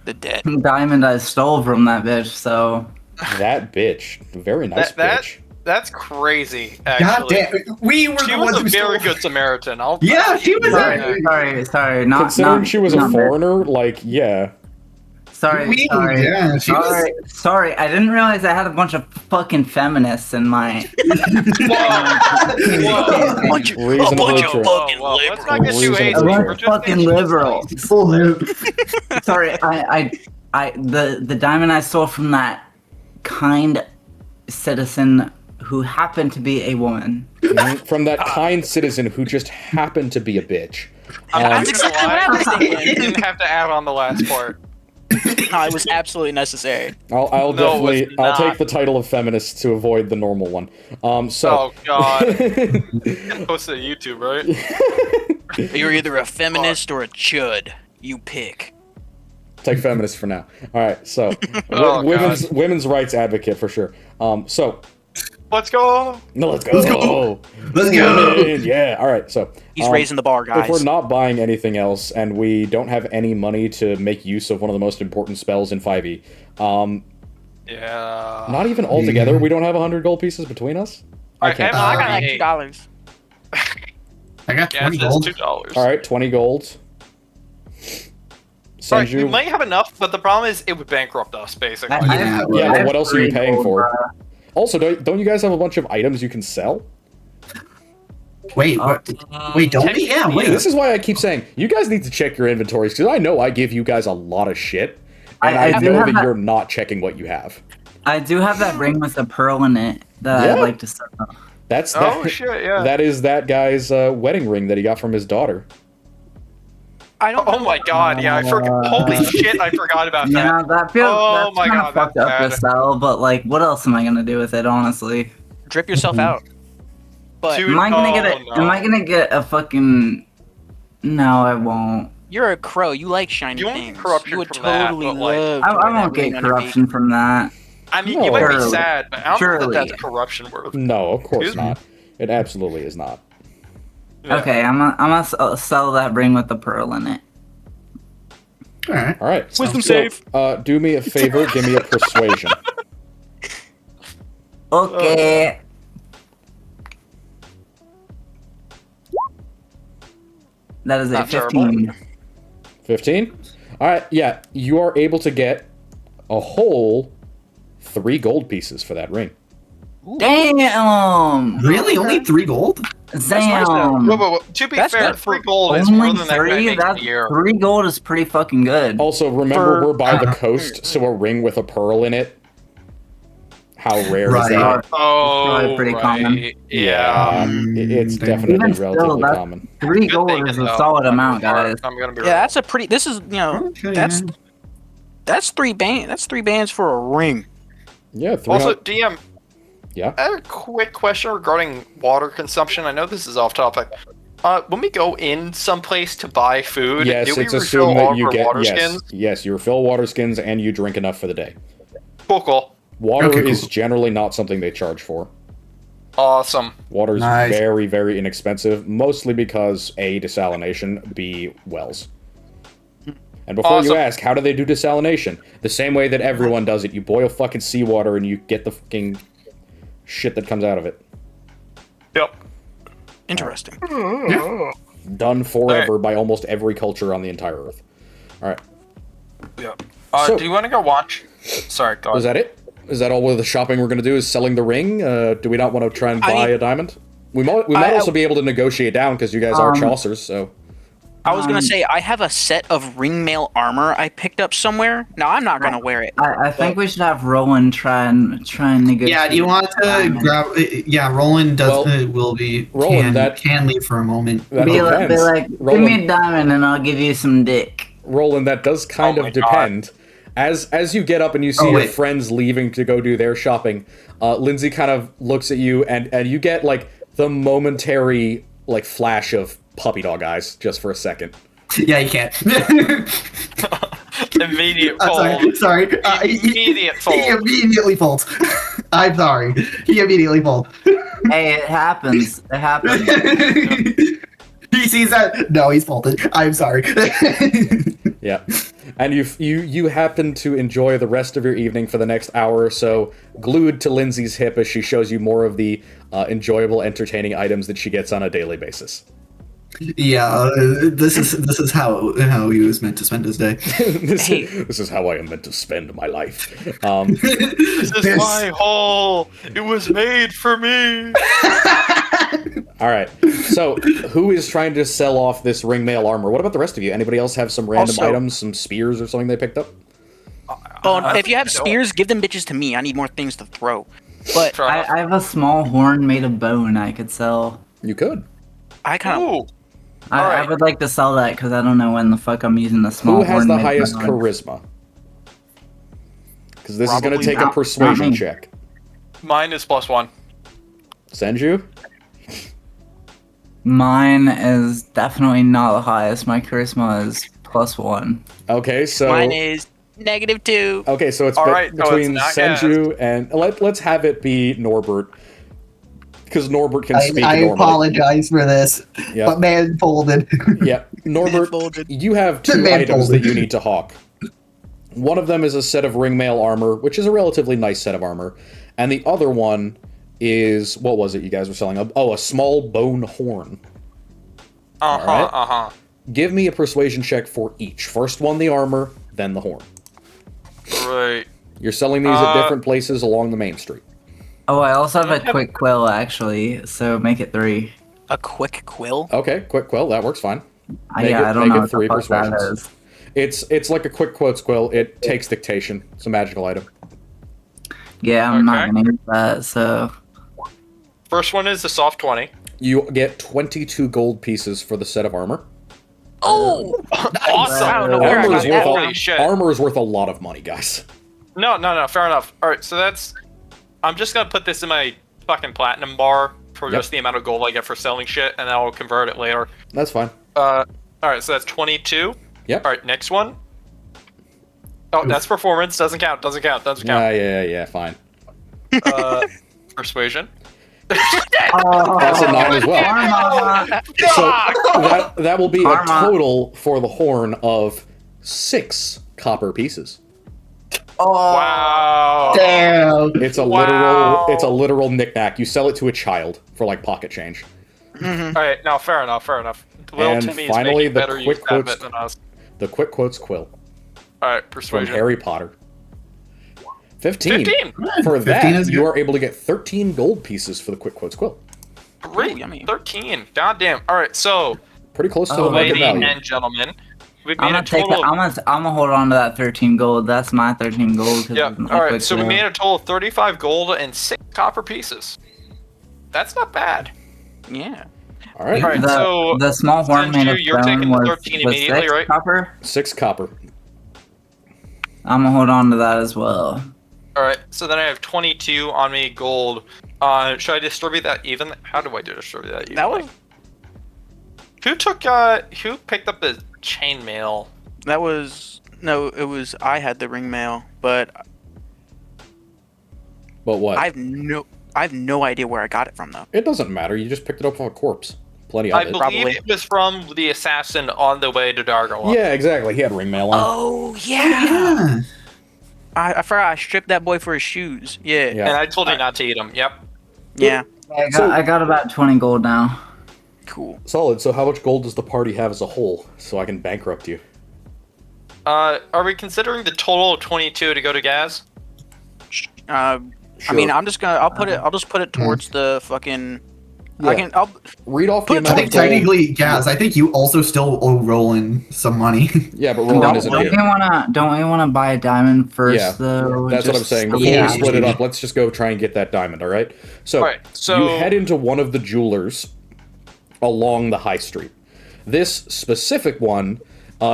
The debt. diamond I stole from that bitch, so That bitch. Very nice bitch. That's crazy, God actually. damn. We were She the was ones a who very stole. good Samaritan. Yeah, she was sorry, not Considering she was a not- foreigner, yeah. Sorry, Yeah, she was. sorry, I didn't realize I had a bunch of fucking feminists in my. Whoa. Bunch of Reasonably true. fucking Whoa, let's liberals. not get too Reasonably A hasty. true. bunch We're of just fucking being liberals. Sorry, the diamond I stole from that kind citizen who happened to be a woman. From that kind citizen who just happened to be a bitch. I'm That's not exactly gonna what I was lie. thinking. You didn't have to add on the last part. No, it was absolutely necessary. I'll No, it definitely was I'll take not. the title of feminist to avoid the normal one. So Oh god. Post it to YouTube, right? You're either a feminist or a chud. You pick. take feminist for now. All right, so Oh, women's rights advocate for sure. So Let's go. no, let's go. Let's go. Let's go. Women, yeah. All right, so He's raising the bar, guys. if we're not buying anything else and we don't have any money to make use of one of the most important spells in 5e, Yeah. not even altogether, we don't have 100 gold pieces between us. I can't. I got Hey. like $2. I got Yeah, 20 it says gold. $2. All right, 20 gold. Right, we Senju. might have enough, but the problem is it would bankrupt us, basically. Yeah, Yeah, I but have what else are you 3 paying gold, for? bruh. Also, don't you guys have a bunch of items you can sell? Wait, what? Wait, don't we? Yeah, wait. This is why I keep saying you guys need to check your inventories because I know I give you guys a lot of shit, and I, I do know have that that- you're not checking what you have. I do have that ring with the pearl in it that Yeah. I'd like to sell. That's Oh that, shit, yeah. that is that guy's wedding ring that he got from his daughter. I don't Oh my god, yeah, I forgot. Holy shit, I forgot about that. Yeah, that feels Oh that's my kind God, of fucked that's up to bad. sell, but like, what else am I gonna do with it, honestly? drip yourself out. But Dude, Am I gonna get oh, a? Am no. I gonna get a fucking? No, I won't. you're a crow. You like shiny You won't things. corruption You would from that, totally but, like- love. I to wear won't that ring get on your corruption from that. I mean, No. you might be Surely. sad, but I don't think Surely. that that's corruption worth. No, of course Excuse me? not. It absolutely is not. Yeah. Okay, I'm gonna sell that ring with the pearl in it. All right. All right. Wisdom so, save. do me a favor. Give me a persuasion. Okay. That is a Not 15. 15. All right. Yeah, you are able to get a whole 3 gold pieces for that ring. Damn! Really? Only 3 gold? Damn! Whoa. To be That's fair, good. 3 gold is more Only than that guy 3? makes in That's a year. 3 gold is pretty fucking good. Also, remember For- we're by the coast, so a ring with a pearl in it. How rare is Right. that? Oh, probably pretty common. Yeah. It's Damn. definitely Even still, relatively that's- common. 3 Good gold thinking, is a though. solid amount, guys. I'm gonna be Yeah, real. that's a pretty. This is Okay, that's yeah. that's 3 bands. That's 3 bands for a ring. Yeah, 300. Also, DM, Yeah. I have a quick question regarding water consumption. I know this is off topic. When we go in someplace to buy food, Yes, do we it's refill assumed all that of you our get water yes, skins? yes. You refill water skins and you drink enough for the day. Cool. Water Okay, cool. is generally not something they charge for. Awesome. Water is Nice. very, very inexpensive, mostly because A, desalination, B, wells. And before you Awesome. ask, how do they do desalination? The same way that everyone does it. You boil fucking seawater and you get the fucking shit that comes out of it. Yep. Interesting. Done forever by almost every culture on the entire earth. Alright. Yep. So- Do you want to go watch? Sorry, go Is ahead. that it? Is that all of the shopping we're going to do is selling the ring? Do we not want to try and buy a diamond? We might also be able to negotiate down because you guys are Chaucers, so... I was gonna say I have a set of ringmail armor I picked up somewhere. Now I'm not gonna wear it. I think we should have Roland try and negotiate. Yeah, do you want to grab? Yeah, Roland does. Well, Will be. Roland, that- can leave for a moment. That Be like, depends. give Roland, me a diamond and I'll give you some dick. Roland, that does kind Oh my of depend. As you get up and you see Oh, your wait. friends leaving to go do their shopping, Lindsay kind of looks at you and you get like the momentary like flash of puppy dog eyes just for a second. Yeah, you can't. Immediate I'm fold. sorry. Immediate fold. He immediately folds. I'm sorry. He immediately folds. Hey, it happens. It happens. He sees that. No, he's folded. I'm sorry. Yeah. And you happen to enjoy the rest of your evening for the next hour or so, glued to Lindsay's hip as she shows you more of the enjoyable, entertaining items that she gets on a daily basis. Yeah, this is how he was meant to spend his day. This is how I am meant to spend my life. This is my hole. It was made for me. All right. So, who is trying to sell off this ringmail armor? What about the rest of you? Anybody else have some random Also- items, some spears or something they picked up? Oh, if you have spears, give them bitches to me. I need more things to throw. But Fair enough. I have a small horn made of bone I could sell. You could. I kind of Ooh. I Alright. would like to sell that because I don't know when the fuck I'm using a small Who horn. has the made of highest bone. charisma? Because this is going to Probably take a not persuasion me. check. Mine is +1. Senju? Mine is definitely not the highest. My charisma is +1. Okay, so... Mine is -2. Okay, so it's All right, so between it's not Senju and... Let's have it be Norbert. Because Norbert can speak I normally. apologize for this, Yep. but man folded. Yeah, Norbert, folded. you have two Man items folded. that you need to hawk. One of them is a set of ringmail armor, which is a relatively nice set of armor. And the other one is... What was it you guys were selling? A small bone horn. Alright. Give me a persuasion check for each. First one, the armor, then the horn. Right. You're selling these at different places along the main street. Oh, I also have a quick quill, actually, so make it 3. A quick quill. Okay, quick quill, that works fine. I don't know what the 3 fuck that persuasions. is. It's like a quick quotes quill. It takes dictation. It's a magical item. Yeah, I'm not Okay. gonna use that, so... First one is the soft 20. You get 22 gold pieces for the set of armor. Oh, Awesome. I don't know where I Armor is, got worth that Holy from. shit. armor is worth a lot of money, guys. No, fair enough. Alright, so that's... I'm just gonna put this in my fucking platinum bar for Yep. just the amount of gold I get for selling shit, and then I'll convert it later. That's fine. Alright, so that's 22. Yep. Alright, next one. Oh, that's performance. Doesn't count. Yeah, fine. Persuasion. That's a 9 as well. Karma! So that will be a Karma. total for the horn of 6 copper pieces. Wow. Damn. It's a Wow. literal knickknack. You sell it to a child for like pocket change. Alright, now fair enough. Will And Timmy is finally, making the better use quick out of quotes- it than us. The quick quotes quill Alright, from persuasion. Harry Potter. 15. 15! For 15 that, is you good. are able to get 13 gold pieces for the quick quotes quill. Great. Ooh, yummy. 13. Goddamn. Alright, so, Pretty close to Oh, the market ladies value. and gentlemen, we've I'm made a gonna take total that. of... I'm gonna hold on to that 13 gold. That's my 13 gold. 'cause Yeah, it's my alright, quick so we quill. made a total of 35 gold and 6 copper pieces. That's not bad. Yeah. All right. Alright, so... the small horn Senju, made of you're stone taking was, 13 was immediately, 6 right? copper. 6 copper. I'm gonna hold on to that as well. Alright, so then I have 22 on me gold. Should I distribute that even? How do I distribute that even? That was Who picked up the chainmail? no. It was I had the ring mail, but But what? I have no idea where I got it from though. It doesn't matter. You just picked it up from a corpse. Plenty of I it. believe Probably. it was from the assassin on the way to Dargalar. Yeah, exactly. He had ring mail on. Oh yeah. Yeah. I forgot I stripped that boy for his shoes. Yeah. Yeah. And I told you not to eat them. Yep. Yeah. I got about 20 gold now. Cool. Solid. So how much gold does the party have as a whole, so I can bankrupt you? Are we considering the total of 22 to go to Gaz? I mean, I'll just put it towards the fucking. Yeah. I'll Read off the Put- amount I of think gold. technically, Gaz, I think you also still owe Roland some money. Yeah, but Roland isn't Don't here. we wanna buy a diamond first Yeah, though? That's what I'm Just saying. so Before we we Yeah. split it up, let's just go try and get that diamond, alright? So, Alright, so- you head into one of the jewelers along the high street. This specific one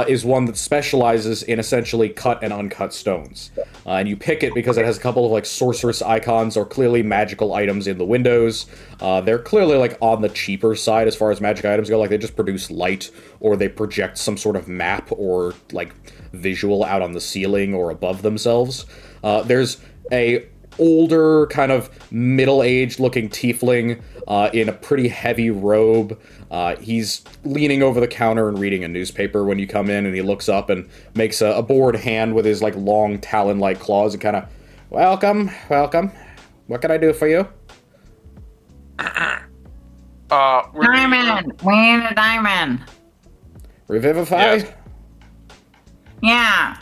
is one that specializes in essentially cut and uncut stones. And you pick it because it has a couple of like sorceress icons or clearly magical items in the windows. They're clearly like on the cheaper side as far as magic items go. Like they just produce light or they project some sort of map or like visual out on the ceiling or above themselves. There's a older, kind of middle-aged looking tiefling in a pretty heavy robe. He's leaning over the counter and reading a newspaper when you come in, and he looks up and makes a bored hand with his like long talon-like claws and kind of, welcome. What can I do for you? Diamond! We need a diamond! Revivify? Yes. Yeah!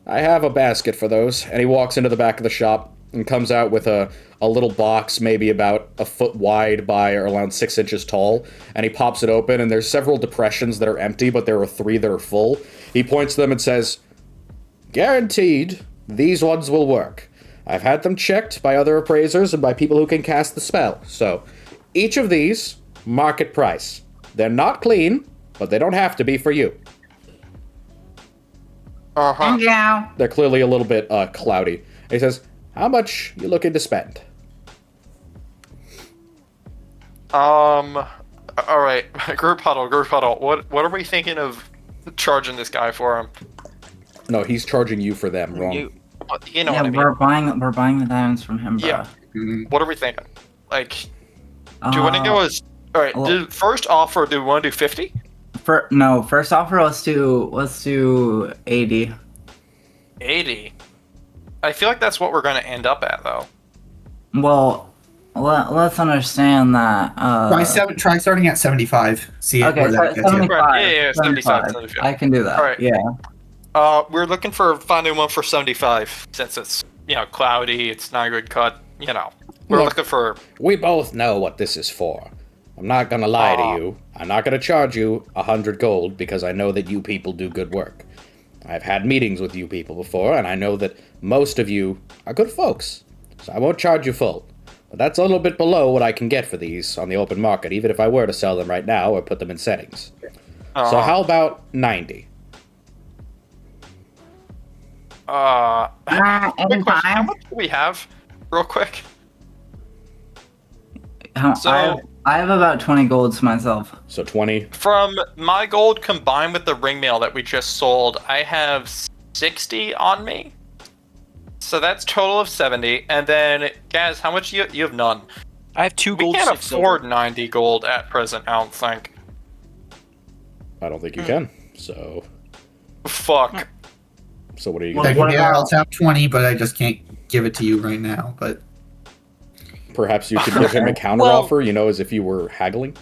I have a basket for those. And he walks into the back of the shop and comes out with a little box maybe about a foot wide by around 6 inches tall. And he pops it open, and there's several depressions that are empty, but there are 3 that are full. He points to them and says, guaranteed, these ones will work. I've had them checked by other appraisers and by people who can cast the spell. So, each of these, market price. They're not clean, but they don't have to be for you. Uh-huh. Thank you! They're clearly a little bit cloudy. He says, how much you looking to spend? All right, group huddle. What are we thinking of charging this guy for him? No, he's charging you for them. Wrong. You know yeah, what I mean. we're buying the diamonds from him, bro. Yeah. Mhm. What are we thinking? Like, do you want to go as... Alright, first offer, do we want to do 50? First offer, let's do 80. 80? I feel like that's what we're going to end up at, though. Well, let's understand that. Try starting at 75. See Okay, where that gets you. 75. Yeah, 75. I can do that. Alright. Yeah. We're looking for finding one for 75, since it's, cloudy, it's not a good cut, We're Look, looking for... We both know what this is for. I'm not gonna lie to you. I'm not gonna charge you 100 gold because I know that you people do good work. I've had meetings with you people before, and I know that most of you are good folks. So I won't charge you full. But that's a little bit below what I can get for these on the open market, even if I were to sell them right now or put them in settings. So how about 90? Quick question, how much do we have? Real quick. I have about 20 golds myself. So 20. From my gold combined with the ring mail that we just sold, I have 60 on me. So that's total of 70. And then, Gaz, how much you have? None. I have 2 gold. We can't 6 afford silver. 90 gold at present, I don't think. I don't think you can. So Fuck. what are you What gonna do? about- I'll tap 20, but I just can't give it to you right now. But Perhaps you could give him a counteroffer, as if you were haggling?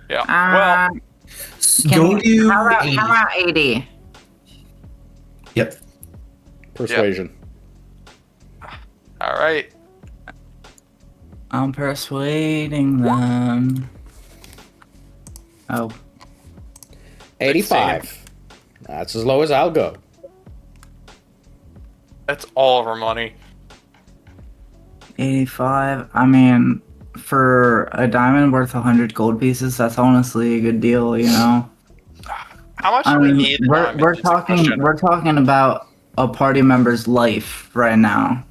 Yeah. Uh, go to how 80. about 80? Yep. Persuasion. Alright. I'm persuading them. Oh. 85. That's as low as I'll go. That's all of our money. 85. I mean, for a diamond worth 100 gold pieces, that's honestly a good deal, How much do we need? We're talking about a party member's life right now.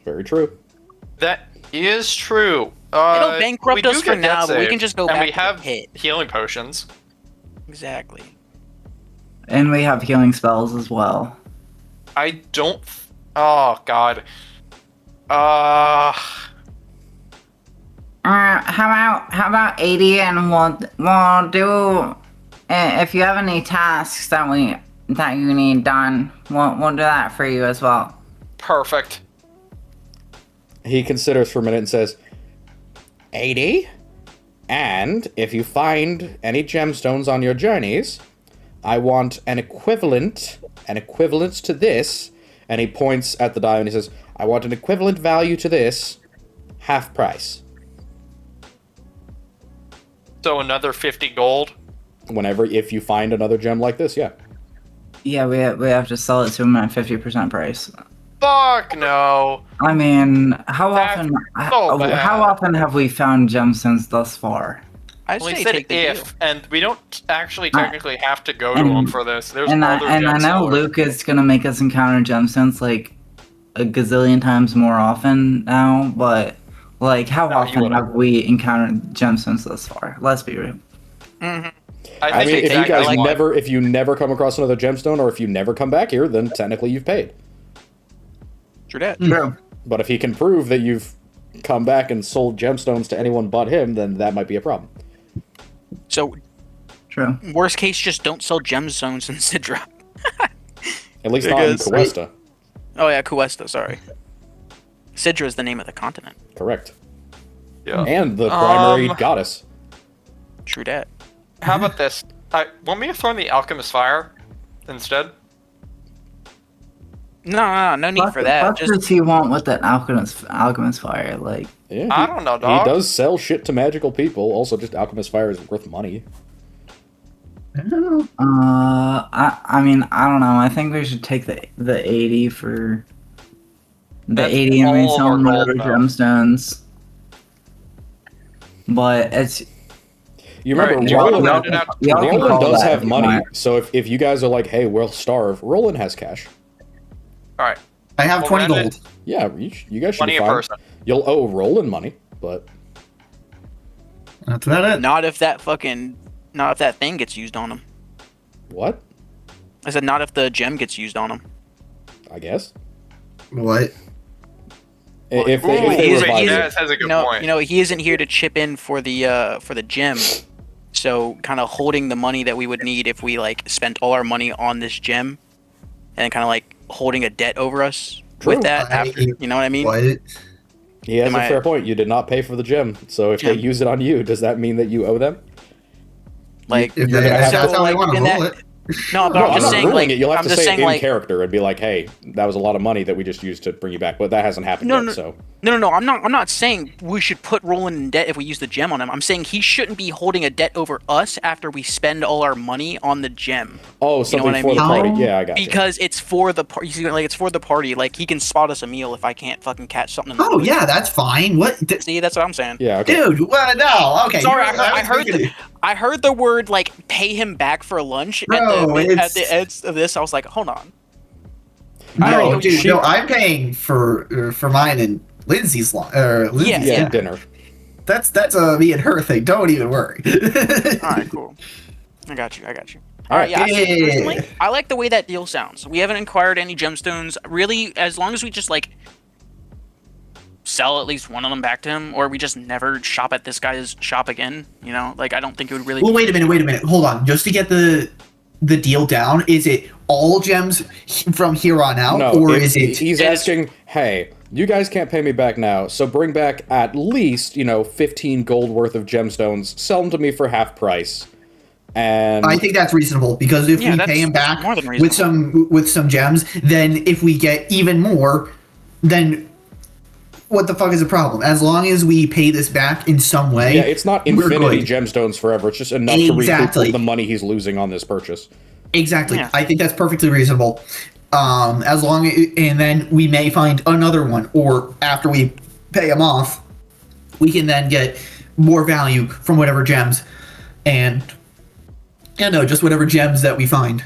Very true. That is true. It'll bankrupt we do us for get now, death but we save, can just go and back we to the have pit. healing potions. Exactly. And we have healing spells as well. I don't. Oh God. How about 80, and we'll do. If you have any tasks that you need done, we'll do that for you as well. Perfect. He considers for a minute and says, 80? And if you find any gemstones on your journeys, I want an equivalent to this. And he points at the diamond and he says, I want an equivalent value to this, half price. So another 50 gold. If you find another gem like this, yeah. Yeah, we have to sell it to him at 50% price. Fuck no. I mean, how That's so bad. often have we found gemstones thus far? I We say said take the if, deal. and we don't actually technically have to go to and- him for this. There's And other I gem know sellers. Luke is gonna make us encounter gemstones like a gazillion times more often now, but like how No, you often wouldn't. have we encountered gemstones thus far? Let's be real. I mean, if you guys never. if you never come across another gemstone, or if you never come back here, then technically you've paid. True that. True. But if he can prove that you've come back and sold gemstones to anyone but him, then that might be a problem. So, True. worst case, just don't sell gemstones in Sidra. At least not in Because- Cuesta. Oh yeah, Cuesta, sorry. Sidra is the name of the continent. Correct. Yeah. And the primary Um, goddess. True that. How about this? Want me to throw in the alchemist fire instead? No need for that. What Just does he want with that alchemist fire? Like, Yeah, I don't know, dog. He does sell shit to magical people. Also, just alchemist fire is worth money. I mean, I don't know. I think we should take the 80 for the That's 80 and all of resell our them gold, other though. gemstones. But it's You remember, Alright, do you want to Roland, round it out? y'all can Roland call does that have if you money. want. So if you guys are like, hey, we'll starve, Roland has cash. All right. I have Well, 20 Brandon- gold. Yeah, you guys should 20 be a fine. person. You'll owe Roland money, but That's about it. Not if that thing gets used on him. what? I said not if the gem gets used on him. I guess. What? If Ooh, they he's- revive he's- you. Jazz has a good point. You know, he isn't here to chip in for the gem. So kind of holding the money that we would need if we like spent all our money on this gem, and kind of like holding a debt over us True. with that. After, you know what I mean? What? He has Am a I- fair point. You did not pay for the gem, so if they Yeah. use it on you, does that mean that you owe them? Like, If You're they, gonna if have that's to, how they like, want to in roll that- it. no, but No, I'm I'm just not saying ruling like it. You'll have I'm to just say saying it in like character and be like, "Hey, that was a lot of money that we just used to bring you back," but that hasn't happened No, yet. no. So no. I'm not saying we should put Roland in debt if we use the gem on him. I'm saying he shouldn't be holding a debt over us after we spend all our money on the gem. something what I for the mean? party. How- Yeah, I got you. Because it's for the party. Like it's for the party. Like he can spot us a meal if I can't fucking catch something. In the Oh woods. yeah, that's fine. What? See, that's what I'm saying. Yeah, okay. Dude, what? No, okay. Sorry, you're- I heard the word like pay him back for lunch Bro, at the end of this. I was like, hold on. No, No, dude, she- no. I'm paying for mine and Lindsay's Lindsay's Yeah. Yeah, dinner. That's a me and her thing. Don't even worry. All right, cool. I got you. All right, yeah. Yeah. Personally, I like the way that deal sounds. We haven't acquired any gemstones. Really, as long as we just like sell at least one of them back to him, or we just never shop at this guy's shop again. You know, like I don't think it would really. Well, wait a minute. Hold on. Just to get the deal down, is it all gems from here on out, No, or it's- is it? He's asking, "Hey, you guys can't pay me back now, so bring back at least 15 gold worth of gemstones. Sell them to me for half price." And I think that's reasonable because if Yeah, we that's pay him back more than with some gems, then if we get even more, then what the fuck is the problem? As long as we pay this back in some way, yeah, it's not we're infinity good. gemstones forever. It's just enough to Exactly. recoup the money he's losing on this purchase. Exactly. Yeah. I think that's perfectly reasonable. As long and then we may find another one, or after we pay him off, we can then get more value from whatever gems, and just whatever gems that we find.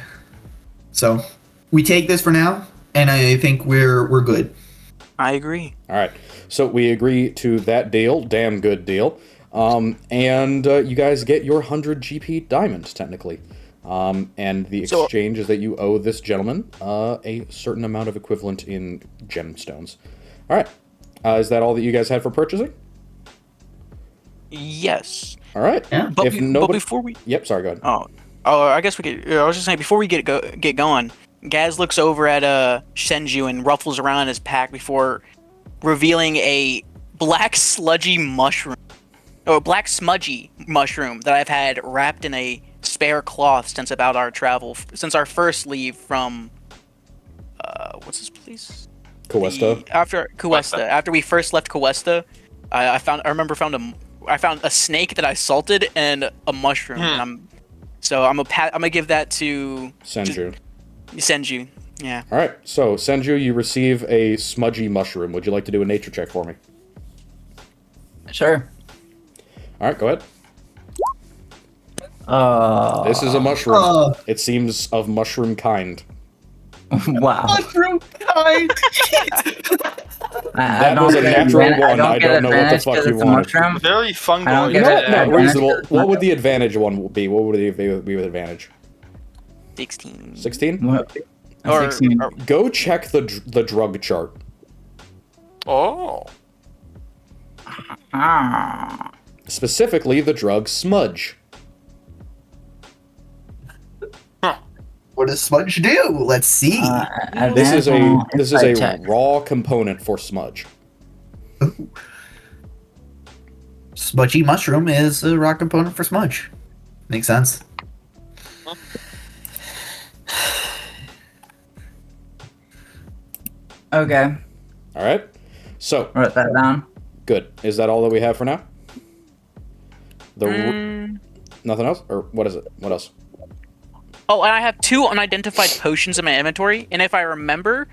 So we take this for now, and I think we're good. I agree. All right, so we agree to that deal. Damn good deal. And you guys get your 100 GP diamond, technically. And the So- exchange is that you owe this gentleman a certain amount of equivalent in gemstones. All right. Is that all that you guys had for purchasing? Yes. All right. Yeah. But, If but nobody... before we Yep, sorry, go ahead. I guess we could. I was just saying before we get going. Gaz looks over at Senju and ruffles around his pack before revealing a black sludgy mushroom, or a black smudgy mushroom that I've had wrapped in a spare cloth since about our travel, since our first leave from. What's this place? Cuesta. After Cuesta, Cuesta. after we first left Cuesta, I found a snake that I salted and a mushroom. And I'm gonna give that to Senju. Senju. Yeah. All right. So, Senju, you receive a smudgy mushroom. Would you like to do a nature check for me? Sure. All right, go ahead. Uh, This is a mushroom. Uh. It seems of mushroom kind. wow. Mushroom kind. That was a natural one. I don't know what the fuck you wanted. Mushroom. Very fungal. I don't You get know it. what? No, Advantage reasonable. is What not- would the advantage one be? What would it be with advantage? 16. 16? What? Or- 16. or- Go check the drug chart. Oh. Ah. Specifically, the drug smudge. What does smudge do? Let's see. This is advantage a on check. raw component for smudge. Smudgy mushroom is a raw component for smudge. Makes sense. Okay, All right. So write that down. good. Is that all that we have for now? Nothing else, or what is it? What else? Oh, and I have 2 unidentified potions in my inventory, and if I remember,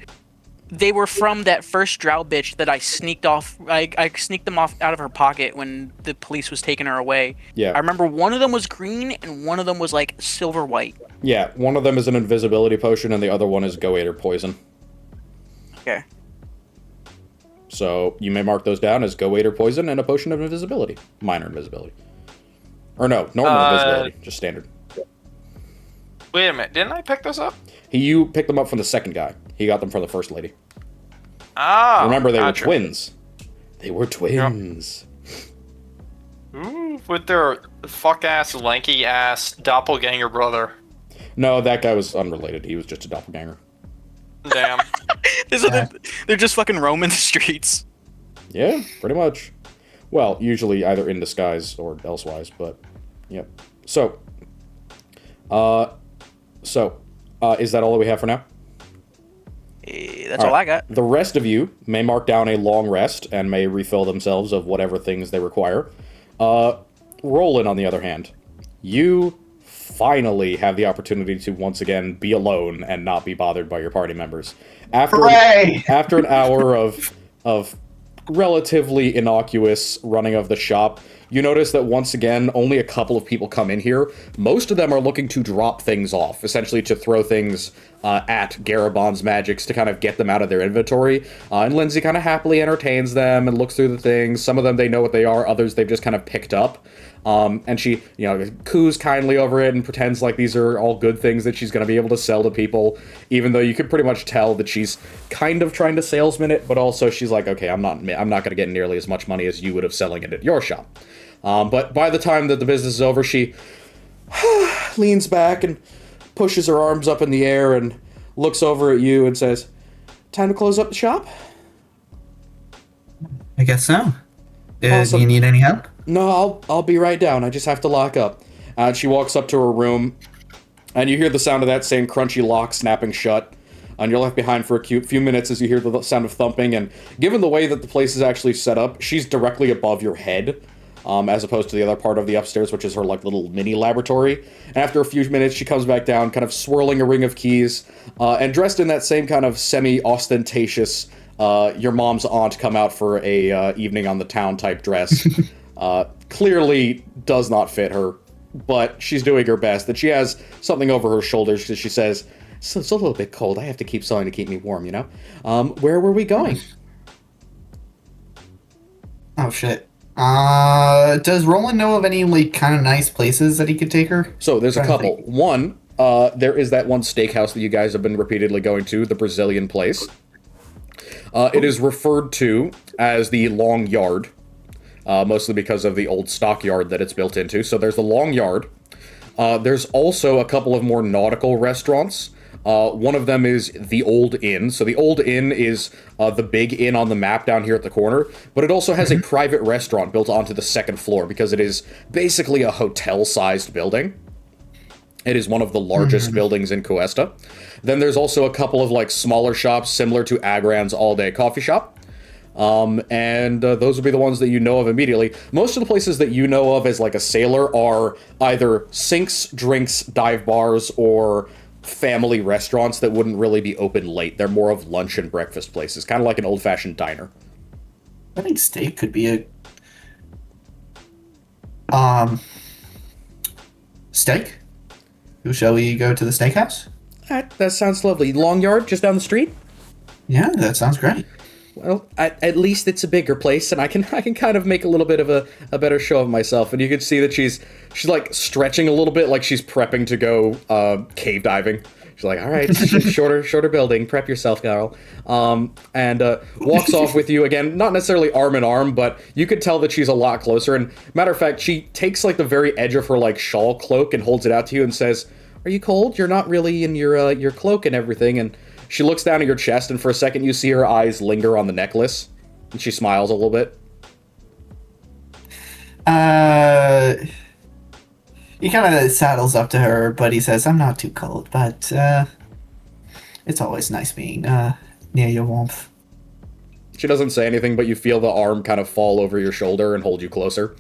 they were from that first drow bitch that I sneaked off. I sneaked them off out of her pocket when the police was taking her away. Yeah. I remember one of them was green and one of them was like silver white. Yeah, one of them is an invisibility potion, and the other one is goator poison. Okay. So you may mark those down as go, wait, or poison, and a potion of invisibility. Minor invisibility. Or no, normal invisibility. Just standard. Wait a minute. Didn't I pick this up? You picked them up from the second guy. He got them from the first lady. Ah. Remember, they gotcha. were twins. They were twins. Yep. Ooh, with their fuck-ass, lanky-ass doppelganger brother. No, that guy was unrelated. He was just a doppelganger. Damn. They're just fucking roaming the streets. Yeah, pretty much. Well, usually either in disguise or elsewise, but yep. So, is that all that we have for now? That's all I got. The rest of you may mark down a long rest and may refill themselves of whatever things they require. Roland, on the other hand, you finally have the opportunity to once again be alone and not be bothered by your party members. After an hour of relatively innocuous running of the shop, you notice that once again, only a couple of people come in here. Most of them are looking to drop things off, essentially to throw things at Garabon's magics to kind of get them out of their inventory. And Lindsay kind of happily entertains them and looks through the things. Some of them, they know what they are. Others, they've just kind of picked up. And she, coos kindly over it and pretends like these are all good things that she's going to be able to sell to people, even though you could pretty much tell that she's kind of trying to salesman it, but also she's like, okay, I'm not going to get nearly as much money as you would have selling it at your shop. But by the time that the business is over, she leans back and pushes her arms up in the air and looks over at you and says, "Time to close up the shop?" I guess so. Awesome. Do you need any help? No, I'll be right down. I just have to lock up. She walks up to her room, and you hear the sound of that same crunchy lock snapping shut. And you're left behind for a few minutes as you hear the sound of thumping. And given the way that the place is actually set up, she's directly above your head, as opposed to the other part of the upstairs, which is her little mini laboratory. And after a few minutes, she comes back down, kind of swirling a ring of keys, and dressed in that same kind of semi-ostentatious your mom's aunt come out for a evening on the town type dress. Clearly does not fit her, but she's doing her best. That she has something over her shoulders because she says, "So it's a little bit cold. I have to keep sewing to keep me warm, Where were we going?" Oh shit. Does Roland know of any kind of nice places that he could take her? So there's a couple. One, there is that one steakhouse that you guys have been repeatedly going to, the Brazilian place. It is referred to as the Long Yard, mostly because of the old stockyard that it's built into. So there's the Long Yard. There's also a couple of more nautical restaurants. One of them is the Old Inn. So the Old Inn is the big inn on the map down here at the corner, but it also has a private restaurant built onto the second floor because it is basically a hotel-sized building. It is one of the largest buildings in Cuesta. Then there's also a couple of smaller shops similar to Agran's all-day coffee shop. And those would be the ones that you know of immediately. Most of the places that you know of as a sailor are either sinks, drinks, dive bars, or family restaurants that wouldn't really be open late. They're more of lunch and breakfast places, kind of like an old-fashioned diner. I think steak could be a steak. Shall we go to the steakhouse? That sounds lovely. Long Yard, just down the street? Yeah, that sounds great. Well, at least it's a bigger place, and I can kind of make a little bit of a better show of myself. And you can see that she's stretching a little bit, like she's prepping to go cave diving. She's like, all right, shorter building, prep yourself, girl. And walks off with you again, not necessarily arm in arm, but you could tell that she's a lot closer. And matter of fact, she takes the very edge of her shawl cloak and holds it out to you and says, "Are you cold? You're not really in your cloak and everything." And she looks down at your chest, and for a second you see her eyes linger on the necklace, and she smiles a little bit. He kind of saddles up to her, but he says, "I'm not too cold, but it's always nice being near your warmth." She doesn't say anything, but you feel the arm kind of fall over your shoulder and hold you closer.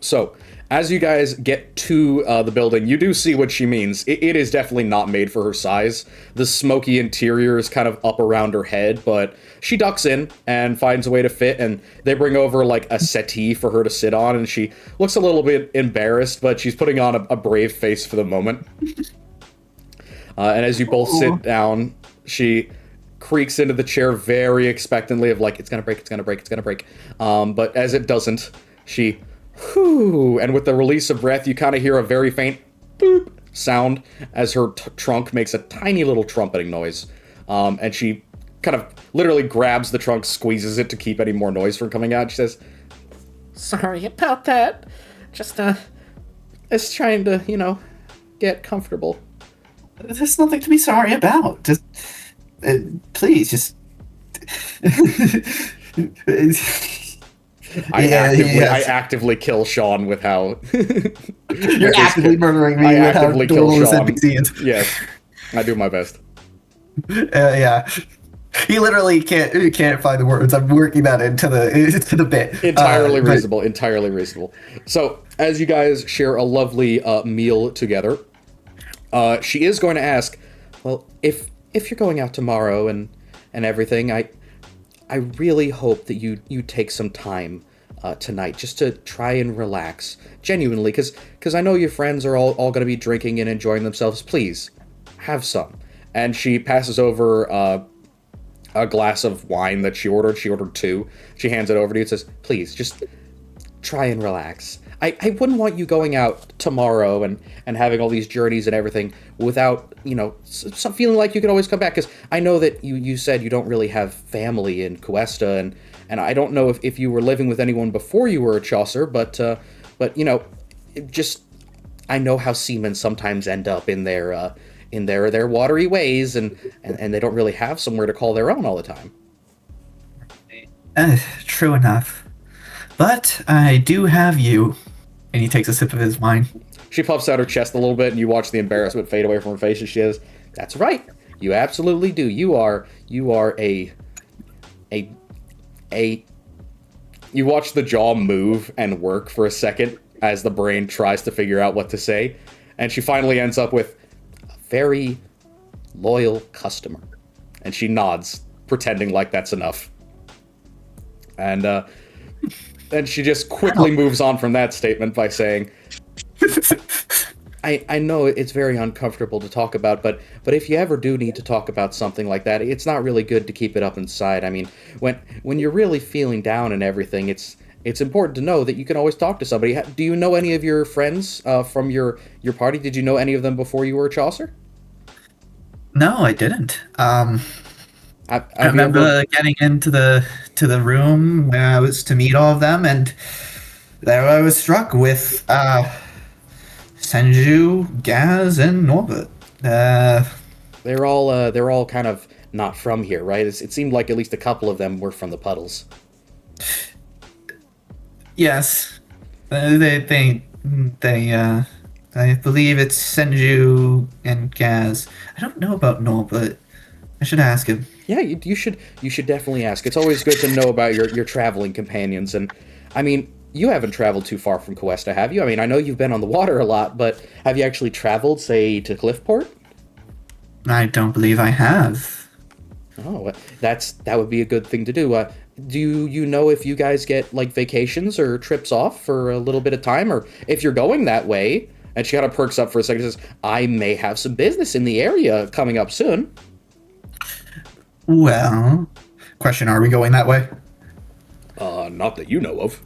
So, as you guys get to the building, you do see what she means. It is definitely not made for her size. The smoky interior is kind of up around her head, but she ducks in and finds a way to fit, and they bring over a settee for her to sit on, and she looks a little bit embarrassed, but she's putting on a brave face for the moment. And as you both sit down, she creaks into the chair very expectantly of like, it's gonna break, it's gonna break, it's gonna break. But as it doesn't, she, whew, and with the release of breath, you kind of hear a very faint boop sound as her trunk makes a tiny little trumpeting noise. And she kind of literally grabs the trunk, squeezes it to keep any more noise from coming out. She says, "Sorry about that. Just trying to, get comfortable." There's nothing to be sorry about. Just, please, just. I actively kill Sean with how. You're actively murdering me. I actively kill Sean. NPC. Yes, I do my best. Yeah. He literally can't find the words. I'm working that into the bit. Entirely reasonable. Entirely reasonable. So, as you guys share a lovely meal together, she is going to ask, well, if you're going out tomorrow and everything, I really hope that you take some time tonight just to try and relax, genuinely, because I know your friends are all going to be drinking and enjoying themselves. Please, have some. And she passes over a glass of wine that she ordered. She ordered 2. She hands it over to you and says, please, just try and relax. I wouldn't want you going out tomorrow and having all these journeys and everything without, some feeling like you could always come back. Because I know that you said you don't really have family in Cuesta, and I don't know if you were living with anyone before you were a Chaucer, but just, I know how seamen sometimes end up in their watery ways, and they don't really have somewhere to call their own all the time. True enough. But I do have you. And he takes a sip of his wine. She puffs out her chest a little bit, and you watch the embarrassment fade away from her face, and she says, "That's right. You absolutely do. You are a." You watch the jaw move and work for a second as the brain tries to figure out what to say, and she finally ends up with a very loyal customer. And she nods, pretending like that's enough. And then she just quickly moves on from that statement by saying, I know it's very uncomfortable to talk about, but if you ever do need to talk about something like that, it's not really good to keep it up inside. I mean, when you're really feeling down and everything, it's important to know that you can always talk to somebody. Do you know any of your friends from your party? Did you know any of them before you were a Chaucer? No, I didn't. I remember getting into the room where I was to meet all of them, and there I was struck with Senju, Gaz, and Norbert. They're all kind of not from here, right? It seemed like at least a couple of them were from the puddles. Yes, I believe it's Senju and Gaz. I don't know about Norbert. I should ask him. Yeah, you should definitely ask. It's always good to know about your traveling companions. And, I mean, you haven't traveled too far from Cuesta, have you? I mean, I know you've been on the water a lot, but have you actually traveled, say, to Cliffport? I don't believe I have. Oh, that would be a good thing to do. Do you know if you guys get, like, vacations or trips off for a little bit of time? Or if you're going that way, and she kind of perks up for a second and says, I may have some business in the area coming up soon. Well, question, are we going that way? Not that you know of.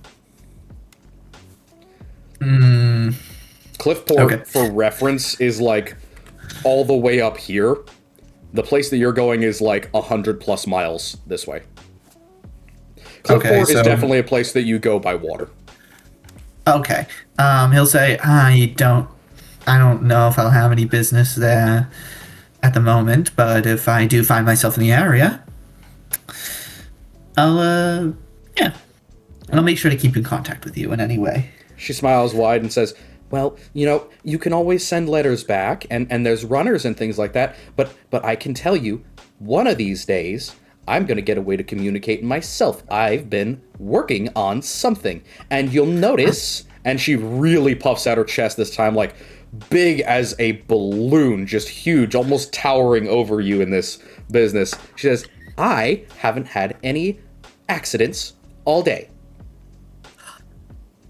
Cliffport, Okay. for reference, is like all the way up here. The place that you're going is like 100+ miles this way. Cliffport is definitely a place that you go by water. Okay. He'll say, I don't know if I'll have any business there at the moment, but if I do find myself in the area, I'll make sure to keep in contact with you in any way. She smiles wide and says, well, you can always send letters back, and there's runners and things like that, but I can tell you, one of these days, I'm going to get a way to communicate myself. I've been working on something, and you'll notice, and she really puffs out her chest this time, like, big as a balloon, just huge, almost towering over you in this business. She says, I haven't had any accidents all day.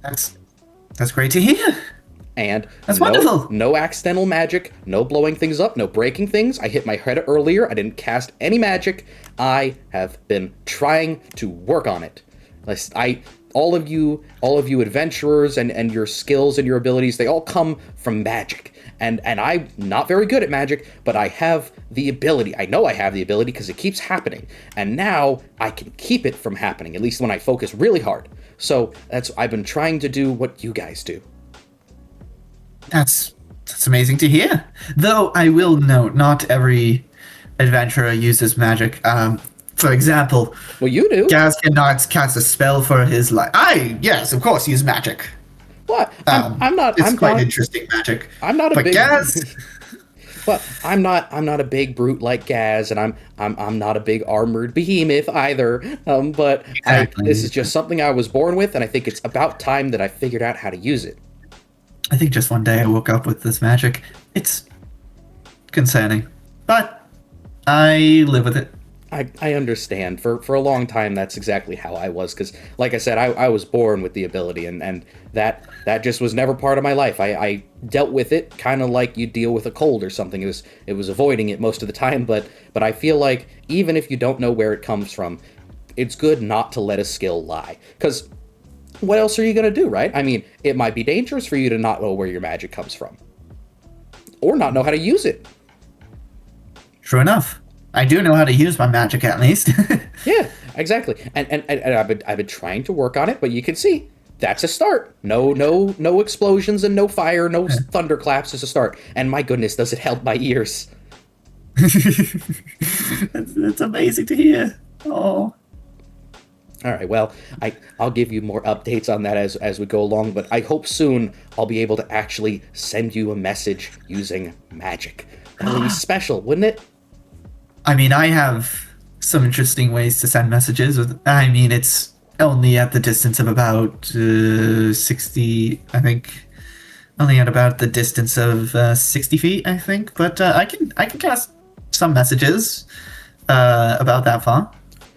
That's great to hear. And That's wonderful. No accidental magic, no blowing things up, no breaking things. I hit my head earlier. I didn't cast any magic. I have been trying to work on it. All of you adventurers and your skills and your abilities, they all come from magic. And I'm not very good at magic, but I have the ability. I know I have the ability because it keeps happening. And now I can keep it from happening, at least when I focus really hard. So I've been trying to do what you guys do. That's amazing to hear. Though I will note, not every adventurer uses magic. For example, well, you do. Gaz cannot cast a spell for his life. Yes, of course, use magic. What? I'm not. It's quite interesting magic. I'm not a but big. Gaz. But I'm not a big brute like Gaz, and I'm not a big armored behemoth either. But exactly. This is just something I was born with, and I think it's about time that I figured out how to use it. I think just one day I woke up with this magic. It's concerning, but I live with it. I understand. For a long time, that's exactly how I was. Because, like I said, I was born with the ability, and that just was never part of my life. I dealt with it kind of like you deal with a cold or something. It was avoiding it most of the time. But I feel like even if you don't know where it comes from, it's good not to let a skill lie. Because what else are you going to do, right? I mean, it might be dangerous for you to not know where your magic comes from. Or not know how to use it. True enough. I do know how to use my magic, at least. Yeah, exactly. And I've been trying to work on it, but you can see, that's a start. No explosions and no fire, no thunderclaps is a start. And my goodness, does it help my ears. It's amazing to hear. Oh. All right, well, I'll give you more updates on that as we go along, but I hope soon I'll be able to actually send you a message using magic. That would be special, wouldn't it? I mean, I have some interesting ways to send messages. I mean, it's only at the distance of about 60, I think. Only at about the distance of 60 feet, I think. But I can cast some messages about that far.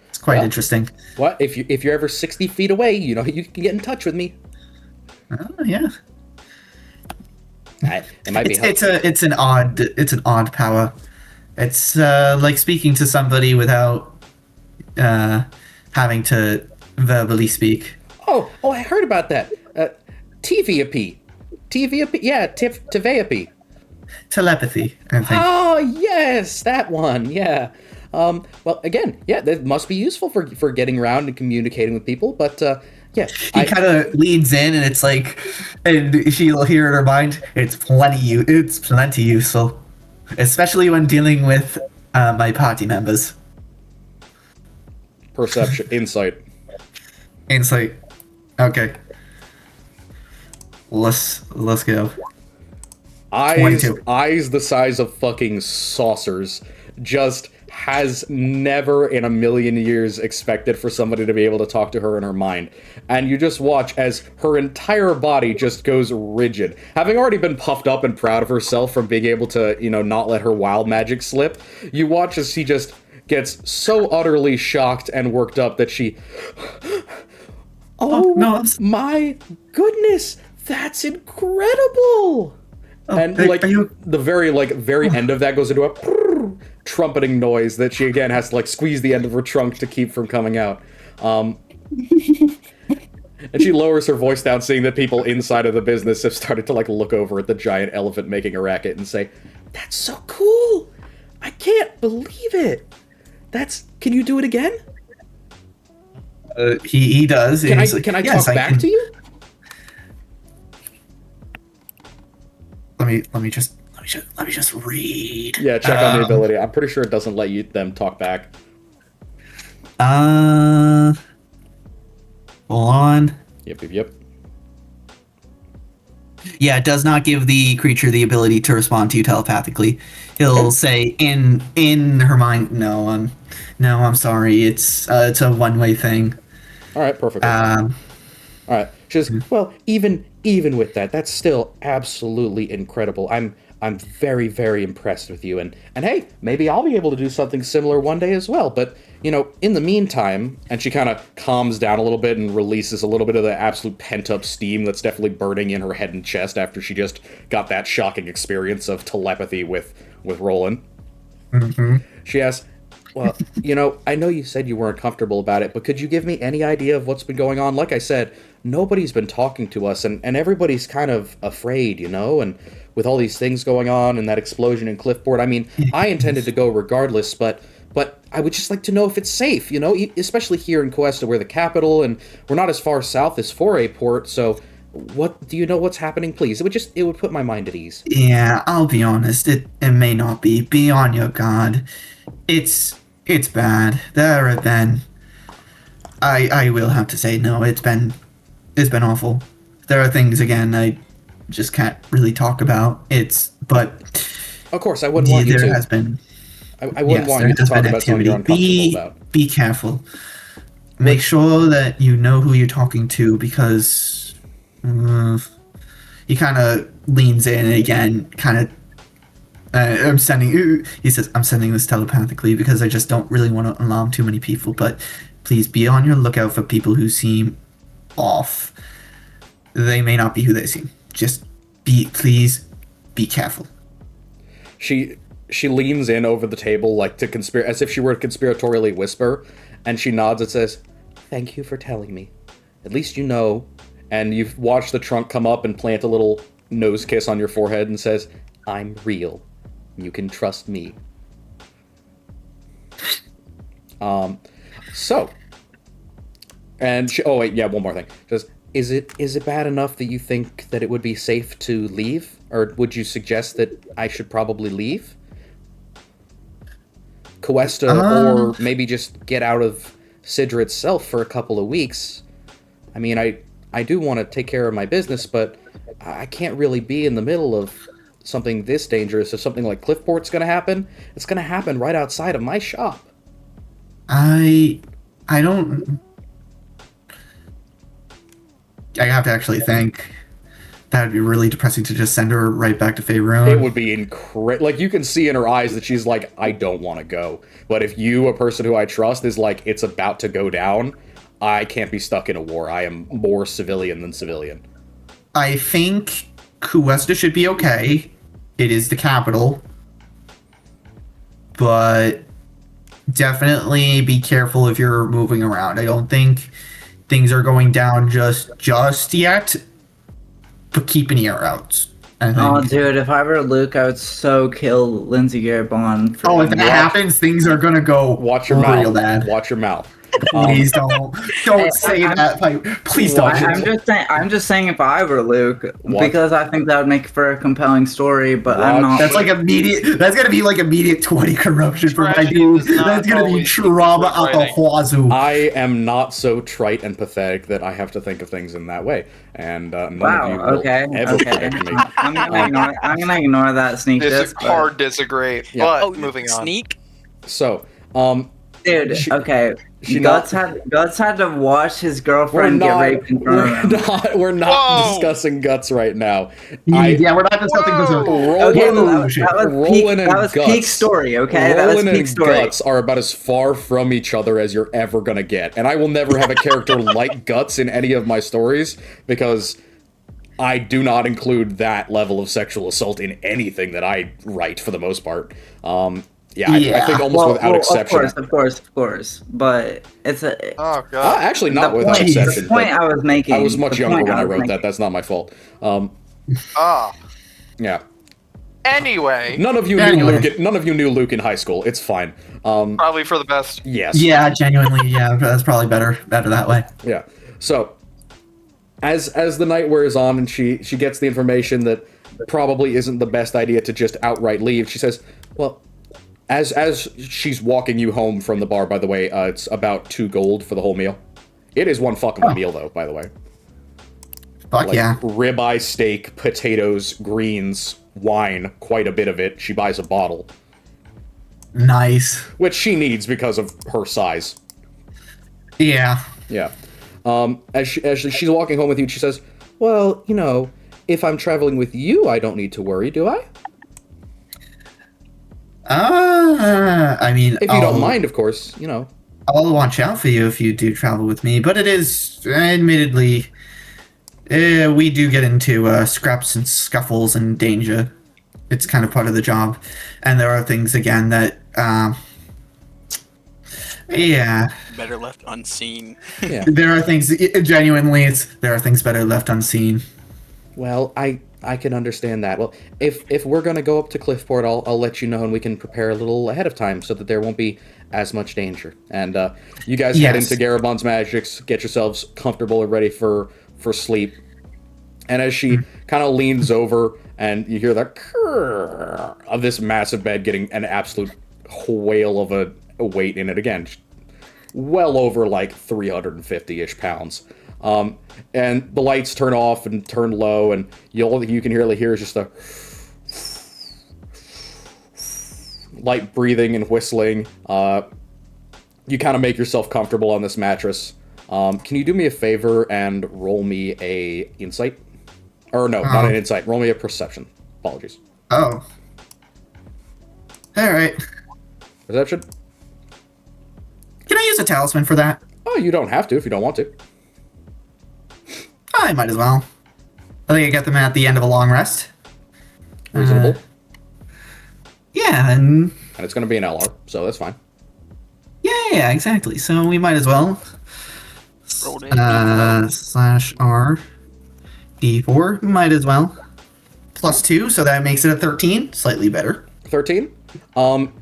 It's quite interesting. What if you're ever 60 feet away? You know you can get in touch with me. Oh yeah. It might be. It's an odd power. It's like speaking to somebody without having to verbally speak. Oh, I heard about that. TVAP. Yeah, TVAP. Telepathy, I think. Oh, yes, that one, yeah. Well, again, yeah, that must be useful for getting around and communicating with people, but, yeah. He kind of leans in, and it's like, and she'll hear in her mind, it's plenty useful. Especially when dealing with my party members. Perception, insight. Okay. Let's go. Eyes 22. Eyes the size of fucking saucers. Just has never in a million years expected for somebody to be able to talk to her in her mind. And you just watch as her entire body just goes rigid. Having already been puffed up and proud of herself from being able to, not let her wild magic slip, you watch as she just gets so utterly shocked and worked up that she... Oh, no, my goodness, that's incredible! And the very end of that goes into a trumpeting noise that she again has to squeeze the end of her trunk to keep from coming out. And she lowers her voice down, seeing that people inside of the business have started to look over at the giant elephant making a racket and say, "That's so cool! I can't believe it! Can you do it again?" He does. Can I talk back to you? Let me just read. Yeah, check on the ability. I'm pretty sure it doesn't let them talk back. Hold on. Yep. Yeah, it does not give the creature the ability to respond to you telepathically. He'll say in her mind, "No, I'm sorry. It's a one-way thing." All right, perfect. All right. She says, "Well, even even with that, that's still absolutely incredible. I'm very, very impressed with you, and hey, maybe I'll be able to do something similar one day as well, but, you know, in the meantime, and she kind of calms down a little bit and releases a little bit of the absolute pent-up steam that's definitely burning in her head and chest after she just got that shocking experience of telepathy with Roland. Mm-hmm. She asks, well, you know, I know you said you weren't comfortable about it, but could you give me any idea of what's been going on? Like I said, nobody's been talking to us, and everybody's kind of afraid, you know, and with all these things going on and that explosion in Cliffport, I mean, I intended to go regardless, but I would just like to know if it's safe, you know, especially here in Coesta, we're the capital, and we're not as far south as Foray Port, so what do you know what's happening, please? It would put my mind at ease. Yeah, I'll be honest, it may not be. Be on your guard. It's bad. There have been... I will have to say, no, it's been awful. There are things, again, I just can't really talk about. But of course, I wouldn't want you to. There has been... I wouldn't want you to talk about something you're uncomfortable about. Be careful. Make sure that you know who you're talking to, because he kind of leans in again, kind of. He says, I'm sending this telepathically because I just don't really want to alarm too many people, but please be on your lookout for people who seem off. They may not be who they seem. Just please be careful. She leans in over the table, like as if she were to conspiratorially whisper, and she nods and says, "Thank you for telling me. At least you know." And you've watched the trunk come up and plant a little nose kiss on your forehead and says, "I'm real. You can trust me." So, and oh wait, yeah, one more thing. She says, is it bad enough that you think that it would be safe to leave, or would you suggest that I should probably leave? Coesta, or maybe just get out of Sidra itself for a couple of weeks. I mean, I do want to take care of my business, but I can't really be in the middle of something this dangerous. If something like Cliffport's going to happen, it's going to happen right outside of my shop. I don't... I have to actually think. That would be really depressing to just send her right back to Faerun. It would be incredible. Like, you can see in her eyes that she's like, I don't want to go. But if you, a person who I trust, is like, it's about to go down, I can't be stuck in a war. I am more civilian than civilian. I think Cuesta should be okay. It is the capital. But definitely be careful if you're moving around. I don't think things are going down just yet. But keep an ear out. Oh, dude, if I were Luke, I would so kill Lindsay Garabon. Oh, if that happens, things are gonna go watch your real mouth. bad. Watch your mouth. Please don't say that. Please don't. I'm just saying if I were Luke, because I think that would make for a compelling story. But I'm not. That's like immediate. That's gonna be like immediate 20 corruption for my dude. That's gonna be trauma out the wazoo. I am not so trite and pathetic that I have to think of things in that way, and none of you will ever predict me. I'm gonna ignore that sneak. Hard disagree. Yeah. But moving on. Sneak. So, dude, Guts had to watch his girlfriend get raped in front of him. We're not discussing Guts right now. Yeah, we're not discussing Guts. That was peak story, okay? Roland and Guts are about as far from each other as you're ever gonna get. And I will never have a character like Guts in any of my stories, because I do not include that level of sexual assault in anything that I write, for the most part. I think almost without exception. Of course. But it's a... Oh, God. Actually, not without exception. The point I was making... I was much younger when I wrote that. That's not my fault. Yeah. Anyway. None of you knew Luke in high school. It's fine. Probably for the best. Yes. Yeah, genuinely, yeah. That's probably better that way. Yeah. So, as the night wears on and she gets the information that probably isn't the best idea to just outright leave, she says, well... As she's walking you home from the bar, by the way, it's about 2 gold for the whole meal. It is one fuck of a meal, though, by the way. Fuck yeah. Ribeye steak, potatoes, greens, wine, quite a bit of it. She buys a bottle. Nice. Which she needs because of her size. Yeah. Yeah. As she's walking home with you, she says, Well, if I'm traveling with you, I don't need to worry, do I? I mean, If you don't mind, of course, I'll watch out for you if you do travel with me, but it is, admittedly, we do get into scraps and scuffles and danger. It's kind of part of the job. And there are things, again, that, yeah. Better left unseen. Yeah. There are things, genuinely, there are things better left unseen. Well, I can understand that. Well, if we're gonna go up to Cliffport, I'll let you know, and we can prepare a little ahead of time so that there won't be as much danger. And you guys head into Garabon's Magics, get yourselves comfortable and ready for sleep. And as she kind of leans over, and you hear the crrr of this massive bed getting an absolute whale of a weight in it again, well over like 350-ish pounds. And the lights turn off and turn low, and you can really hear is just a light breathing and whistling. You kind of make yourself comfortable on this mattress. Can you do me a favor and roll me a insight? Or no, not an insight. Roll me a perception. Apologies. Oh. Alright. Perception? Can I use a talisman for that? Oh, you don't have to if you don't want to. I might as well. I think I get them at the end of a long rest. Reasonable. Yeah, and it's going to be an LR, so that's fine. yeah, exactly. So we might as well. Rolled in. Slash R. D4, might as well. +2, so that makes it a 13. Slightly better. 13.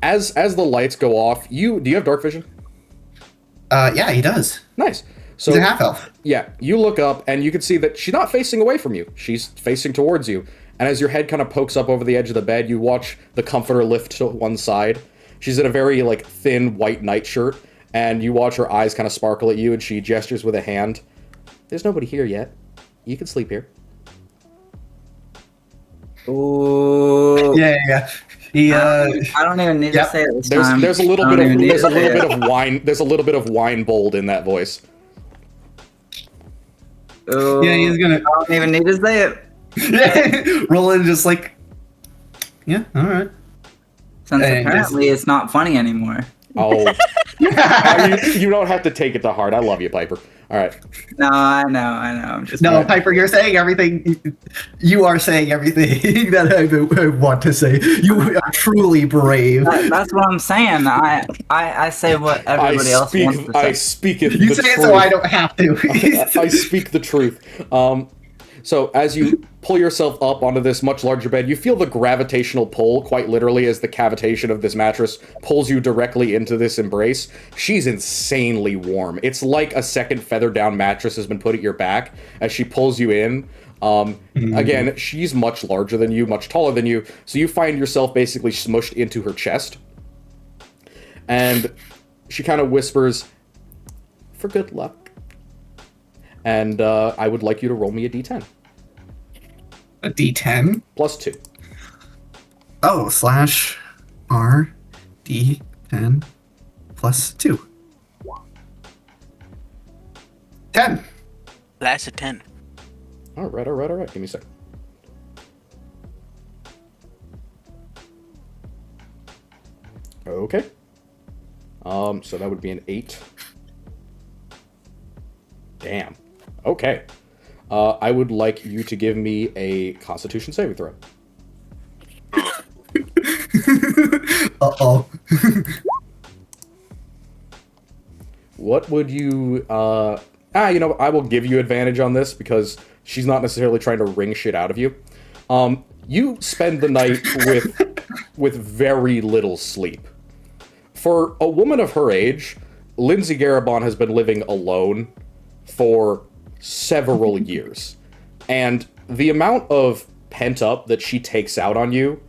As the lights go off, do you have dark vision? Yeah, he does. Nice. So He's a half elf. Yeah, you look up and you can see that she's not facing away from you. She's facing towards you. And as your head kind of pokes up over the edge of the bed, you watch the comforter lift to one side. She's in a very thin white nightshirt, and you watch her eyes kind of sparkle at you, and she gestures with a hand. There's nobody here yet. You can sleep here. Ooh. Yeah. He, I don't even need to say it this time. There's a little bit of wine bold in that voice. Ooh. Yeah, he's gonna. I don't even need to say it. Roland just yeah, alright. Since apparently it's not funny anymore. Oh. You don't have to take it to heart. I love you, Piper. All right. No, I know. I'm just No, Piper, you're saying everything. You are saying everything that I want to say. You are truly brave. That's what I'm saying. I say what everybody else wants to say. I speak it. You say it so I don't have to. I speak the truth. So as you pull yourself up onto this much larger bed, you feel the gravitational pull, quite literally, as the cavitation of this mattress pulls you directly into this embrace. She's insanely warm. It's like a second feathered down mattress has been put at your back as she pulls you in. Again, she's much larger than you, much taller than you, so you find yourself basically smushed into her chest. And she kind of whispers, "For good luck." And I would like you to roll me a d10. A D10? +2. Oh, slash R D10 +2. 10. That's a 10. All right. Give me a sec. Okay. So that would be an 8. Damn. Okay. I would like you to give me a Constitution saving throw. Uh-oh. What would you... I will give you advantage on this because she's not necessarily trying to wring shit out of you. You spend the night with very little sleep. For a woman of her age, Lindsay Garabon has been living alone for several years. And the amount of pent up that she takes out on you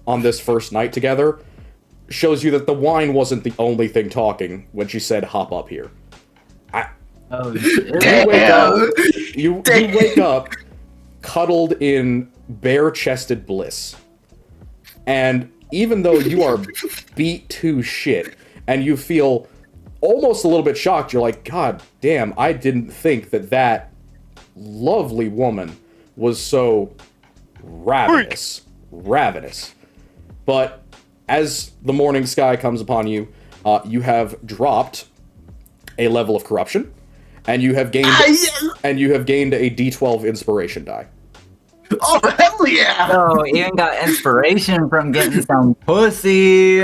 on this first night together shows you that the wine wasn't the only thing talking when she said, "Hop up here." You wake up cuddled in bare-chested bliss. And even though you are beat to shit and you feel almost a little bit shocked, you're like, God damn, I didn't think that lovely woman was so ravenous. But as the morning sky comes upon you, you have dropped a level of corruption, and you have gained a D12 inspiration die. Oh, hell yeah! Oh, even got inspiration from getting some pussy.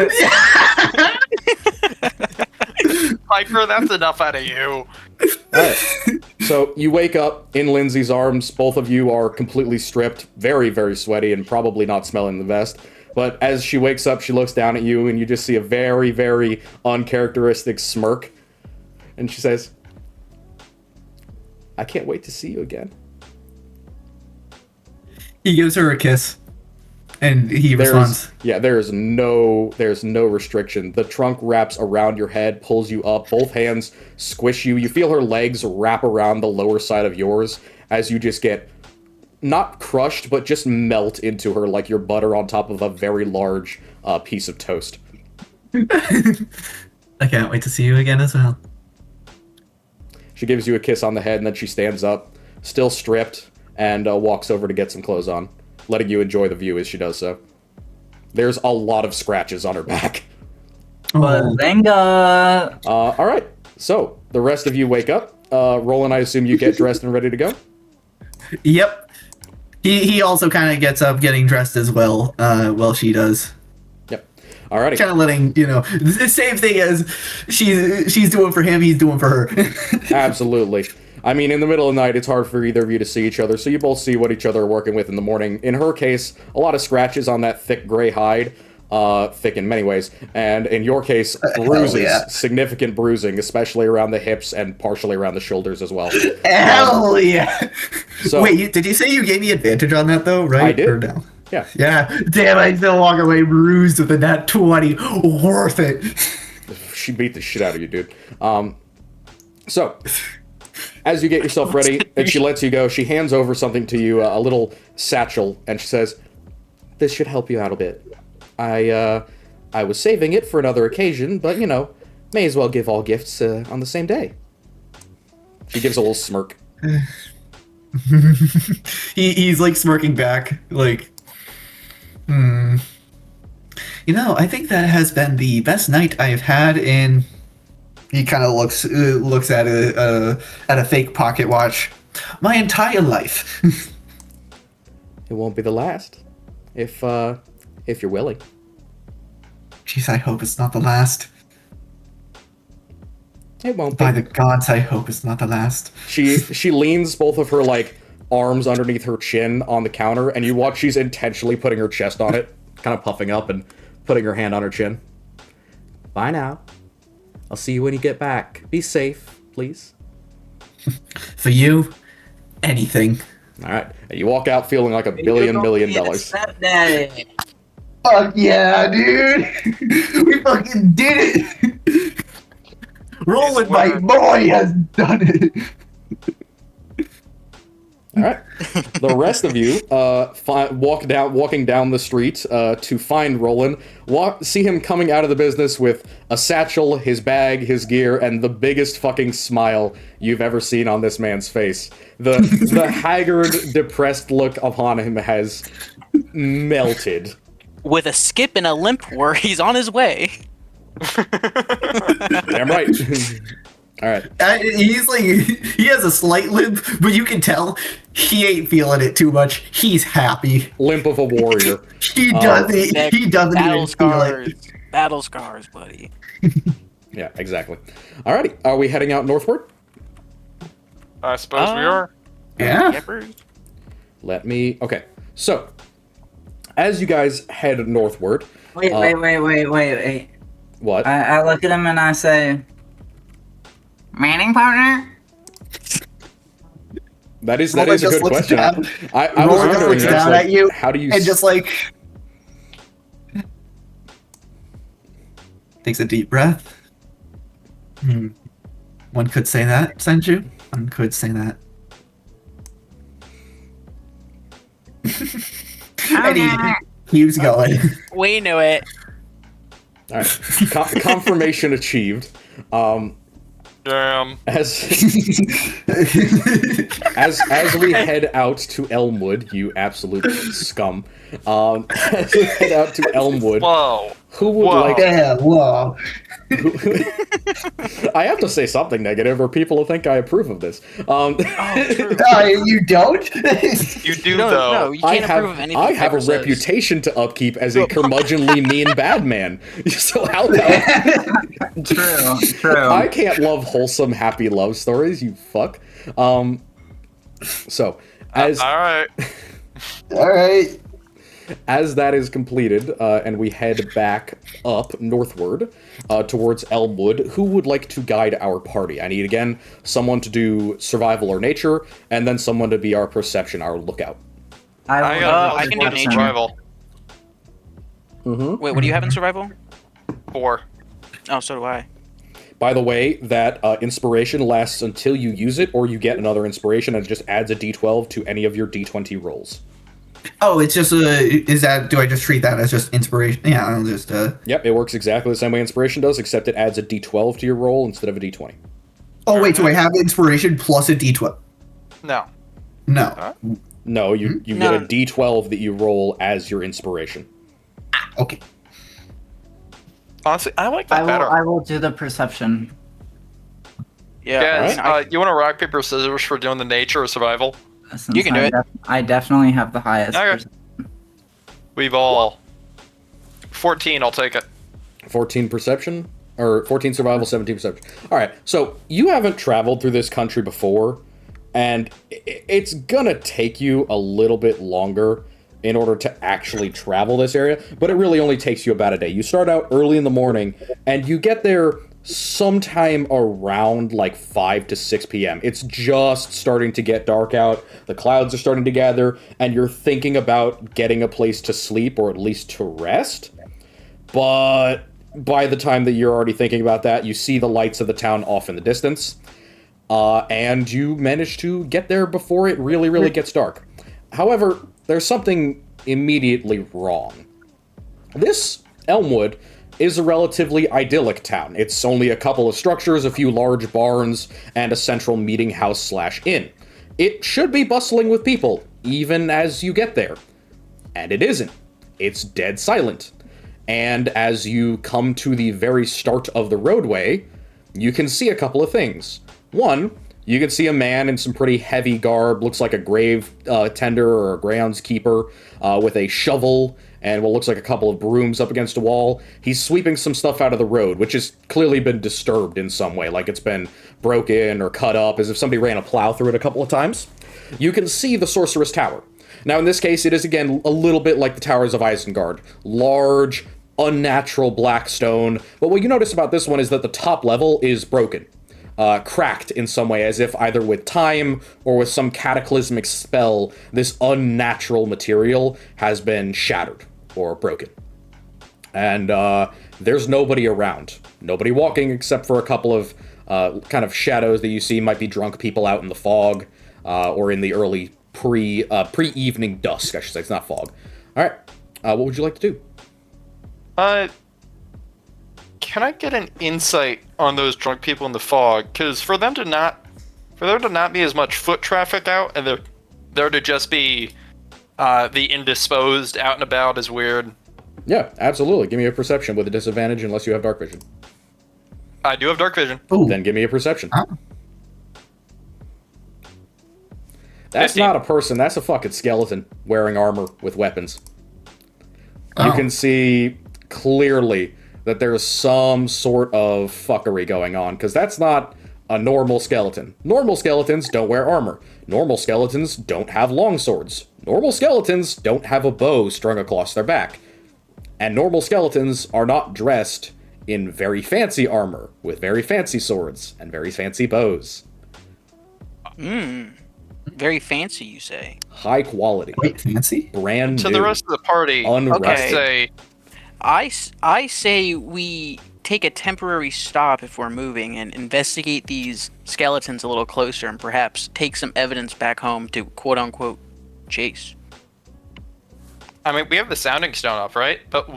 Piper, that's enough out of you. Alright. So you wake up in Lindsay's arms. Both of you are completely stripped, very, very sweaty, and probably not smelling the best. But as she wakes up, she looks down at you, and you just see a very, very uncharacteristic smirk. And she says, I can't wait to see you again. He gives her a kiss, and he responds. Yeah, there's no restriction. The trunk wraps around your head, pulls you up. Both hands squish you. You feel her legs wrap around the lower side of yours as you just get not crushed, but just melt into her like you're butter on top of a very large piece of toast. I can't wait to see you again as well. She gives you a kiss on the head, and then she stands up, still stripped, and walks over to get some clothes on, letting you enjoy the view as she does so. There's a lot of scratches on her back. Bazinga! Alright, so the rest of you wake up. Roland, I assume you get dressed and ready to go? Yep. He also kind of gets up getting dressed as well, while she does. Yep. Alrighty. Kind of letting, the same thing as she's doing for him, he's doing for her. Absolutely. I mean, in the middle of the night, it's hard for either of you to see each other, so you both see what each other are working with in the morning. In her case, a lot of scratches on that thick gray hide, thick in many ways, and in your case, bruises, significant bruising, especially around the hips and partially around the shoulders as well. Hell yeah! So, wait, did you say you gave me advantage on that though, right? I did. Or no? Yeah. Yeah, damn, I still walk away bruised with a nat 20. Worth it. She beat the shit out of you, dude. So, as you get yourself ready, and she lets you go, she hands over something to you, a little satchel, and she says, this should help you out a bit. I was saving it for another occasion, but, may as well give all gifts on the same day. She gives a little smirk. He's like smirking back, like, I think that has been the best night I have had in... He kind of looks at a fake pocket watch. My entire life. It won't be the last, if you're willing. Jeez, I hope it's not the last. It won't be. By the gods, I hope it's not the last. She leans both of her arms underneath her chin on the counter, and you watch she's intentionally putting her chest on it, kind of puffing up and putting her hand on her chin. Bye now. I'll see you when you get back. Be safe, please. For you, anything. All right. You walk out feeling like $1 billion. Fuck yeah, dude! We fucking did it! Roland, my boy, has done it! Alright. The rest of you walking down the street to find Roland. See him coming out of the business with a satchel, his bag, his gear, and the biggest fucking smile you've ever seen on this man's face. The haggard, depressed look upon him has melted. With a skip and a limp where he's on his way. Damn right. All right. He's like, he has a slight limp, but you can tell he ain't feeling it too much. He's happy. Limp of a warrior. He doesn't. He doesn't even feel it. Battle scars, buddy. Yeah, exactly. Alrighty. Are we heading out northward? I suppose we are. Yeah. Okay. So, as you guys head northward. Wait. What? I look at him and I say, Manning partner? That is a good question. I was wondering, looks down at you, how do you... And just like... Takes a deep breath. One could say that, Senju. One could say that. And he keeps going. We knew it. All right. Confirmation achieved. Damn. As we head out to Elmwood, you absolute scum. As we head out to Elmwood, Whoa. who would Whoa. like? Yeah, whoa. I have to say something negative, or people will think I approve of this. Oh, true. You don't? You do, No, though. no, you can't approve of anything. I have a Pepper says. reputation to upkeep as a curmudgeonly mean bad man. So how about True. I can't love wholesome, happy love stories, you fuck. So, as All right. All right. as that is completed, and we head back up northward towards Elmwood, who would like to guide our party? I need, again, someone to do survival or nature, and then someone to be our perception, our lookout. I can do nature. Survival. Mm-hmm. Wait, what do you have in survival? 4. Oh, so do I. By the way, that inspiration lasts until you use it, or you get another inspiration, and it just adds a d12 to any of your d20 rolls. Oh, it's just is that? Do I just treat that as just inspiration? Yeah, I'll just. Yep, it works exactly the same way inspiration does, except it adds a d12 to your roll instead of a d20. Oh wait, so I have inspiration plus a d12. No. No. Huh? No, you No. get a d12 that you roll as your inspiration. Okay. Honestly, I like that better. I will do the perception. Yeah. Guys, you want to rock, paper, scissors for doing the nature or survival? Since You can do it. I definitely have the highest. Okay. perception. We've all... 14, I'll take it. 14 perception? Or 14 survival, 17 perception. Alright, so you haven't traveled through this country before, and it's gonna take you a little bit longer in order to actually travel this area, but it really only takes you about a day. You start out early in the morning, and you get there sometime around like 5 to 6 p.m. It's just starting to get dark out, the clouds are starting to gather, and you're thinking about getting a place to sleep, or at least to rest. But by the time that you're already thinking about that, you see the lights of the town off in the distance, and you manage to get there before it really gets dark. However, there's something immediately wrong. This Elmwood is a relatively idyllic town. It's only a couple of structures, a few large barns, and a central meeting house/inn. It should be bustling with people, even as you get there. And it isn't. It's dead silent. And as you come to the very start of the roadway, you can see a couple of things. One, you can see a man in some pretty heavy garb, looks like a grave tender or a groundskeeper, with a shovel and what looks like a couple of brooms up against a wall. He's sweeping some stuff out of the road, which has clearly been disturbed in some way, like it's been broken or cut up, as if somebody ran a plow through it a couple of times. You can see the Sorceress Tower. Now, in this case, it is, again, a little bit like the Towers of Isengard. Large, unnatural black stone. But what you notice about this one is that the top level is broken. Cracked in some way, as if either with time or with some cataclysmic spell, this unnatural material has been shattered or broken. And there's nobody around. Nobody walking except for a couple of kind of shadows that you see might be drunk people out in the fog or in the early pre-evening dusk, I should say. It's not fog. All right. What would you like to do? Can I get an insight on those drunk people in the fog? Because for there to not be as much foot traffic out, and there to just be the indisposed out and about is weird. Yeah, absolutely. Give me a perception with a disadvantage unless you have dark vision. I do have dark vision. Ooh. Then give me a perception. Huh? That's 15. not a person. That's a fucking skeleton wearing armor with weapons. You Oh. can see clearly that there's some sort of fuckery going on, because that's not a normal skeleton. Normal skeletons don't wear armor. Normal skeletons don't have long swords. Normal skeletons don't have a bow strung across their back. And normal skeletons are not dressed in very fancy armor, with very fancy swords and very fancy bows. Very fancy, you say? High quality. Wait, fancy? Brand new. To the rest of the party, Unrusted. I say I say we take a temporary stop if we're moving and investigate these skeletons a little closer and perhaps take some evidence back home to quote-unquote chase. I mean, we have the sounding stone up, right? But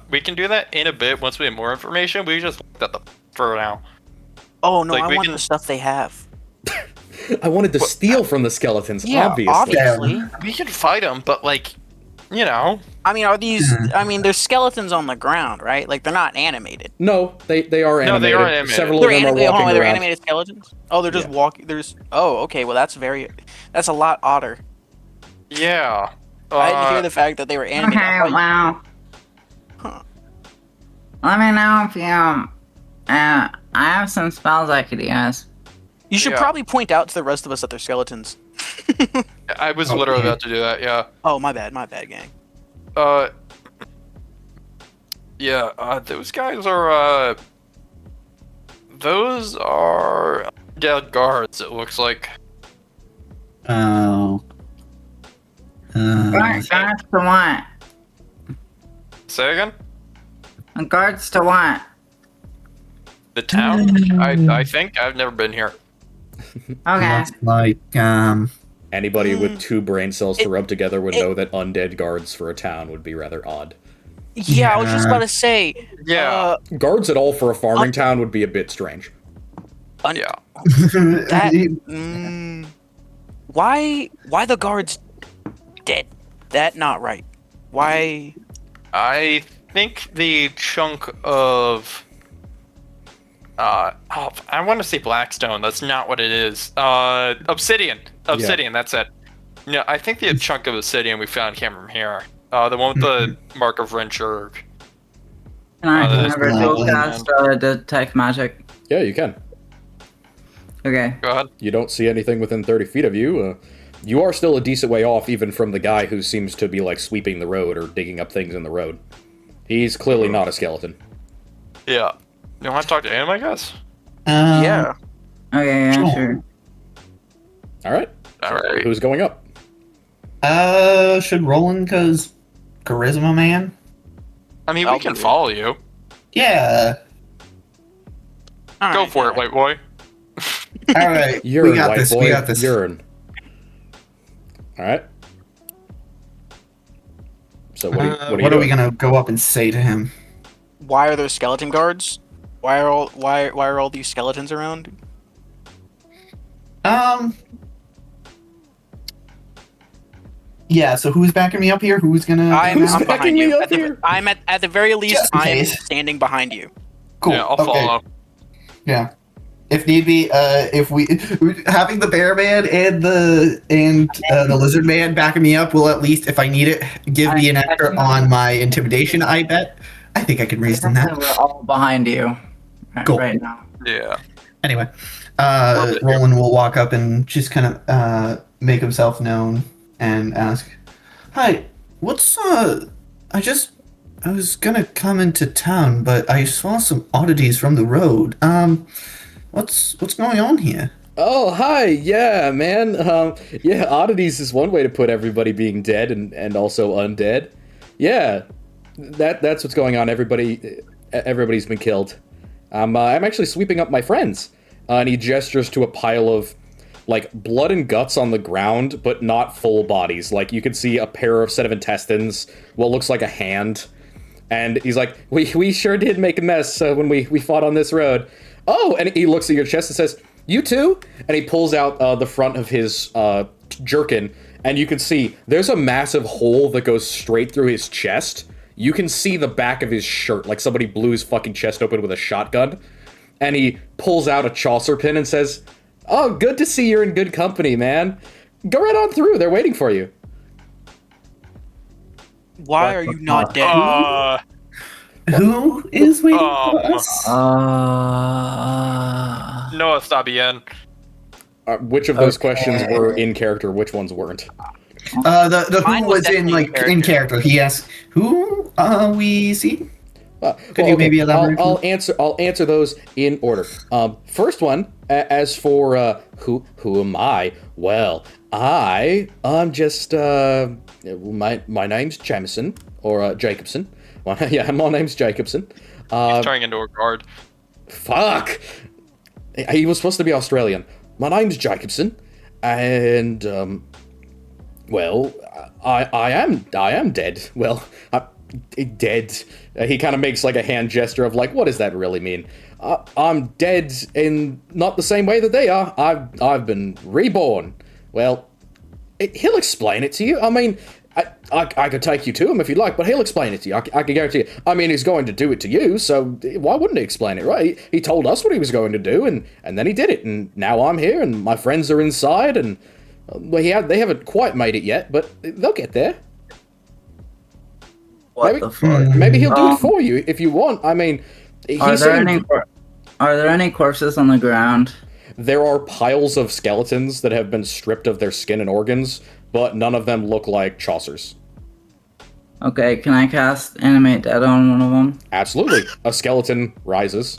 we can do that in a bit once we have more information. We just looked at the for now. Oh no, Like, I we want can- the stuff they have. I wanted to steal from the skeletons, Yeah, obviously. obviously. We can fight them, but like, you know. I mean, are these? I mean, there's skeletons on the ground, right? Like they're not animated. No, they are animated. No, they are animated. Several They're of them animated. are Hold walking on, they're around. animated skeletons. Oh, they're just Yeah. walking. There's. Oh, okay. Well, that's a lot odder. Yeah. I didn't hear the fact that they were animated. I Okay, thought- well, Huh. let me know if you. I have some spells I could use. You should Yeah. probably point out to the rest of us that they're skeletons. I was Okay. literally about to do that. Yeah. Oh, my bad, gang. Yeah. Those guys are. Those are dead guards. It looks like. Oh. Guards to what? Say again. Guards to what? The town. I think I've never been here. Okay. Looks like Anybody with 2 brain cells to rub together would know that undead guards for a town would be rather odd. Yeah, I was just about to say. Yeah. Guards at all for a farming town would be a bit strange. Yeah. That. Why the guards dead? That not right. Why? I think the chunk of. I want to say Blackstone. That's not what it is. Obsidian. Obsidian. That's it. Yeah, I think the chunk of obsidian we found came from here. The one with the mark of Wrencher. Can I that's never cool. cast detect magic? Yeah, you can. Okay. Go ahead. You don't see anything within 30 feet of you. You are still a decent way off, even from the guy who seems to be like sweeping the road or digging up things in the road. He's clearly not a skeleton. Yeah. You want to talk to him, I guess? Yeah. Okay, yeah, Sure. sure. All right. All right. Who's going up? Should Roland, cause charisma man? I mean, I'll we can do it. follow you. Yeah. All Go right, for it, white boy. All right. Urine, we got white this. boy. We got this. Urine. All right. So What are we gonna go up and say to him? Why are there skeleton guards? Why are all these skeletons around? Yeah. So who's backing me up here? Who's gonna? I'm backing behind me you. up here? I'm at the very least. Just in I'm case. standing behind you. Cool. Yeah, I'll okay. follow. Yeah. If need be, if we having the bear man and the lizard man backing me up will at least, if I need it, give me an extra on my intimidation. I bet. I think I can reason that. We're all behind you Cool. right now. Yeah. Anyway, Roland will walk up and just kind of make himself known and ask, "Hi, what's I was gonna come into town, but I saw some oddities from the road. What's going on here?" Oh, hi. Yeah, man. Yeah, oddities is one way to put everybody being dead and also undead. Yeah, that's what's going on. Everybody's been killed. I'm actually sweeping up my friends. And he gestures to a pile of like blood and guts on the ground, but not full bodies. Like you can see a set of intestines, what looks like a hand. And he's like, we sure did make a mess when we fought on this road. Oh, and he looks at your chest and says, "You too?" And he pulls out the front of his jerkin, and you can see there's a massive hole that goes straight through his chest. You can see the back of his shirt, like somebody blew his fucking chest open with a shotgun. And he pulls out a Chaucer pin and says, "Oh, good to see you're in good company, man. Go right on through. They're waiting for you." Why are you not dead? Who is waiting for us? Noah, stop bien. Which of those questions were in character? Which ones weren't? The Mine who was was in definitely in character. He asked, "Who we see?" Could you maybe elaborate? I'll answer those in order. First one, as for who am I? Well, I'm just my name's Jamison or Jacobson. Well, yeah, my name's Jacobson. He's turning into a guard. Fuck. He was supposed to be Australian. My name's Jacobson, and well, I am dead. Well, dead. He kind of makes like a hand gesture of like, what does that really mean? I'm dead in not the same way that they are. I've been reborn. Well, he'll explain it to you. I mean, I could take you to him if you'd like, but he'll explain it to you. I can guarantee you. I mean, he's going to do it to you, so why wouldn't he explain it, right? He told us what he was going to do, and then he did it, and now I'm here, and my friends are inside, and well, they haven't quite made it yet, but they'll get there. What the fuck? Maybe he'll do it for you if you want. I mean, Are there any corpses on the ground? There are piles of skeletons that have been stripped of their skin and organs, but none of them look like Chaucer's. Okay, can I cast Animate Dead on one of them? Absolutely. A skeleton rises,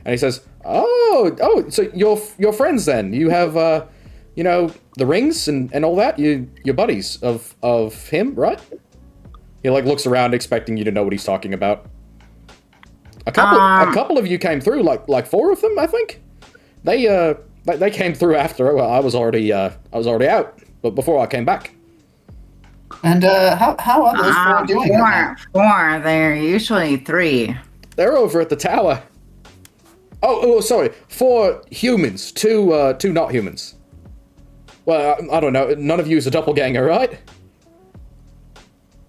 and he says, "Oh, so you're friends then? You have, the rings and all that? You're buddies of him, right?" He looks around, expecting you to know what he's talking about. A couple of you came through, like 4 of them, I think. They came through after I was already out, but before I came back. And how are those 4 doing? Four. They're usually 3. They're over at the tower. Oh, sorry. 4 humans, 2 not humans. Well, I don't know. None of you is a doppelganger, right?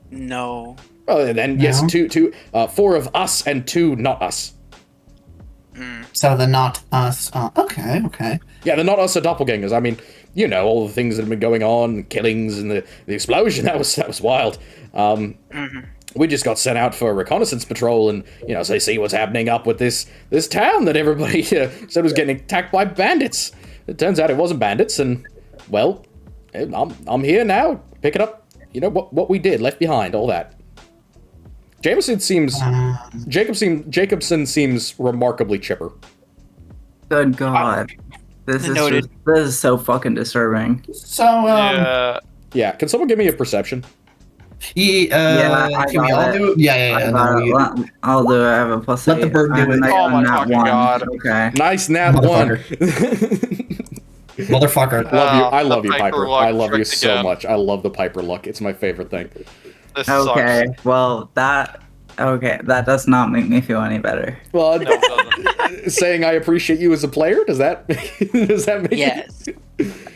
No. Oh, then yes, 4 of us and 2 not us. So the not us. Okay. Yeah, the not us are doppelgangers. I mean, all the things that have been going on, killings and the explosion. That was wild. We just got sent out for a reconnaissance patrol, and so they see what's happening up with this town that everybody said was getting attacked by bandits. It turns out it wasn't bandits, and well, I'm here now, picking up what we did, left behind, all that. Jacobson seems remarkably chipper. Good God. This is so fucking disturbing. So, yeah, can someone give me a perception? Can we all do it? Yeah. I'll do it. I have a +8. Let the bird do it. Oh my fucking God. Okay. Nice nat 1. Motherfucker. I love you, Piper. luck I love you tricked so again. much. I love the Piper luck. It's my favorite thing. This Okay. sucks. Well, that does not make me feel any better. Well, No, it doesn't. saying I appreciate you as a player, does that make Yes.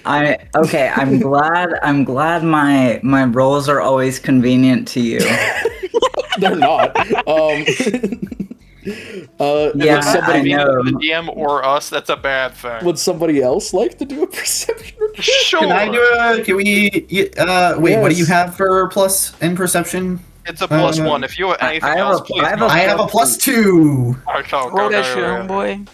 I'm glad my roles are always convenient to you. They're not. Yeah, somebody, I know. The DM or us, that's a bad thing. would somebody else like to do a perception? Sure. Can I do a? Can we? Wait. What do you have for plus in perception? It's a +1. If you have anything I have else, a- please. I have I have a +2. Roll that shit, homeboy.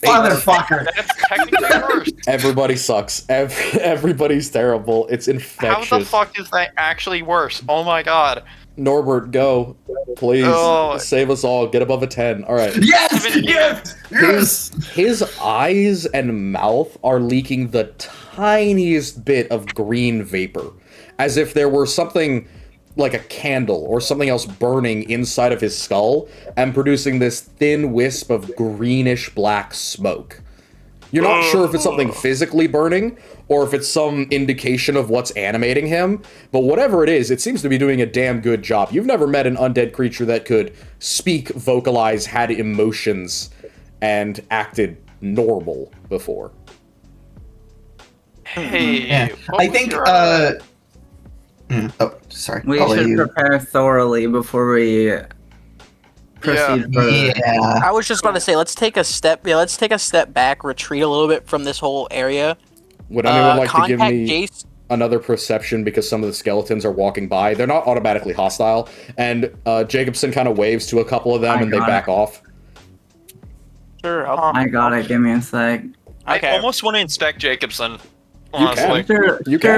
Motherfucker. That's technically worse. Everybody sucks. Everybody's terrible. It's infectious. How the fuck is that actually worse? Oh my God. Norbert, go. Please. Oh. Save us all. Get above a 10. All right. Yes. His eyes and mouth are leaking the tiniest bit of green vapor, as if there were something like a candle or something else burning inside of his skull and producing this thin wisp of greenish black smoke. You're not sure if it's something physically burning or if it's some indication of what's animating him, but whatever it is, it seems to be doing a damn good job. You've never met an undead creature that could speak, vocalize, had emotions, and acted normal before. Hey. Yeah. what I was think. your, Oh, sorry. We I'll let should you- prepare thoroughly before we proceed further. Yeah. I was just about to say, let's take a step back, retreat a little bit from this whole area. Would anyone like to give Contact me Jace. another perception because some of the skeletons are walking by? They're not automatically hostile, and Jacobson kind of waves to a couple of them I and they got back off. Sure. I got it. Give me a sec. I Okay. almost want to inspect Jacobson. You Honestly. can. You can.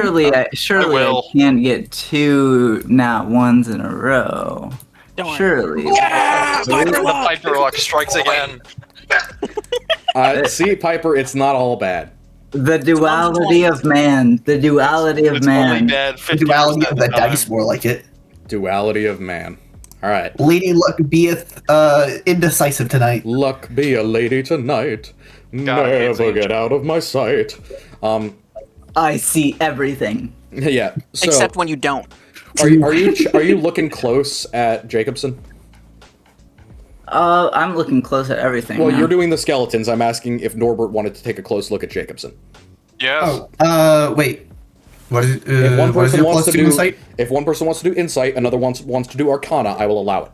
Surely I will. can't get 2 nat 1s in a row. Don't worry. Surely. Yeah, Piper The luck. Piper luck strikes again. See, Piper, it's not all bad. The duality of man. The duality of It's only man. dead The 50% duality of the the time. dice, more like it. Duality of man. All right. Lady Luck beeth indecisive tonight. Luck be a lady tonight. God, I hate Never saying get out of my sight. I see everything. Yeah. So, Except when you don't. are you looking close at Jacobson? I'm looking close at everything. Well, man. you're doing the skeletons. I'm asking if Norbert wanted to take a close look at Jacobson. Yes. Wait. What is, If one what is person your wants plus to 2 do insight? if one person wants to do insight, another wants to do Arcana, I will allow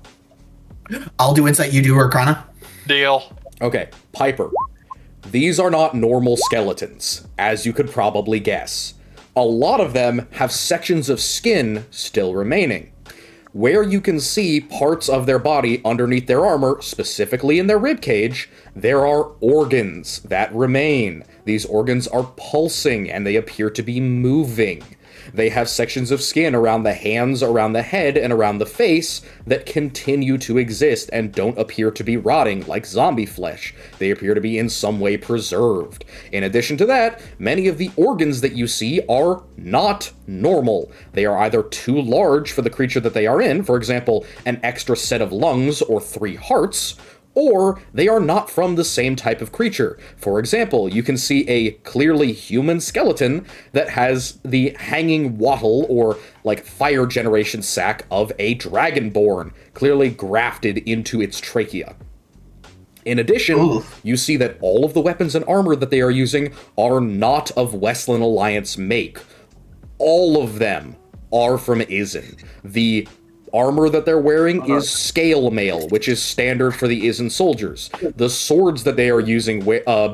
it. I'll do insight, you do Arcana. Deal. Okay, Piper. These are not normal skeletons, as you could probably guess. A lot of them have sections of skin still remaining. Where you can see parts of their body underneath their armor, specifically in their ribcage, there are organs that remain. These organs are pulsing and they appear to be moving. They have sections of skin around the hands, around the head, and around the face that continue to exist and don't appear to be rotting like zombie flesh. They appear to be in some way preserved. In addition to that, many of the organs that you see are not normal. They are either too large for the creature that they are in, for example, an extra set of lungs or 3 hearts, or they are not from the same type of creature. For example, you can see a clearly human skeleton that has the hanging wattle or like fire generation sac of a dragonborn, clearly grafted into its trachea. In addition, Oof. you see that all of the weapons and armor that they are using are not of Westland Alliance make. All of them are from Izen. The armor that they're wearing is scale mail, which is standard for the Izen soldiers. The swords that they are using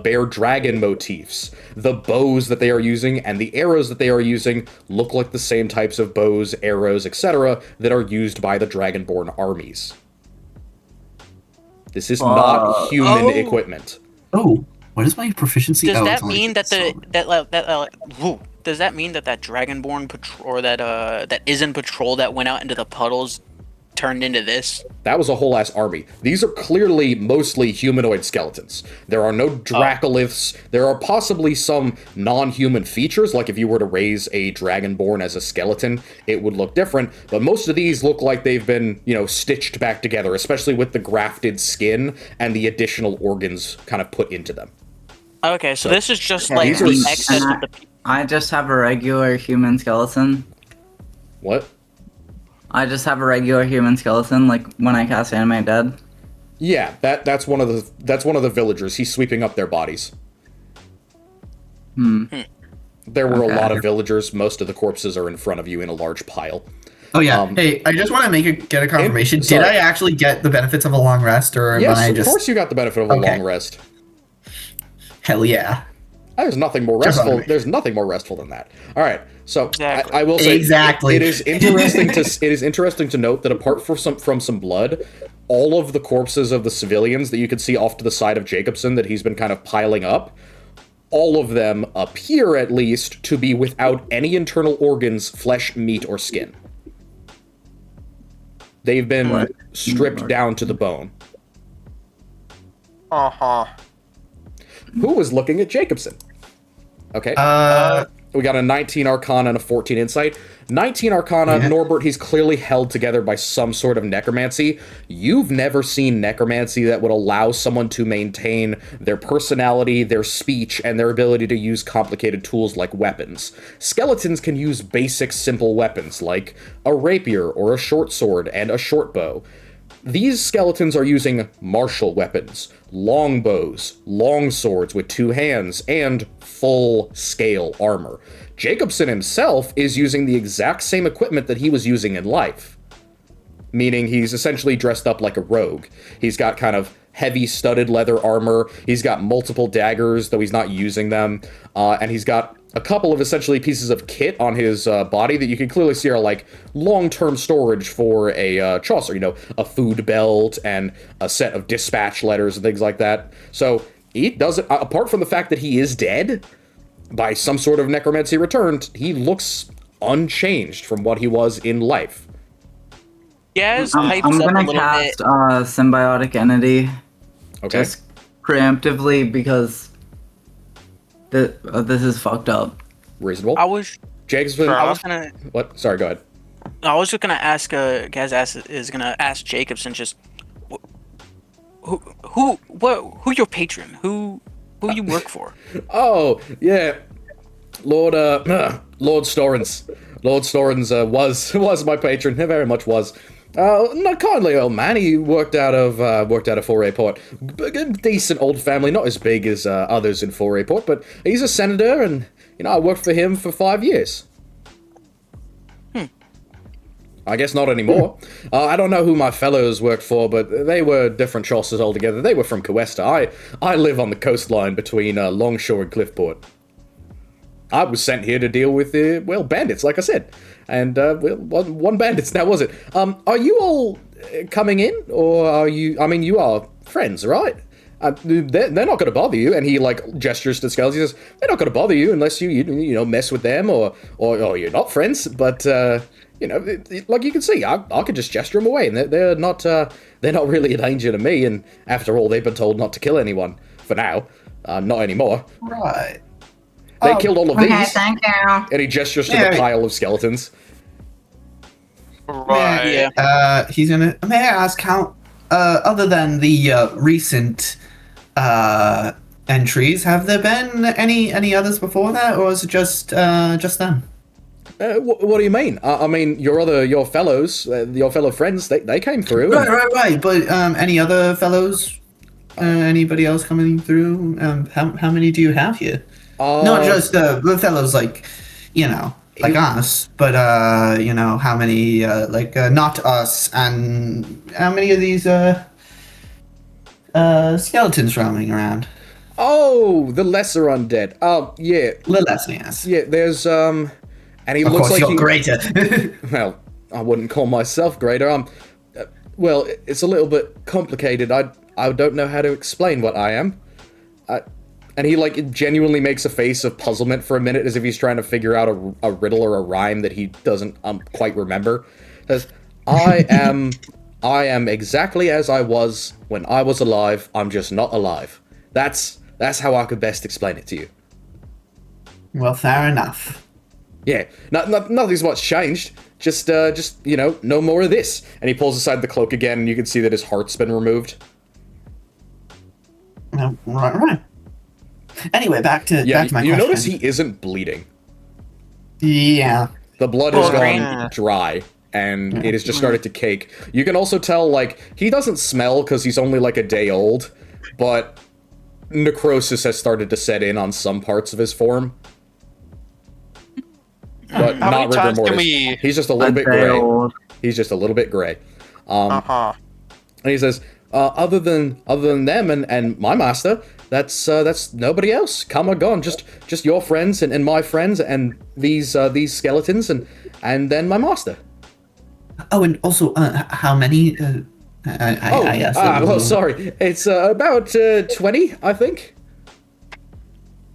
bear dragon motifs. The bows that they are using and the arrows that they are using look like the same types of bows, arrows, etc. that are used by the Dragonborn armies. This is not human equipment. Oh, what is my proficiency? Does Oh, that it's only mean that solid. does that mean that Dragonborn patrol or that Izen patrol that went out into the puddles turned into this? That was a whole ass army. These are clearly mostly humanoid skeletons. There are no Dracoliths. There are possibly some non-human features, like if you were to raise a Dragonborn as a skeleton, it would look different. But most of these look like they've been, stitched back together, especially with the grafted skin and the additional organs kind of put into them. Okay, so this is just Okay, like these are the excess of the I just have a regular human skeleton. What? I just have a regular human skeleton, like when I cast Animate Dead. Yeah, that's one of the villagers. He's sweeping up their bodies. There were a lot of villagers. Most of the corpses are in front of you in a large pile. Oh yeah. Hey, I just want to get a confirmation. Did I actually get the benefits of a long rest, or am Yes, I of just? course you got the benefit of a long rest. Hell yeah. There's nothing more Just restful. wondering. There's nothing more restful than that. All right, so Exactly. I will say Exactly. it is interesting to note that apart from some blood, all of the corpses of the civilians that you can see off to the side of Jacobson that he's been kind of piling up, all of them appear at least to be without any internal organs, flesh, meat, or skin. They've been stripped down to the bone. Uh-huh. Who was looking at Jacobson? Okay. We got a 19 Arcana and a 14 Insight. 19 Arcana, Yeah. Norbert, he's clearly held together by some sort of necromancy. You've never seen necromancy that would allow someone to maintain their personality, their speech, and their ability to use complicated tools like weapons. Skeletons can use basic, simple weapons like a rapier or a short sword and a short bow. These skeletons are using martial weapons, longbows, long swords with 2 hands, and full-scale armor. Jacobson himself is using the exact same equipment that he was using in life. Meaning he's essentially dressed up like a rogue. He's got kind of heavy studded leather armor, he's got multiple daggers, though he's not using them, and he's got a couple of essentially pieces of kit on his body that you can clearly see are like long-term storage for a Chaucer, a food belt and a set of dispatch letters and things like that. So he doesn't, apart from the fact that he is dead by some sort of necromancy returned, he looks unchanged from what he was in life. Yeah, his I'm pipes up a gonna little cast bit. Symbiotic Entity Okay. just preemptively because this is fucked up. Reasonable. I was Jacobson, gonna what? Sorry, go ahead. just gonna ask is gonna ask Jacobson just who your patron? Who you work for? Oh, yeah. Lord Storrens. Lord Storrens was my patron. He very much was. Not kindly old man. He worked out of Foray Port. Decent old family, not as big as others in Foray Port, but he's a senator, and I worked for him for 5 years. I guess not anymore. I don't know who my fellows worked for, but they were different chosses altogether. They were from Cuesta. I live on the coastline between Longshore and Cliffport. I was sent here to deal with bandits, like I said. And, one bandits, now was it? Are you all coming in, or are you, you are friends, right? They're not going to bother you, and he, gestures to Skulls. He says, they're not going to bother you unless you mess with them, or you're not friends, but, like you can see, I could just gesture them away, and they're not really a danger to me, and after all, they've been told not to kill anyone, for now. Not anymore. Right. They killed all of these. Thank you. And he gestures to the pile of skeletons. Right. Yeah. He's gonna. May I ask how, other than the recent entries, have there been any others before that, or is it just them? What do you mean? Your fellows, your fellow friends, they came through. Right. But any other fellows? Anybody else coming through? How many do you have here? Not just the fellows like us, but how many not us, and how many of these skeletons roaming around? Oh, the lesser undead. Oh, yeah. The lesser, yes. Yeah, there's and he Of looks course, like you're greater. Well, I wouldn't call myself greater. Well, it's a little bit complicated. I don't know how to explain what I am. And he genuinely makes a face of puzzlement for a minute, as if he's trying to figure out a riddle or a rhyme that he doesn't quite remember. Says, I am exactly as I was when I was alive. I'm just not alive. That's how I could best explain it to you. Well, fair enough. Yeah, nothing's much changed. Just no more of this. And he pulls aside the cloak again, and you can see that his heart's been removed. Right. Anyway, back to my question. You notice he isn't bleeding. Yeah. The blood has gone dry, and it has just started to cake. You can also tell, he doesn't smell because he's only a day old, but necrosis has started to set in on some parts of his form. But How not many times rigor can mortis. He's just a little bit gray. He's just a little bit gray. And he says, other than them and my master, that's nobody else. Come or gone. Just your friends and my friends and these skeletons and then my master. Oh, and also, how many? Sorry. It's about 20, I think.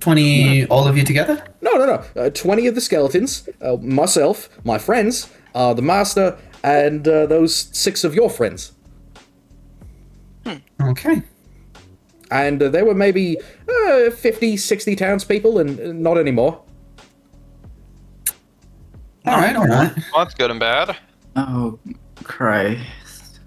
20, all of you together? No. 20 of the skeletons, myself, my friends, the master, and those 6 of your friends. Okay. And there were maybe 50, 60 townspeople, and not anymore. All right. Well, that's good and bad. Oh, Christ.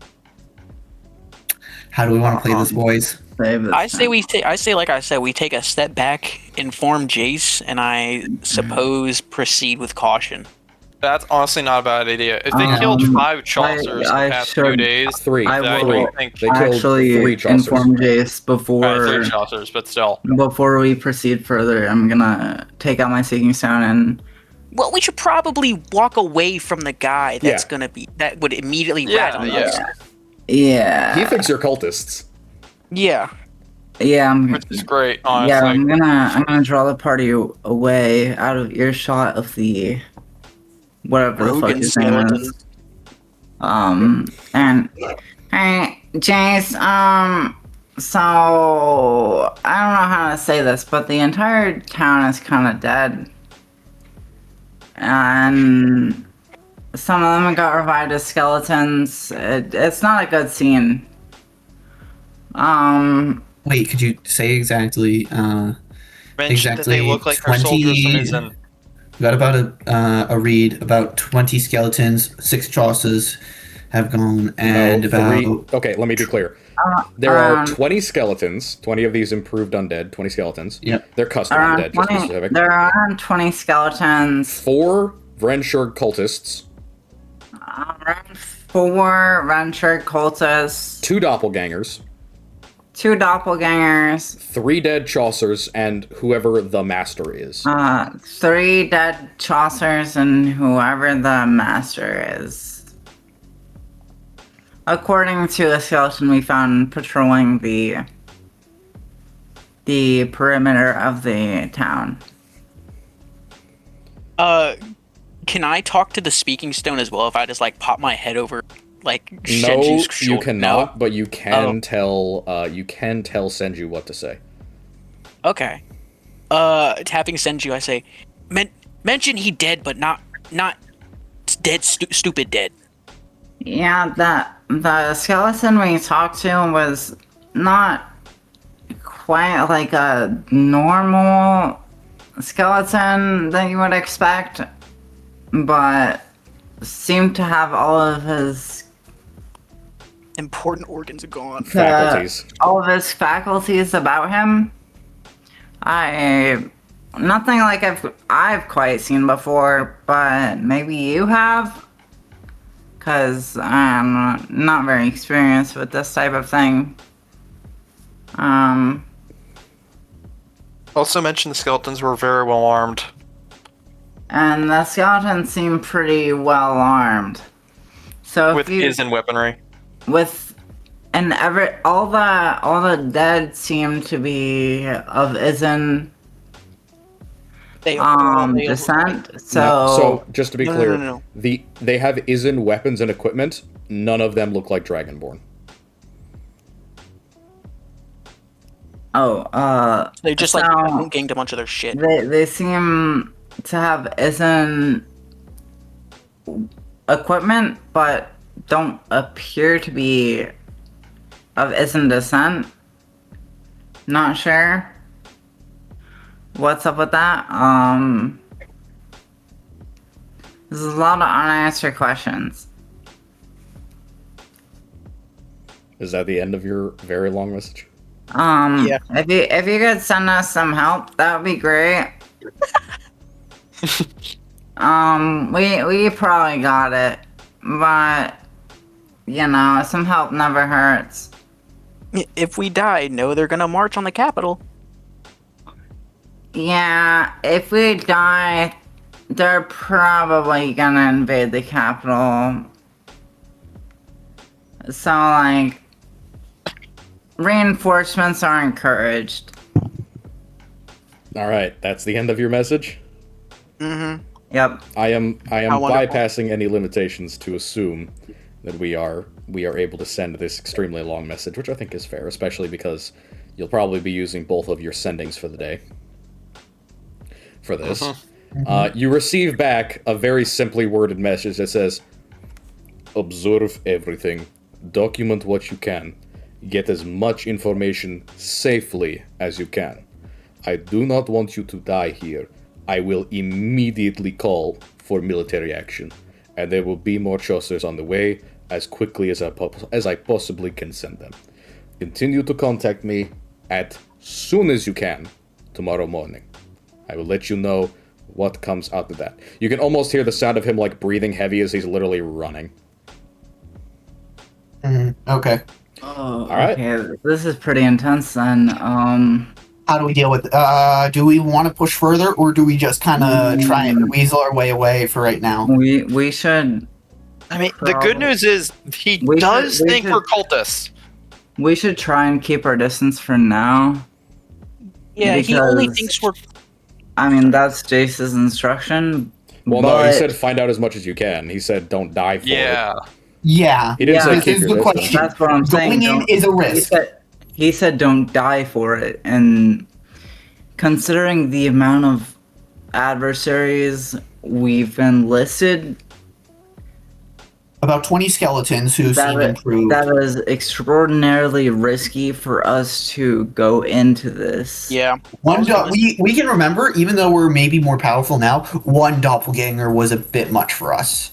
How do we want to play this, boys? I say, like I said, we take a step back, inform Jace, and I suppose proceed with caution. That's honestly not a bad idea. If they killed 5 Chaucers in the past few days, 3. I I will don't think They killed actually 3 Chaucers. inform Jace before 3 Chaucers, but still. before we proceed further. I'm gonna take out my Seeking Stone and. Well, we should probably walk away from the guy that would immediately rat on us. Yeah. He thinks you're cultists. Yeah. Yeah, Which is great, honestly. yeah. I'm gonna draw the party away out of earshot of the whatever the fuck Rogan his name is. And hey, Jace, so I don't know how to say this, but the entire town is kind of dead, and some of them got revived as skeletons. It's not a good scene. Wait, could you say exactly? Mention that they look like our soldiers from Izen. We got about a read about 20 skeletons, 6 Chaucers, have gone, and about... Okay, let me be clear. There are 20 skeletons, 20 of these improved undead, 20 skeletons. Yep. They're custom undead, just to be specific. There are around 20 skeletons. 4 Vrenshurg cultists. Around 4 Vrenshurg cultists. 2 doppelgangers. 2 doppelgangers. 3 dead Chaucers, and whoever the master is. 3 dead Chaucers and whoever the master is. According to the skeleton we found patrolling the perimeter of the town. Can I talk to the speaking stone as well if I just like pop my head over like No, Senju's shoulder? you cannot, No? but you can tell Senju what to say. Okay. Tapping Senju, I say, mention he dead, but not dead, stupid dead. Yeah, the skeleton we talked to was not quite like a normal skeleton that you would expect, but seemed to have all of his important organs are gone. Faculties. All of his faculties about him. Nothing like I've quite seen before, but maybe you have. Because I'm not very experienced with this type of thing. Also mentioned the skeletons were very well armed. And the skeletons seem pretty well armed. So With Izen weaponry. All the dead seem to be of Izen descent. So just to be clear, no. they have Izen weapons and equipment. None of them look like Dragonborn. They just ganked a bunch of their shit. They seem to have Izen equipment, but don't appear to be of Izen descent. Not sure what's up with that. There's a lot of unanswered questions. Is that the end of your very long message? Yeah. If you could send us some help, that would be great. We probably got it, but some help never hurts. If we die, no, they're gonna march on the capital. Yeah, if we die, they're probably gonna invade the capital. So, like, reinforcements are encouraged. Alright, that's the end of your message? Mm-hmm. Yep. I am How wonderful. bypassing any limitations to assume that we are able to send this extremely long message, which I think is fair, especially because you'll probably be using both of your sendings for the day. For this. You receive back a very simply worded message that says, observe everything, document what you can, get as much information safely as you can. I do not want you to die here. I will immediately call for military action, and there will be more Chaucers on the way as quickly as I possibly can send them. Continue to contact me as soon as you can tomorrow morning. I will let you know what comes out of that. You can almost hear the sound of him like breathing heavy as he's literally running. Okay. Oh, Alright. okay. This is pretty intense then. How do we deal with it? Do we want to push further, or do we just kind of try and weasel our way away for right now? We should. I mean, the good news is he does think we're cultists. We should try and keep our distance for now. Yeah, he only thinks we're. I mean, that's Jace's instruction. Well, no, he said find out as much as you can. He said don't die for it. Yeah. He didn't say this keep is your the distance. question. That's what I'm saying. Going in is a risk. He said don't die for it, and considering the amount of adversaries we've enlisted, About 20 skeletons who seem improved. that is extraordinarily risky for us to go into this. Yeah. We can remember, even though we're maybe more powerful now, one doppelganger was a bit much for us.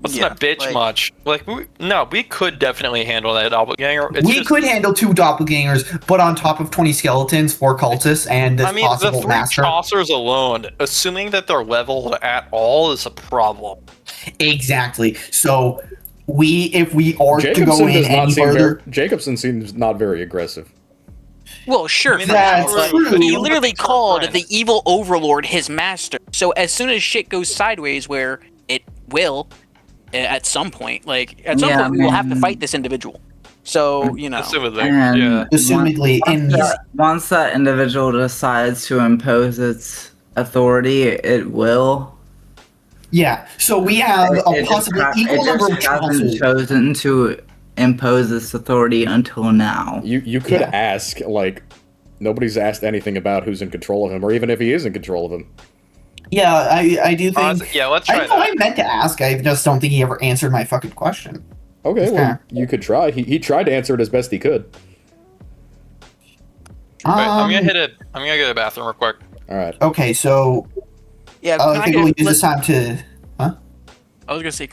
Let's not bitch much. Like, we could definitely handle that doppelganger. We could handle 2 doppelgangers, but on top of 20 skeletons, 4 cultists, and this possible the 3 master. Chaucers alone, assuming that they're leveled at all, is a problem. Exactly. So, if we are to go in any further... Jacobson seems not very aggressive. Well, sure, that's true. but he literally called the evil overlord his master. So as soon as shit goes sideways, where it will, at some point, we will have to fight this individual. So, Assumedly, once that individual decides to impose its authority, it will. Yeah, so we have a possibly equal number of hasn't chosen to impose its authority until now. You could ask, nobody's asked anything about who's in control of him, or even if he is in control of him. Yeah, I do think... let's try that. I meant to ask, I just don't think he ever answered my fucking question. Okay, well, you could try. He tried to answer it as best he could. I'm gonna get a bathroom real quick. Alright. Okay, so... Yeah, I think we'll use this time to... Huh? I was gonna say,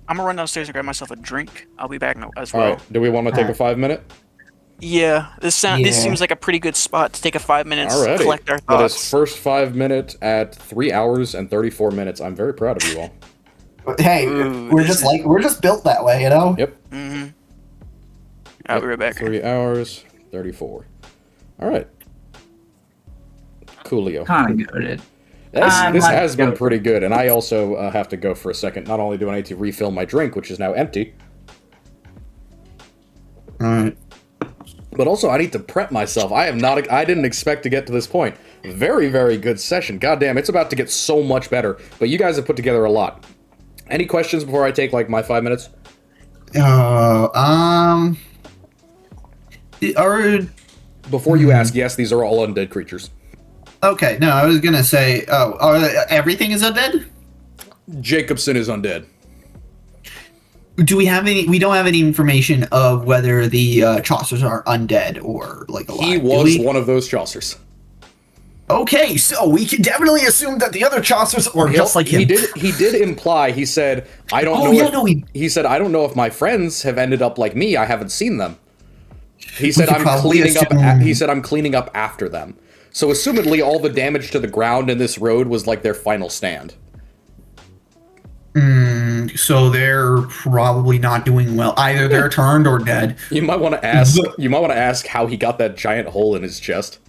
I'm gonna run downstairs and grab myself a drink. I'll be back as well. Alright, do we want to take a 5-minute? Yeah, this seems like a pretty good spot to take a 5 minutes to collect our That thoughts. is first 5 minutes at 3 hours and 34 minutes. I'm very proud of you all. Hey, we're just built that way, you know? Yep. Mm-hmm. I'll be right back. 3 hours, 34. Alright. Coolio. Kind of goated. This has been pretty good, and I also have to go for a second. Not only do I need to refill my drink, which is now empty, but also I need to prep myself. I didn't expect to get to this point. Very, very good session. Goddamn, it's about to get so much better. But you guys have put together a lot. Any questions before I take my 5 minutes? Before you ask, yes, these are all undead creatures. Okay, no, I was gonna say, everything is undead? Jacobson is undead. Do we have any? We don't have any information of whether the Chaucers are undead or alive. He was one of those Chaucers. Okay, so we can definitely assume that the other Chaucers are just like him. He did imply. He said, "I don't know." He said, "I don't know if my friends have ended up like me. I haven't seen them." He said, "I'm cleaning up." He said, "I'm cleaning up after them." So, assumedly, all the damage to the ground in this road was their final stand. So they're probably not doing well. Either they're turned or dead. You might want to ask. You might want to ask how he got that giant hole in his chest.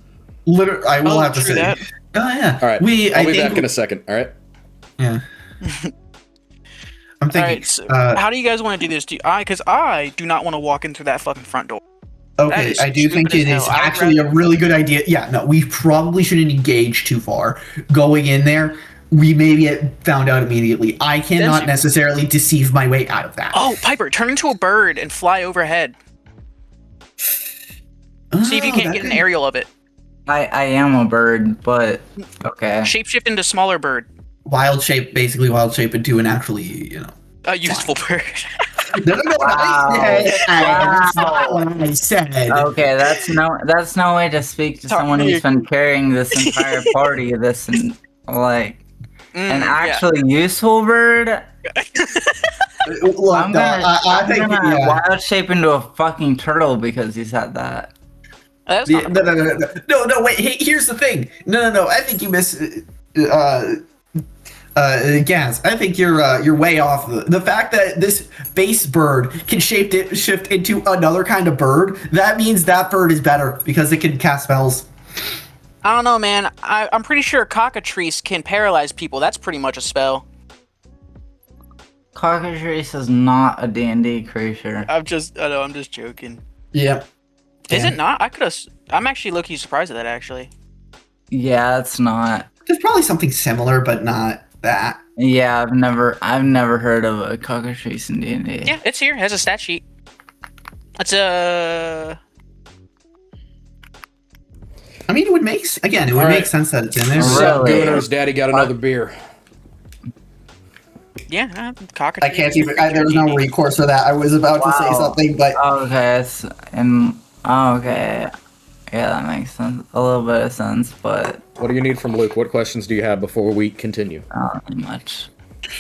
Literally, I will have to say. That. Oh yeah. All right. I'll be back in a second. All right. Yeah. I'm thinking. All right, so how do you guys want to do this? Because I do not want to walk into that fucking front door. Okay, I do think it is actually a really good idea. Yeah, no, we probably shouldn't engage too far. Going in there, we may get found out immediately. I cannot necessarily deceive my way out of that. Oh, Piper, turn into a bird and fly overhead. See if you can't get an aerial of it. I am a bird, but okay. Shapeshift into smaller bird. Wild shape into an actually, a useful bird. No, that's not what I said. Okay, that's no way to speak to someone who's been carrying this entire party. An actually useful bird. Look, I'm gonna wild shape into a fucking turtle because you said that. No, wait. Hey, here's the thing. No. I think you Gaz, I think you're way off. The fact that this base bird can shift into another kind of bird, that means that bird is better because it can cast spells. I don't know, man. I'm pretty sure cockatrice can paralyze people. That's pretty much a spell. Cockatrice is not a D&D creature. I'm just joking. Yeah. Is it not? I'm actually low-key surprised at that, actually. Yeah, it's not. There's probably something similar, but not that. Yeah, I've never heard of a cockatrice in D&D. Yeah, it's here. It has a stat sheet. It's I mean, it would make sense that it's in there. Really? Gooner's daddy got another beer. Yeah, cockatrice. I can't even. There's no recourse for that. I was about to say something, but okay, okay, yeah, that makes sense. A little bit of sense, but what do you need from Luke? What questions do you have before we continue? not much.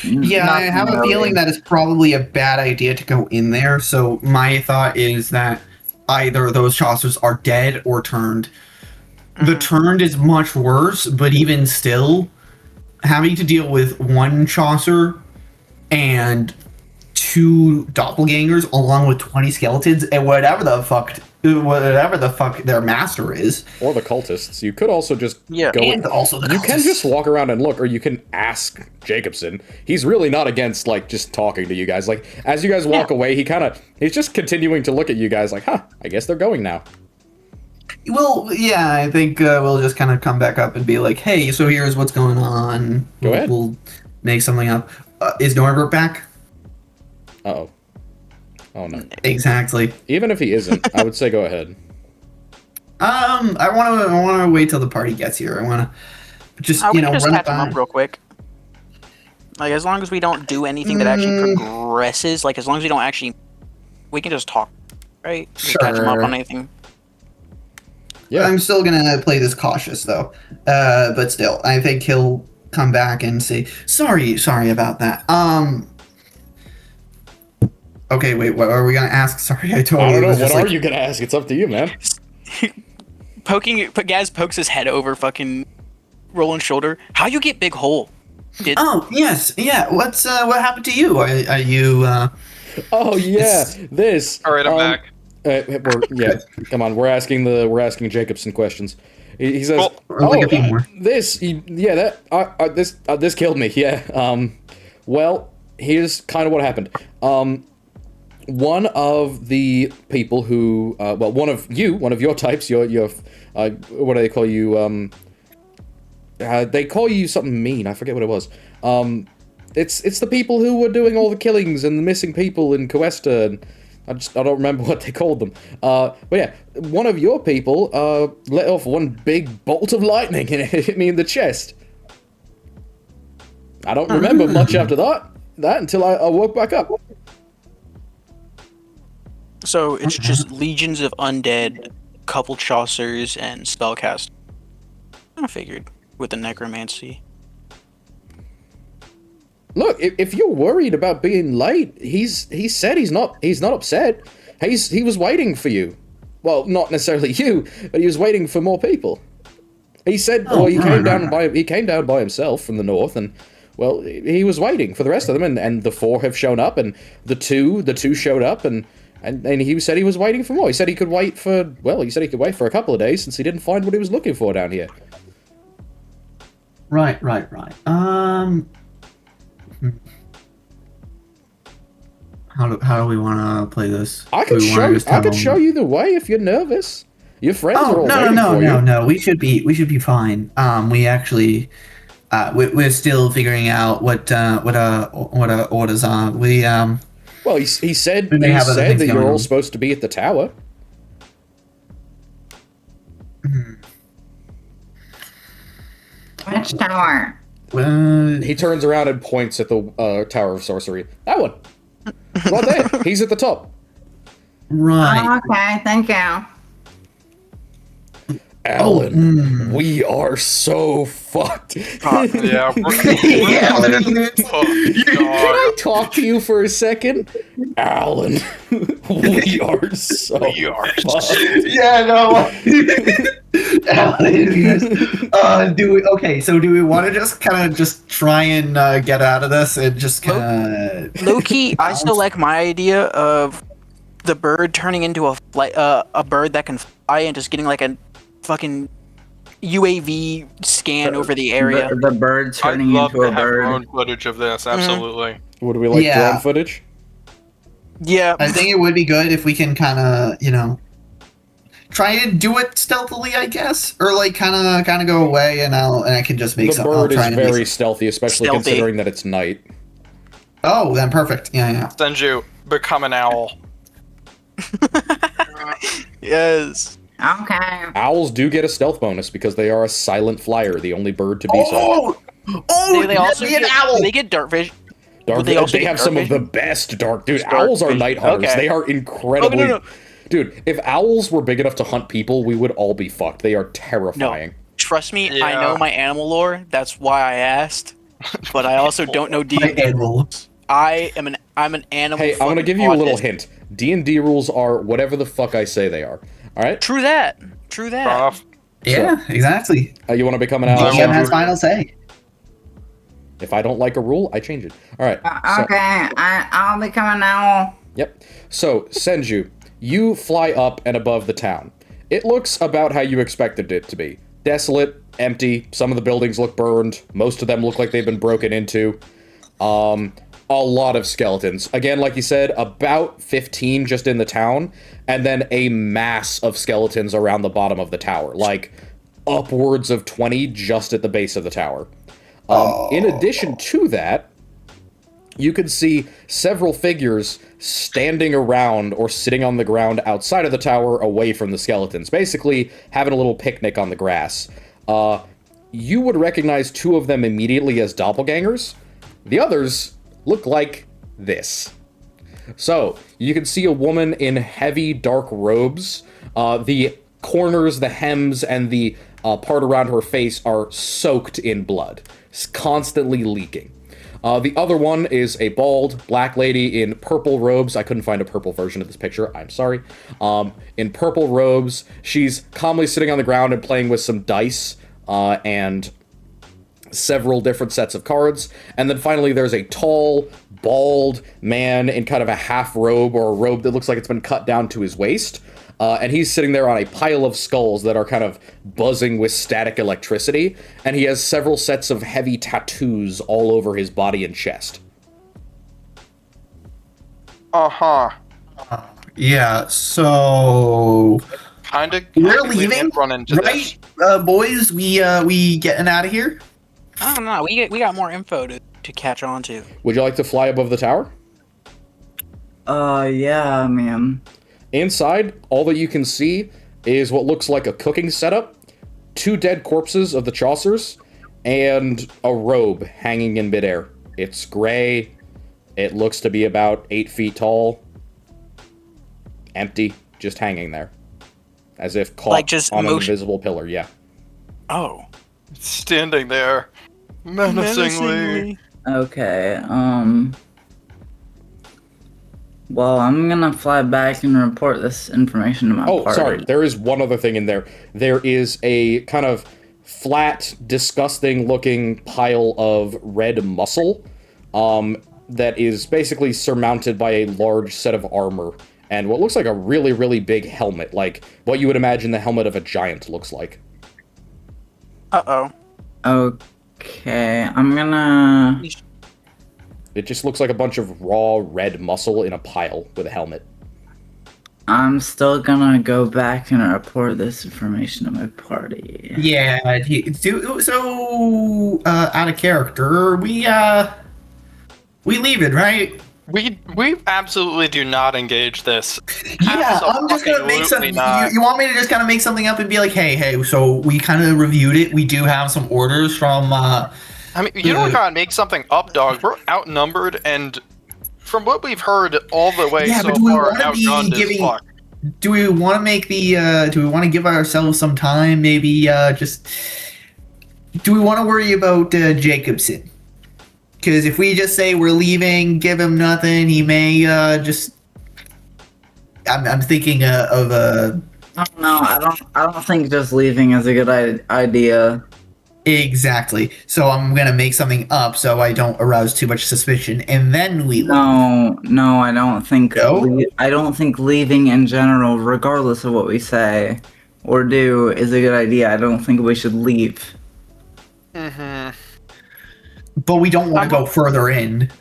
Yeah, I have a feeling that it's probably a bad idea to go in there. So my thought is that either those Chaucers are dead or turned. The turned is much worse, but even still, having to deal with one Chaucer and 2 doppelgangers along with 20 skeletons and whatever the fuck their master is, or the cultists. You could also just go. And also the you cultists. can just walk around and look, or you can ask Jacobson. He's really not against like just talking to you guys. Like as you guys walk away, he's just continuing to look at you guys like, huh? I guess they're going now. Well, yeah, I think we'll just kind of come back up and be like, hey, so here's what's going on. Go ahead. We'll make something up. Is Norbert back? Uh-oh. Oh, no. Exactly. Even if he isn't, I would say go ahead. I want to wait till the party gets here. I want to just, we can just run catch him up real quick. Like, as long as we don't do anything that actually progresses, like, as long as we don't actually... We can just talk, right? Just catch him up on anything. Yeah. I'm still gonna play this cautious though, but still, I think he'll come back and say, sorry about that. Okay, wait, what are we gonna ask? Sorry, I totally. I don't know. was What just are like, you gonna ask? It's up to you, man. Gaz pokes his head over fucking Roland's shoulder. How you get big hole? Oh yes, yeah. What happened to you? Are you? Oh yeah, this. All right, I'm back. Come on. We're asking Jacobson questions. He says, like a few more. This killed me. Yeah. Well, here's kind of what happened. One of the people who, one of your types, your what do they call you? They call you something mean. I forget what it was. It's the people who were doing all the killings and the missing people in Cuesta, and I don't remember what they called them. But yeah, one of your people let off one big bolt of lightning and it hit me in the chest. I don't remember much after that until I woke back up. So it's just legions of undead, couple Chaucers, and spellcast. I figured with the necromancy. Look, if you're worried about being late, he said he's not upset. He was waiting for you. Well, not necessarily you, but he was waiting for more people. He said, he came down by himself from the north, and well, he was waiting for the rest of them, and the 4 have shown up, and the two showed up, and he said he was waiting for more. He said he could wait for a couple of days since he didn't find what he was looking for down here. Right. How do we want to play this? I could show you the way if you're nervous. Your friends are all waiting for you. No. We should be fine. We actually, we're still figuring out what our orders are. Well, he said that you're all supposed to be at the tower. Which tower? He turns around and points at the Tower of Sorcery. That one. Right there. He's at the top. Right. Okay, thank you. Alan, we are so fucked. Yeah. Yeah. Can I talk to you for a second? Alan, we are so fucked. Yeah, no. Do we want to just kind of just try and get out of this and just kind of Low-key, I still like my idea of the bird turning into a bird that can fly and just getting like a fucking UAV scan over the area. The bird I'd turning love into to a have bird. drone footage of this. Absolutely. Would we like Yeah. drone footage? Yeah. I think it would be good if we can kind of, try to do it stealthily, I guess, or like kind of go away, and I can just make The something. bird is very stealthy, especially Stealthy. considering that it's night. Oh, then perfect. Yeah. Senju, become an owl. Yes. Okay. Owls do get a stealth bonus because they are a silent flyer, the only bird to be so. Do they also be an get, owl. do they get dark vision? Dark, they also they get have dark some of vision? the best dark. Dude, Dark owls are vision. night hunters. Okay. They are incredibly. no. Dude, if owls were big enough to hunt people, we would all be fucked. They are terrifying. Trust me, I Yeah. know my animal lore. That's why I asked. but I also don't know D&D rules. I'm an animal. Hey, I'm gonna give you a little hint. D&D rules are whatever the fuck I say they are. All right. True that. Off. Yeah, exactly. You want to become an ally? GM has final say. If I don't like a rule, I change it. All right. Okay, I'll become an owl. Yep. So, Senju, you fly up and above the town. It looks about how you expected it to be. Desolate, empty, some of the buildings look burned, most of them look like they've been broken into. A lot of skeletons. Again, like you said, about 15 just in the town, and then a mass of skeletons around the bottom of the tower. Like, upwards of 20 just at the base of the tower. In addition to that, you can see several figures standing around or sitting on the ground outside of the tower away from the skeletons, basically having a little picnic on the grass. You would recognize two of them immediately as doppelgangers. The others look like this. So, you can see a woman in heavy dark robes. The corners, the hems, and the part around her face are soaked in blood, constantly leaking. The other one is a bald black lady in purple robes. I couldn't find a purple version of this picture. I'm sorry. In purple robes, she's calmly sitting on the ground and playing with some dice and several different sets of cards. And then finally, there's a tall, bald man in kind of a half robe or a robe that looks like it's been cut down to his waist. And he's sitting there on a pile of skulls that are kind of buzzing with static electricity, and he has several sets of heavy tattoos all over his body and chest. Uh-huh. Yeah, so we're leaving, run into right, boys? We getting out of here? I don't know. We got more info to catch on to. Would you like to fly above the tower? Yeah, man. Inside, all that you can see is what looks like a cooking setup, two dead corpses of the Chaucers, and a robe hanging in midair. It's gray. It looks to be about 8 feet tall. Empty, just hanging there. As if caught Like just on an motion- invisible pillar, yeah. Oh. Standing there, menacingly. Okay, well, I'm gonna fly back and report this information to my party. Sorry, there is one other thing in there. There is a kind of flat, disgusting-looking pile of red muscle that is basically surmounted by a large set of armor and what looks like a really, really big helmet, like what you would imagine the helmet of a giant looks like. Uh-oh. Okay, I'm gonna... It just looks like a bunch of raw red muscle in a pile with a helmet. I'm still gonna go back and report this information to my party. Yeah, so out of character, we leave it, right? We absolutely do not engage this. Yeah, I'm just gonna make something. Not. You want me to just kind of make something up and be like, hey, so we kind of reviewed it. We do have some orders from. I mean, you don't gotta make something up, dog. We're outnumbered, and from what we've heard, all the way so far, outgunned as fuck. Do we want to make the? Do we want to give ourselves some time? Maybe just. Do we want to worry about Jacobson? Because if we just say we're leaving, give him nothing, he may just. I'm thinking of a. I don't know. I don't think just leaving is a good idea. Exactly. So I'm gonna make something up so I don't arouse too much suspicion, and then we leave. No, I don't think. No? I don't think leaving in general, regardless of what we say or do, is a good idea. I don't think we should leave. Mm-hmm. But we don't want to go further in.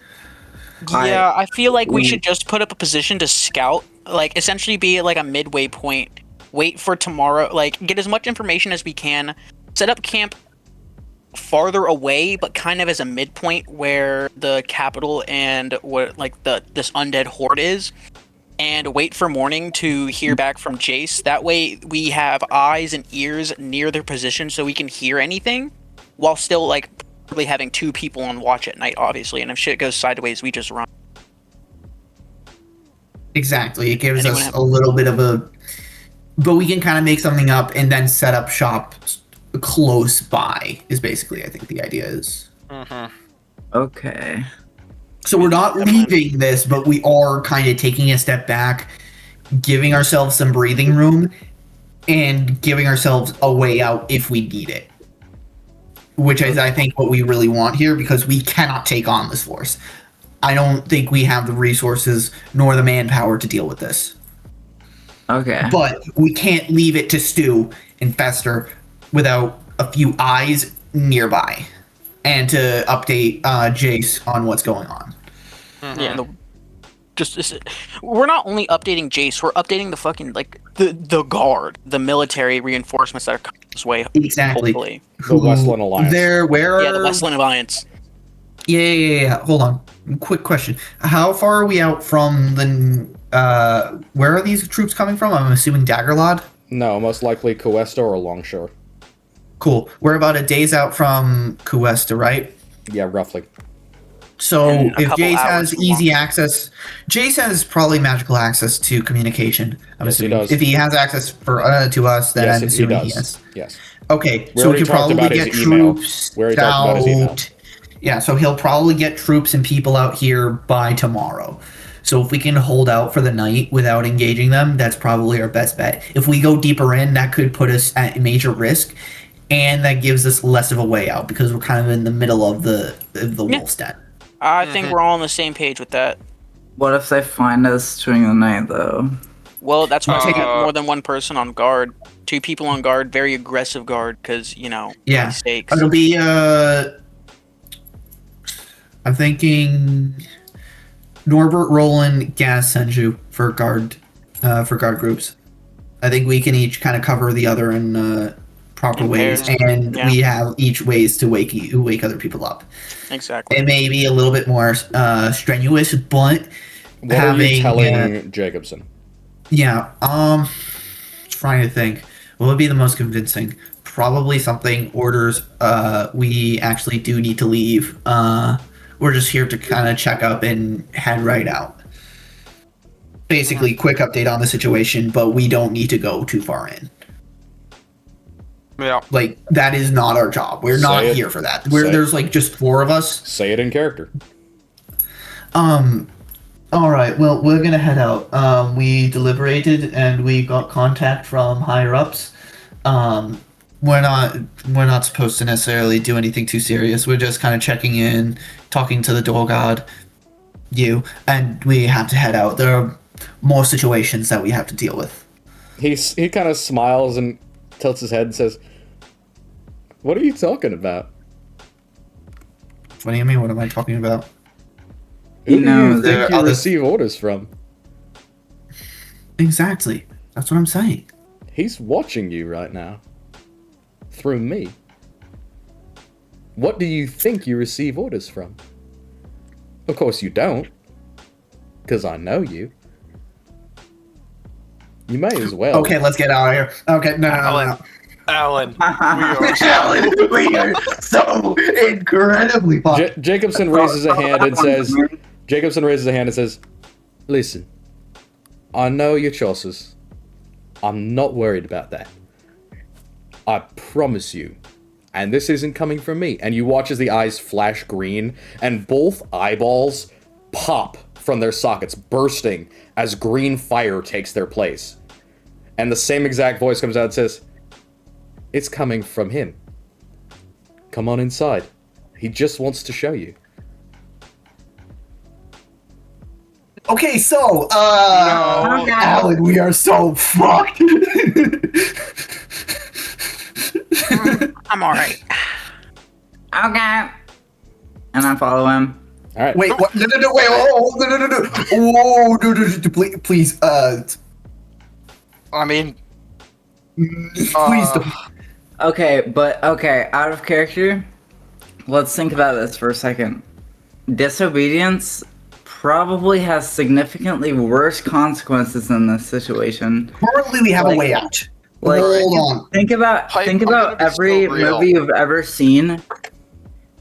Yeah, I feel like we should just put up a position to scout, like essentially be like a midway point. Wait for tomorrow, like get as much information as we can. Set up camp farther away, but kind of as a midpoint where the capital and what like this undead horde is, and wait for morning to hear back from Jace. That way we have eyes and ears near their position so we can hear anything while still like probably having two people on watch at night, obviously, and if shit goes sideways we just run. Exactly. It gives us a little bit of a, but we can kind of make something up and then set up shop close by is basically, I think, the idea is. Mm-hmm. Okay. So we're not leaving this, but we are kind of taking a step back, giving ourselves some breathing room, and giving ourselves a way out if we need it. Which is, I think, what we really want here, because we cannot take on this force. I don't think we have the resources nor the manpower to deal with this. Okay. But we can't leave it to stew and fester without a few eyes nearby. And to update Jace on what's going on. Yeah, we're not only updating Jace, we're updating the fucking the guard, the military reinforcements that are coming this way. Exactly. Hopefully. The Westland Alliance. The Westland Alliance. Yeah. Hold on. Quick question. How far are we out from the? Where are these troops coming from? I'm assuming Daggerlord. No, most likely Cuesta or Longshore. Cool. We're about a day's out from Cuesta, right? Yeah, roughly. So if Jace has from easy access, Jace has probably magical access to communication. I'm Yes, he assuming. does. If he has access to us, then Yes, I'm he assuming he does. has. Yes. Okay, We so we already could talked probably about his get email. troops We already talked about his email. out. Yeah, so he'll probably get troops and people out here by tomorrow. So if we can hold out for the night without engaging them, that's probably our best bet. If we go deeper in, that could put us at major risk, and that gives us less of a way out because we're kind of in the middle of the wolf's den. I think we're all on the same page with that. What if they find us during the night, though? Well, that's why I have more than one person on guard. 2 people on guard, very aggressive guard, because, high stakes. It'll be, I'm thinking Norbert, Roland, Gaz, Senju for guard groups. I think we can each kind of cover the other in proper ways, and we have each ways to wake other people up. Exactly. It may be a little bit more strenuous, but What are you telling Jacobson? Yeah, trying to think. What would be the most convincing? Probably something orders. We actually do need to leave. We're just here to kind of check up and head right out. Basically, quick update on the situation, but we don't need to go too far in. Yeah. Like, that is not our job. We're not here for that. There's just 4 of us. Say it in character. All right. Well, we're gonna head out. We deliberated and we got contact from higher ups. We're not supposed to necessarily do anything too serious. We're just kind of checking in, talking to the door guard, and we have to head out. There are more situations that we have to deal with. He kind of smiles and tilts his head and says, "What are you talking about? What do you mean? What am I talking about? Who do you think you receive orders from?" Exactly. That's what I'm saying. He's watching you right now. Through me. What do you think you receive orders from? Of course you don't. Because I know you. You may as well. Okay, let's get out of here. Okay, no. Alan, we are so incredibly fucked. Jacobson raises a hand and says, "Listen, I know your choices. I'm not worried about that. I promise you. And this isn't coming from me." And you watch as the eyes flash green, and both eyeballs pop from their sockets, bursting as green fire takes their place. And the same exact voice comes out and says, "It's coming from him. Come on inside. He just wants to show you." Okay, so, Alan, we are so fucked. I'm alright. Okay. And I follow him. All right. Wait, what? No, wait, oh, no, please, I mean, please don't. Okay, out of character, let's think about this for a second. Disobedience probably has significantly worse consequences in this situation. Currently, we have a way out. Like, hold on. Think about every movie you've ever seen.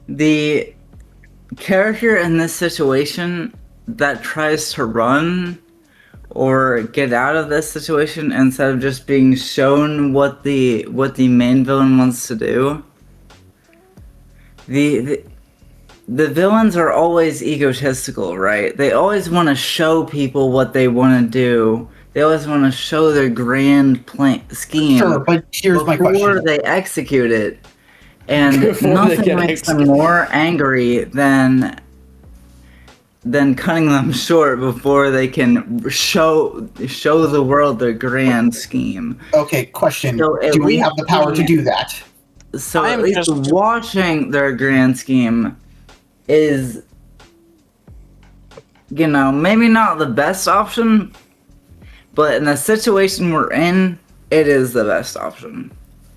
The character in this situation that tries to run or get out of this situation instead of just being shown what the main villain wants to do. the villains are always egotistical, right? They always want to show people what they want to do. They always want to show their grand scheme. Sure, but here's my before question. they execute it. And Before they nothing get makes them executed. more angry than cutting them short before they can show the world their grand scheme. Okay, question. So at Do we least have the power to do that? So I at am least just- watching their grand scheme is, maybe not the best option, but in the situation we're in, it is the best option.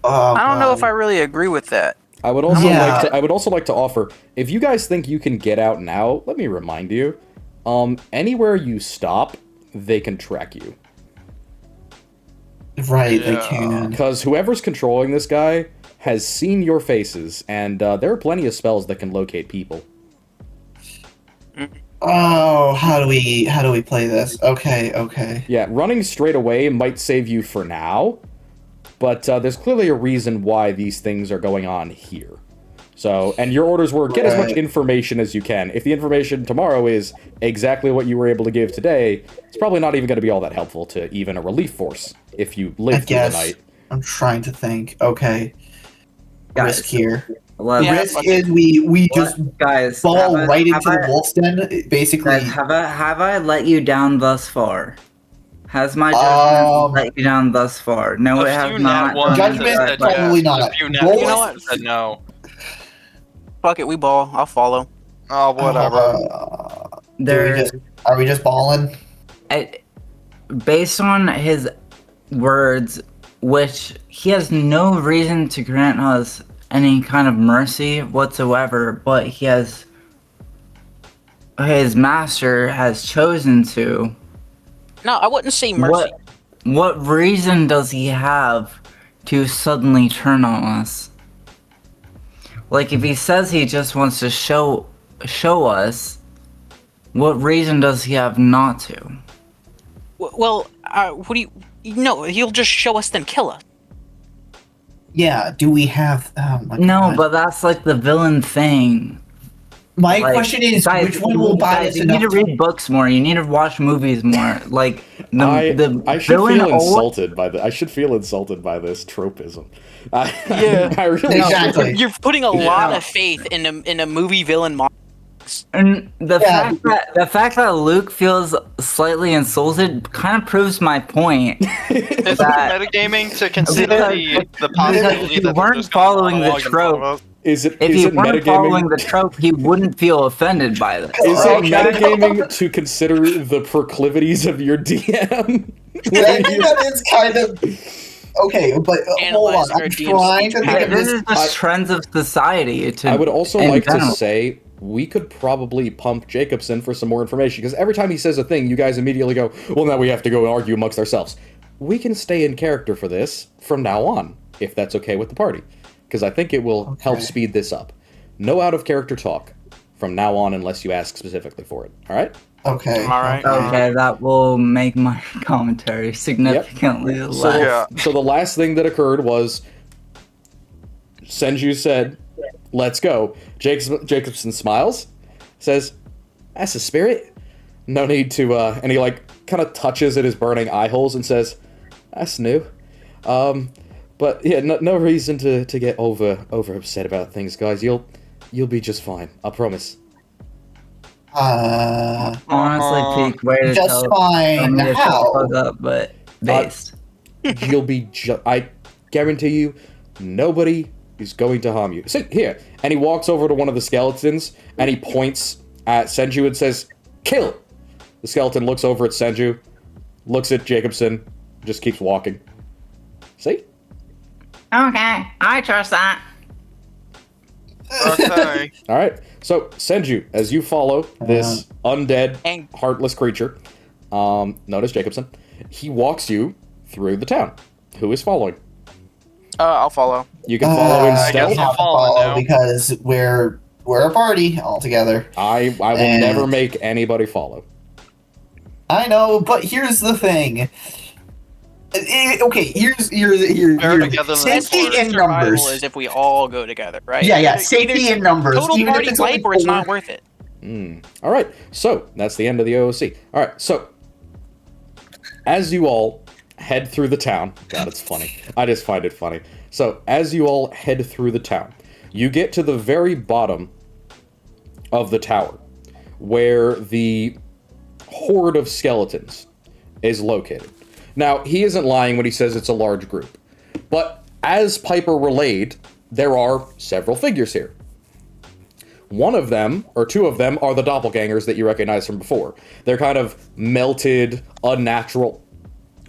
Oh, I don't know if God. I really agree with that. I would also Yeah. like to offer, if you guys think you can get out now, let me remind you, anywhere you stop, they can track you. Right, they Yeah. can. Because whoever's controlling this guy has seen your faces, and there are plenty of spells that can locate people. Oh, how do we play this? Okay. Yeah, running straight away might save you for now, but there's clearly a reason why these things are going on here. So, and your orders were get as much Right. information as you can. If the information tomorrow is exactly what you were able to give today, it's probably not even going to be all that helpful to even a relief force if you I live through the guess. night. I'm trying to think. Okay. Guys, Risk here. let's- Yeah, Risk is we just guys, fall have I- right have into the I- wolf's den. Basically, Guys, have I let you down thus far? Has my judgment let you down thus far? No, it A has few not. nat ones Judgment, that said probably yes. not. A few nat Roll ones You know what? that said no. Fuck it, we ball. I'll follow. Oh, whatever. There, Are we just balling? based on his words, which he has no reason to grant us any kind of mercy whatsoever, but his master has chosen to. No, I wouldn't say mercy. What reason does he have to suddenly turn on us? Like, if he says he just wants to show us, what reason does he have not to? Well, what do you? No, he'll just show us then kill us. Yeah. Do we have? Oh my No, God. but that's like the villain thing. My Like, question is, guys, which one will buy guys, us you enough? need to read books more. You need to watch movies more. Like the I should villain feel always- insulted by the. I should feel insulted by this tropism. Yeah. I really Exactly. You're putting a lot of faith in a movie villain. And the Yeah. fact that Luke feels slightly insulted kind of proves my point. Is that- it metagaming to consider the Because possibility if that you they're weren't just gonna following the monologue in front of trope, us? Is it if is he it weren't following metagaming? the trope, he wouldn't feel offended by this. Is it Okay. metagaming to consider the proclivities of your DM? I think that is kind of okay, but hold on. Analyzing our I'm DM's trying to speech think Yeah, of this this. is just trends of society. I would also in like to general. say we could probably pump Jacobson for some more information, because every time he says a thing, you guys immediately go, well, now we have to go and argue amongst ourselves. We can stay in character for this from now on, if that's okay with the party, because I think it will help Okay. speed this up. No out-of-character talk from now on unless you ask specifically for it, all right? Okay. All right. Okay, that will make my commentary significantly So, less. Yeah. so the last thing that occurred was Senju said, let's go. Jacobson smiles, says, that's a spirit. No need to, and he kind of touches at his burning eye holes and says, that's new. But yeah, no reason to get over upset about things, guys. You'll be just fine. I promise. Honestly, peak way to Just tell fine. me to shut How? the fuck up, but based. You'll be I guarantee you, nobody is going to harm you. See, here. And he walks over to one of the skeletons, and he points at Senju and says, kill! The skeleton looks over at Senju, looks at Jacobson, just keeps walking. See? Okay, I trust that. Okay. Alright, so Senju, as you follow this undead, And- heartless creature, known as Jacobson, he walks you through the town. Who is following? I'll follow. You can follow in I guess stealth. I'll follow now. because we're a party all together. I will And- never make anybody follow. I know, but here's the thing. Okay, here's together than safety explorers. in Survival numbers. is if we all go together, right? Yeah, Either safety in numbers. Total Even if party it's only wipe or it's 4. not worth it. All right, so that's the end of the OOC. All right, so as you all head through the town, God, it's funny. I just find it funny. So as you all head through the town, you get to the very bottom of the tower, where the horde of skeletons is located. Now, he isn't lying when he says it's a large group, but as Piper relayed, there are several figures here. One of them, or two of them, are the doppelgangers that you recognize from before. They're kind of melted, unnatural,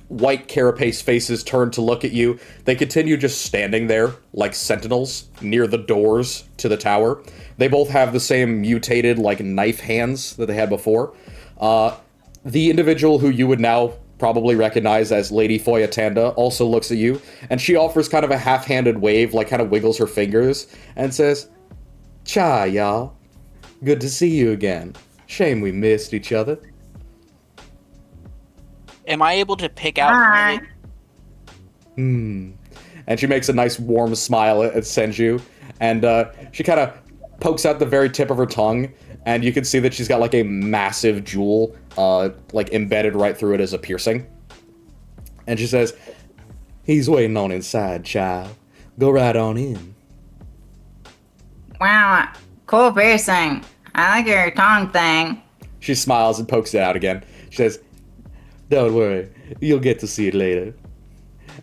white carapace faces turned to look at you. They continue just standing there like sentinels near the doors to the tower. They both have the same mutated, like, knife hands that they had before. The individual who you would now probably recognize as Lady Foyatanda also looks at you, and she offers kind of a half-handed wave, like kind of wiggles her fingers, and says, "Cha, y'all. Good to see you again. Shame we missed each other." Am I able to pick out? Hi. And she makes a nice warm smile at Senju, and she kind of pokes out the very tip of her tongue, and you can see that she's got like a massive jewel like embedded right through it as a piercing. And she says, "He's waiting on inside, child. Go right on in." Wow, cool piercing. I like your tongue thing. She smiles and pokes it out again. She says, "Don't worry, you'll get to see it later."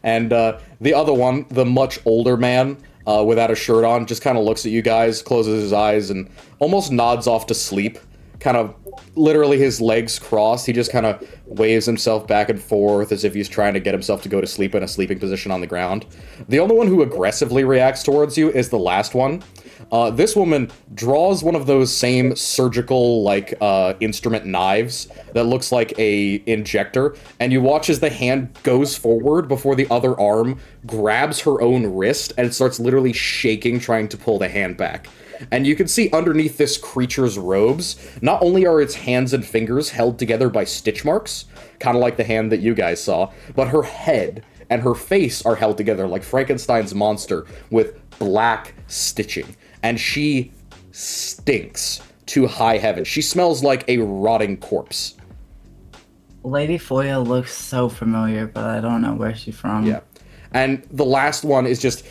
And the other one, the much older man without a shirt on, just kind of looks at you guys, closes his eyes, and almost nods off to sleep. Kind of literally his legs crossed. He just kind of waves himself back and forth as if he's trying to get himself to go to sleep in a sleeping position on the ground. The only one who aggressively reacts towards you is the last one. This woman draws one of those same surgical, like, instrument knives that looks like a injector, and you watch as the hand goes forward before the other arm grabs her own wrist and starts literally shaking, trying to pull the hand back. And you can see underneath this creature's robes, not only are its hands and fingers held together by stitch marks, kind of like the hand that you guys saw, but her head and her face are held together like Frankenstein's monster with black stitching. And she stinks to high heaven. She smells like a rotting corpse. Lady Foya looks so familiar, but I don't know where she's from. Yeah. And the last one is just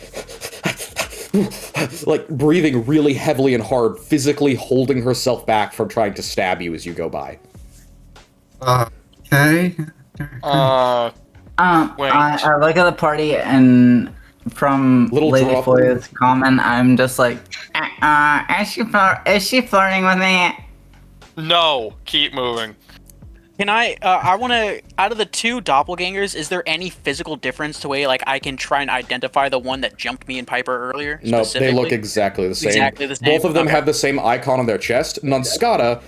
like breathing really heavily and hard, physically holding herself back from trying to stab you as you go by. Okay. Wait. I look at the party and from Little Lady drop. Foya's comment, I'm just like, is she flirting with me? No, keep moving. Can I want to, out of the two doppelgangers, is there any physical difference to way, like, I can try and identify the one that jumped me and Piper earlier? No, they specifically? look exactly the same. Exactly the same? Both of them Okay. have the same icon on their chest. Nunskata,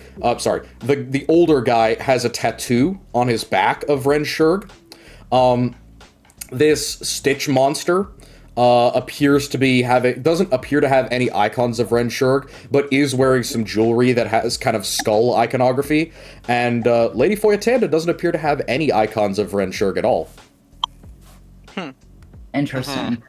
the older guy has a tattoo on his back of Ren Shurg. This Stitch monster doesn't appear to have any icons of Ren Shurg, but is wearing some jewelry that has kind of skull iconography. And Lady Foyatanda doesn't appear to have any icons of Ren Shurg at all. Interesting.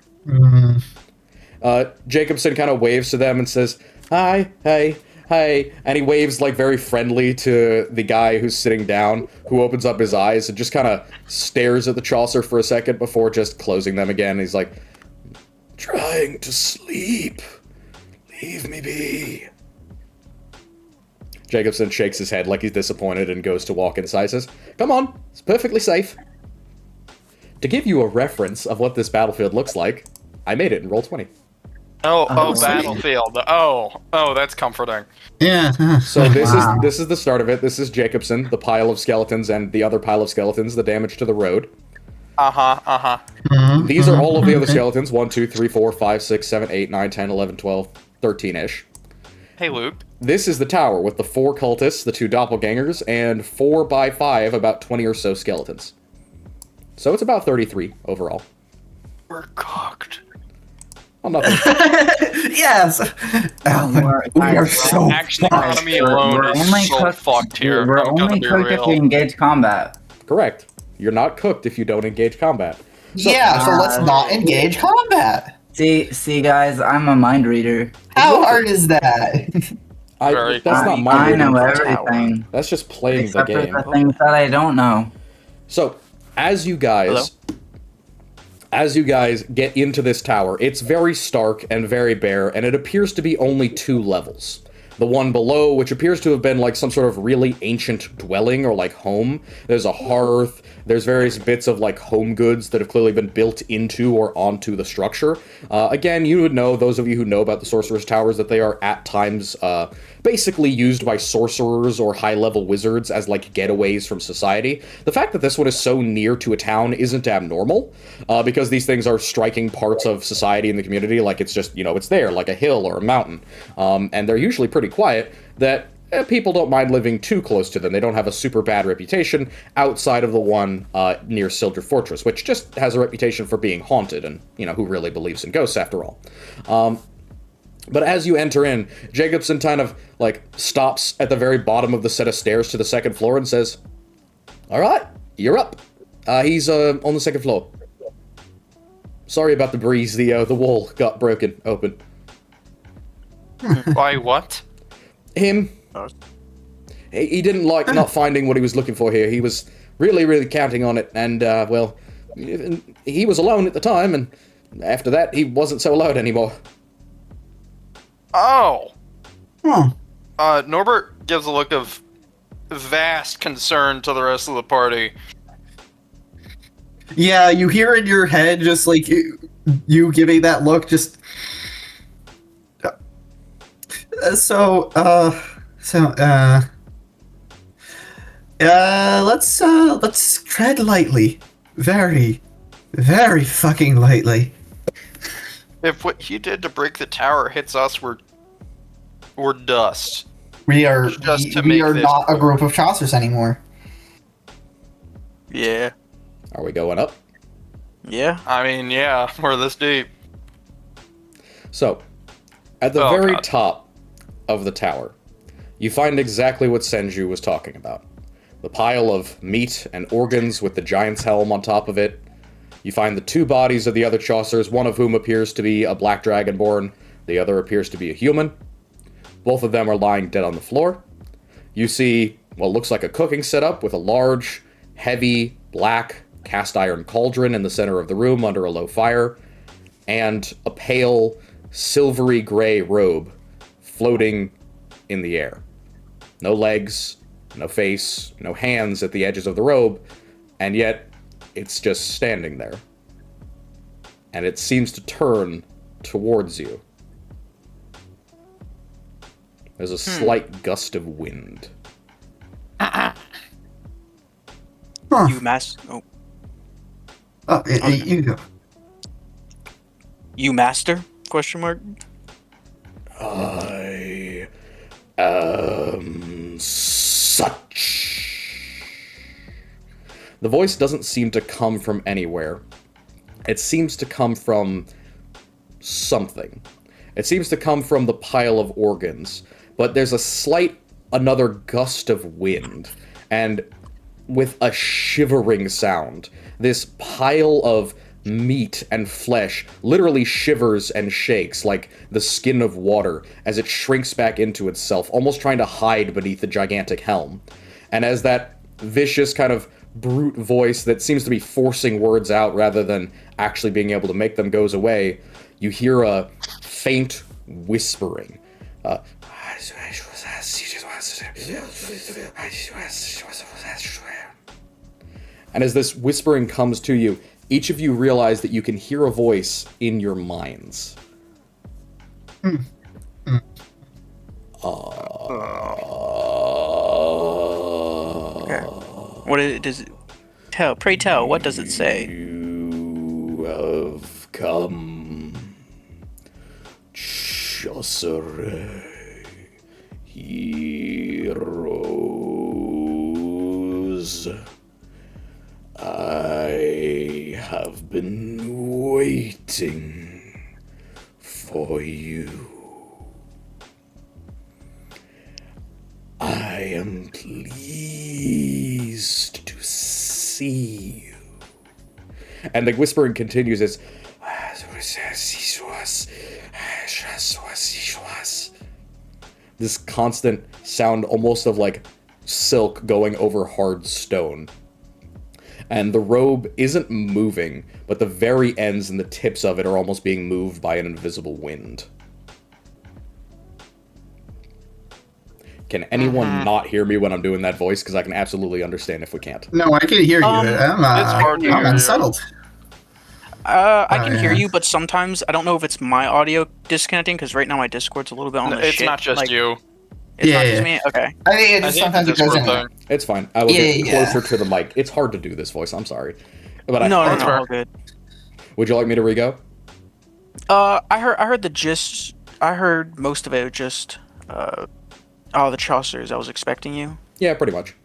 Jacobson kind of waves to them and says, "Hi, hey, hey," and he waves like very friendly to the guy who's sitting down, who opens up his eyes and just kind of stares at the Chaucer for a second before just closing them again. He's like, "Trying to sleep. Leave me be." Jacobson shakes his head like he's disappointed and goes to walk inside. Says, "Come on, it's perfectly safe." To give you a reference of what this battlefield looks like, I made it in Roll20. Oh, sweet. battlefield. Oh, that's comforting. Yeah. So this Wow. is the start of it. This is Jacobson, the pile of skeletons, and the other pile of skeletons, the damage to the road. These are all of the other skeletons. 1, 2, 3, 4, 5, 6, 7, 8, 9, 10, 11, 12, 13-ish. Hey, Luke. This is the tower with the 4 cultists, the 2 doppelgangers, and 4 by 5, about 20 or so skeletons. So it's about 33 overall. We're cooked. Well, nothing. Yes. Alan, we are so Action fucked. economy alone We're is only so cooked- fucked here. We're I'm gonna only be cooked if real. we engage combat. Correct. You're not cooked if you don't engage combat. So let's not engage combat. See, guys, I'm a mind reader. How hard is that? That's not mind I reading. know everything. That's just playing Except the for game. the things that I don't know. So, as you guys get into this tower, it's very stark and very bare, and it appears to be only 2 levels. The one below, which appears to have been like some sort of really ancient dwelling or like home. There's a hearth, there's various bits of like home goods that have clearly been built into or onto the structure. Again, you would know, those of you who know about the Sorcerer's Towers, that they are at times basically used by sorcerers or high-level wizards as like getaways from society. The fact that this one is so near to a town isn't abnormal, because these things are striking parts of society in the community, like it's just, it's there, like a hill or a mountain. And they're usually pretty quiet, that people don't mind living too close to them. They don't have a super bad reputation outside of the one near Sildred Fortress, which just has a reputation for being haunted, and, who really believes in ghosts after all. But as you enter in, Jacobson kind of, stops at the very bottom of the set of stairs to the 2nd floor and says, "All right, you're up. He's on the 2nd floor. Sorry about the breeze, the wall got broken open." Why, what? Him. He didn't like not finding what he was looking for here. He was really, really counting on it, and, he was alone at the time, and after that, he wasn't so alone anymore. Oh! Huh. Norbert gives a look of vast concern to the rest of the party. Yeah, you hear in your head just like you giving that look, just. Let's tread lightly. Very, very fucking lightly. If what he did to break the tower hits us, we're dust. We are Just to we make are this not a clear. group of Chaucers anymore. Yeah. Are we going up? Yeah. I mean, yeah, we're this deep. So, at the Oh, very God. top of the tower, you find exactly what Senju was talking about. The pile of meat and organs with the giant's helm on top of it. You find the 2 bodies of the other Chaucers, one of whom appears to be a black dragonborn, the other appears to be a human. Both of them are lying dead on the floor. You see what looks like a cooking setup with a large, heavy, black cast iron cauldron in the center of the room under a low fire, and a pale, silvery gray robe floating in the air. No legs, no face, no hands at the edges of the robe, and yet it's just standing there. And it seems to turn towards you. There's a slight gust of wind. Huh. You master. Oh, Oh, you go. you master? Question mark. I am such. The voice doesn't seem to come from anywhere. It seems to come from something. It seems to come from the pile of organs, but there's another gust of wind, and with a shivering sound, this pile of meat and flesh literally shivers and shakes like the skin of water as it shrinks back into itself, almost trying to hide beneath the gigantic helm. And as that vicious kind of brute voice that seems to be forcing words out rather than actually being able to make them goes away, you hear a faint whispering. And as this whispering comes to you, each of you realize that you can hear a voice in your minds. Okay. Does it tell? Pray tell, what does it say? You have come, Chaucer heroes. I have been waiting for you. I am pleased to see see you. And the whispering continues as this constant sound almost of like silk going over hard stone. And the robe isn't moving, but the very ends and the tips of it are almost being moved by an invisible wind. Can anyone not hear me when I'm doing that voice? Because I can absolutely understand if we can't. No, I can hear you. it's hard to hear I'm you. unsettled. I can hear you, but sometimes I don't know if it's my audio disconnecting because right now my Discord's a little bit on the It's shit. not just like, you. It's not just me? Okay. I think it I just think sometimes it it's goes Discord in. thing. It's fine. I will get Yeah. closer to the mic. It's hard to do this voice. I'm sorry. But No, that's fair. all good. Would you like me to re-go? I heard the gist. I heard most of it. Just the Chaucers. I was expecting you. Yeah, pretty much.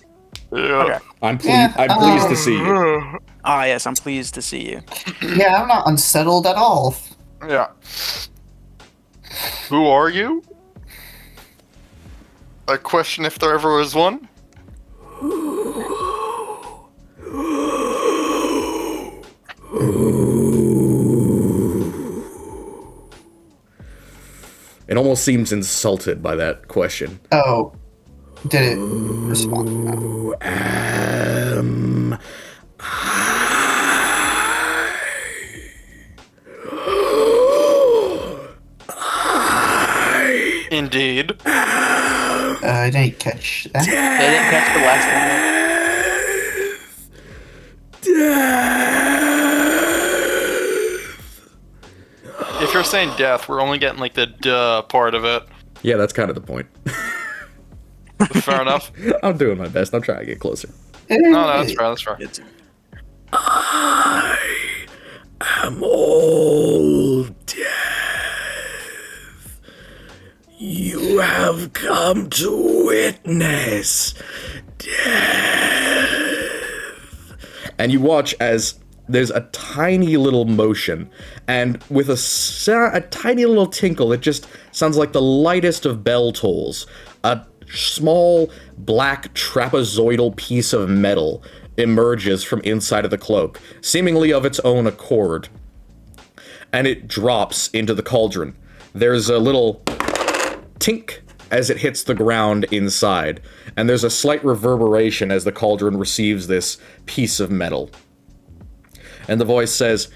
Yeah. Okay. I'm pleased to see you. Ah, yes, I'm pleased to see you. Yeah, I'm not unsettled at all. Yeah. Who are you? I question if there ever was one. It almost seems insulted by that question. Oh, did it respond? Who am I? Indeed. I didn't catch that. They didn't catch the last If you're saying death, we're only getting like the duh part of it. Yeah, that's kind of the point. Fair enough. I'm doing my best. I'm trying to get closer. No, that's fair. That's fair. thing. I am all death. You have come to witness death. And you watch as there's a tiny little motion, and with a tiny little tinkle, it just sounds like the lightest of bell tolls. A small, black, trapezoidal piece of metal emerges from inside of the cloak, seemingly of its own accord, and it drops into the cauldron. There's a little tink as it hits the ground inside, and there's a slight reverberation as the cauldron receives this piece of metal. And the voice says,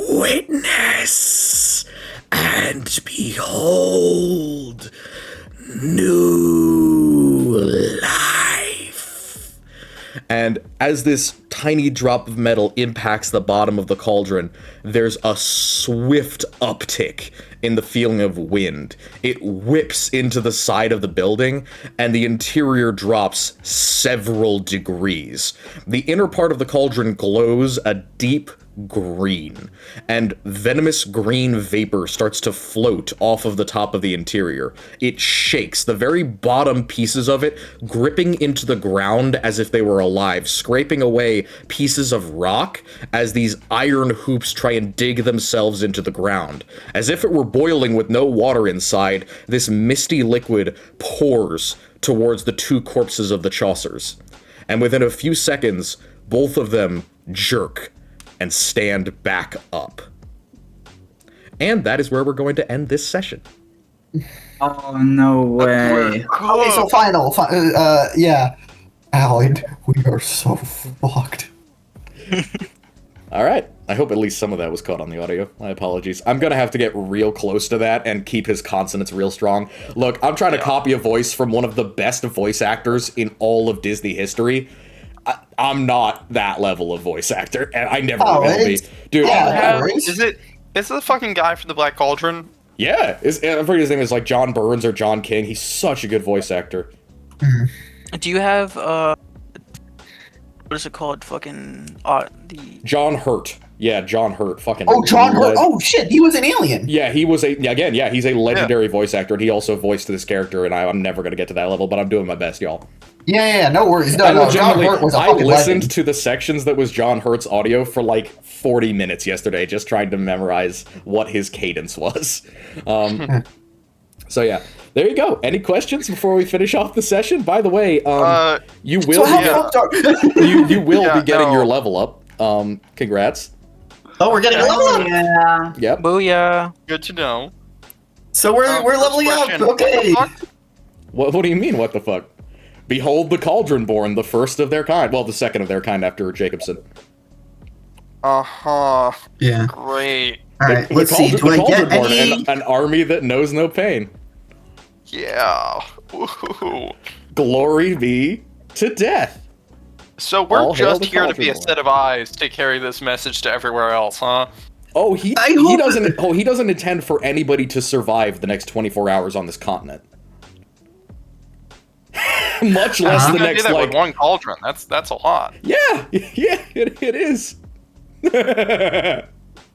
"Witness and behold new life." And as this tiny drop of metal impacts the bottom of the cauldron, there's a swift uptick in the feeling of wind. It whips into the side of the building, and the interior drops several degrees. The inner part of the cauldron glows a deep green, and venomous green vapor starts to float off of the top of the interior. It shakes, the very bottom pieces of it gripping into the ground as if they were alive, scraping away pieces of rock as these iron hoops try and dig themselves into the ground. As if it were boiling with no water inside, this misty liquid pours towards the two corpses of the Chaucers. And within a few seconds, both of them jerk and stand back up. And that is where we're going to end this session. Oh, no way. Okay, so yeah. Allied, we are so fucked. All right. I hope at least some of that was caught on the audio. My apologies. I'm going to have to get real close to that and keep his consonants real strong. Look, I'm trying to copy a voice from one of the best voice actors in all of Disney history. I'm not that level of voice actor, and I never will be. Dude, yeah, Is it the fucking guy from the Black Cauldron? yeah. I forget his name is like John Burns or John King. He's such a good voice actor. Do you have what is it called? Fucking the John Hurt. Yeah, John Hurt. Fucking. Oh, John Hurt. Oh shit, he was an alien. Yeah, he was he's a legendary voice actor, and he also voiced this character, and I'm never gonna get to that level, but I'm doing my best, y'all. Yeah, no worries. No, John Hurt was a I fucking listened legend. to the sections that was John Hurt's audio for like 40 minutes yesterday, just trying to memorize what his cadence was. So yeah, there you go. Any questions before we finish off the session? By the way, you will you will be getting your level up. Congrats. Oh, we're getting a level up. Yeah. Yep. Booyah. Good to know. So we're leveling up. question. Okay. What do you mean? What the fuck? Behold the Cauldron-born, the first of their kind. Well, the second of their kind after Jacobson. Uh-huh. Yeah. Great. All right. Let's see. Do I get Cauldron-born, any? an army that knows no pain. Yeah. Woohoo. Glory be to death. So we're All hail just the here to be a Cauldron-born. set of eyes to carry this message to everywhere else, huh? Oh, he doesn't intend for anybody to survive the next 24 hours on this continent. Much less the You gotta next do that like with one cauldron. That's a lot. yeah, it is.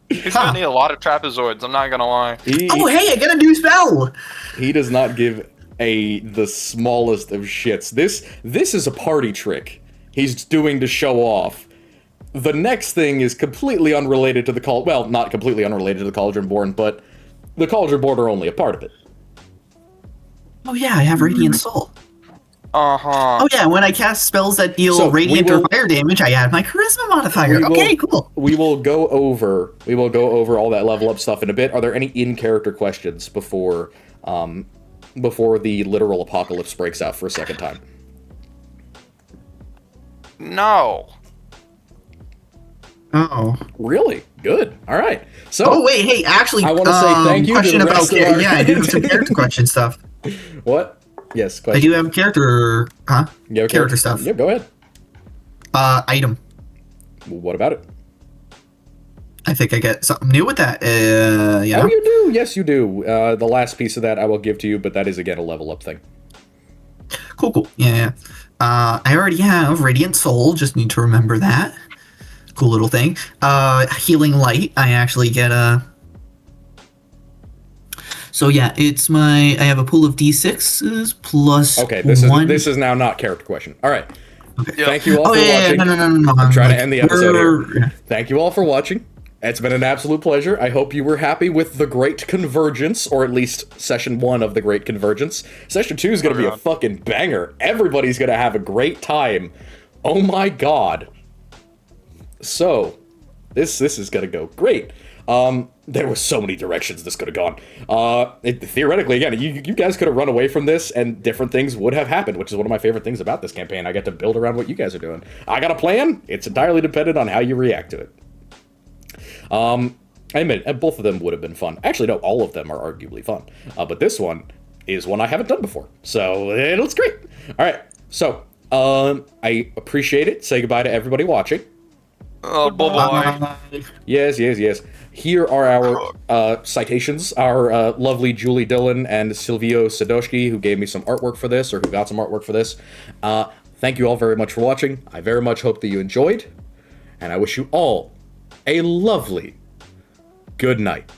He's gonna need a lot of trapezoids. I'm not gonna lie. Oh, hey, I get a new spell. He does not give the smallest of shits. This is a party trick he's doing to show off. The next thing is completely unrelated to the well, not completely unrelated to the Cauldron-born, but the Cauldron-born are only a part of it. Oh yeah, I have Radiant Soul. Uh-huh. Oh yeah, when I cast spells that deal So, we radiant will- or fire damage, I add my charisma modifier. We will- Okay, cool. We will go over all that level up stuff in a bit. Are there any in-character questions before the literal apocalypse breaks out for a second time? No. Oh. Really? Good. All right. So Oh wait, hey, actually, I wanna say thank you to question the about rest of our- yeah, I do have some character question stuff. what? Yes, I question. do have character, You have a character stuff. Yeah, go ahead. Item. What about it? I think I get something new with that. Yeah. Oh, you do. Yes, you do. The last piece of that I will give to you, but that is again a level up thing. Cool. Yeah. I already have Radiant Soul. Just need to remember that. Cool little thing. Healing Light. I actually get a. So yeah, it's I have a pool of D6s plus. Okay, this is now not character question. All right. Yeah. Thank you all Oh for yeah, watching. no. I'm trying to end the episode here. here. Thank you all for watching. It's been an absolute pleasure. I hope you were happy with the Great Convergence, or at least Session 1 of the Great Convergence. Session 2 is going to be a fucking banger. Everybody's going to have a great time. Oh my god. So, this is going to go great. There were so many directions this could have gone. Theoretically, again, you guys could have run away from this and different things would have happened, which is one of my favorite things about this campaign. I get to build around what you guys are doing. I got a plan. It's entirely dependent on how you react to it. I admit, both of them would have been fun. Actually, no, all of them are arguably fun. But this one is one I haven't done before. So, it looks great. All right. So, I appreciate it. Say goodbye to everybody watching. Oh, boy. Yes. Here are our citations. Our lovely Julie Dillon and Silvio Sadoshki, who gave me some artwork for this, or who got some artwork for this. Thank you all very much for watching. I very much hope that you enjoyed. And I wish you all a lovely good night.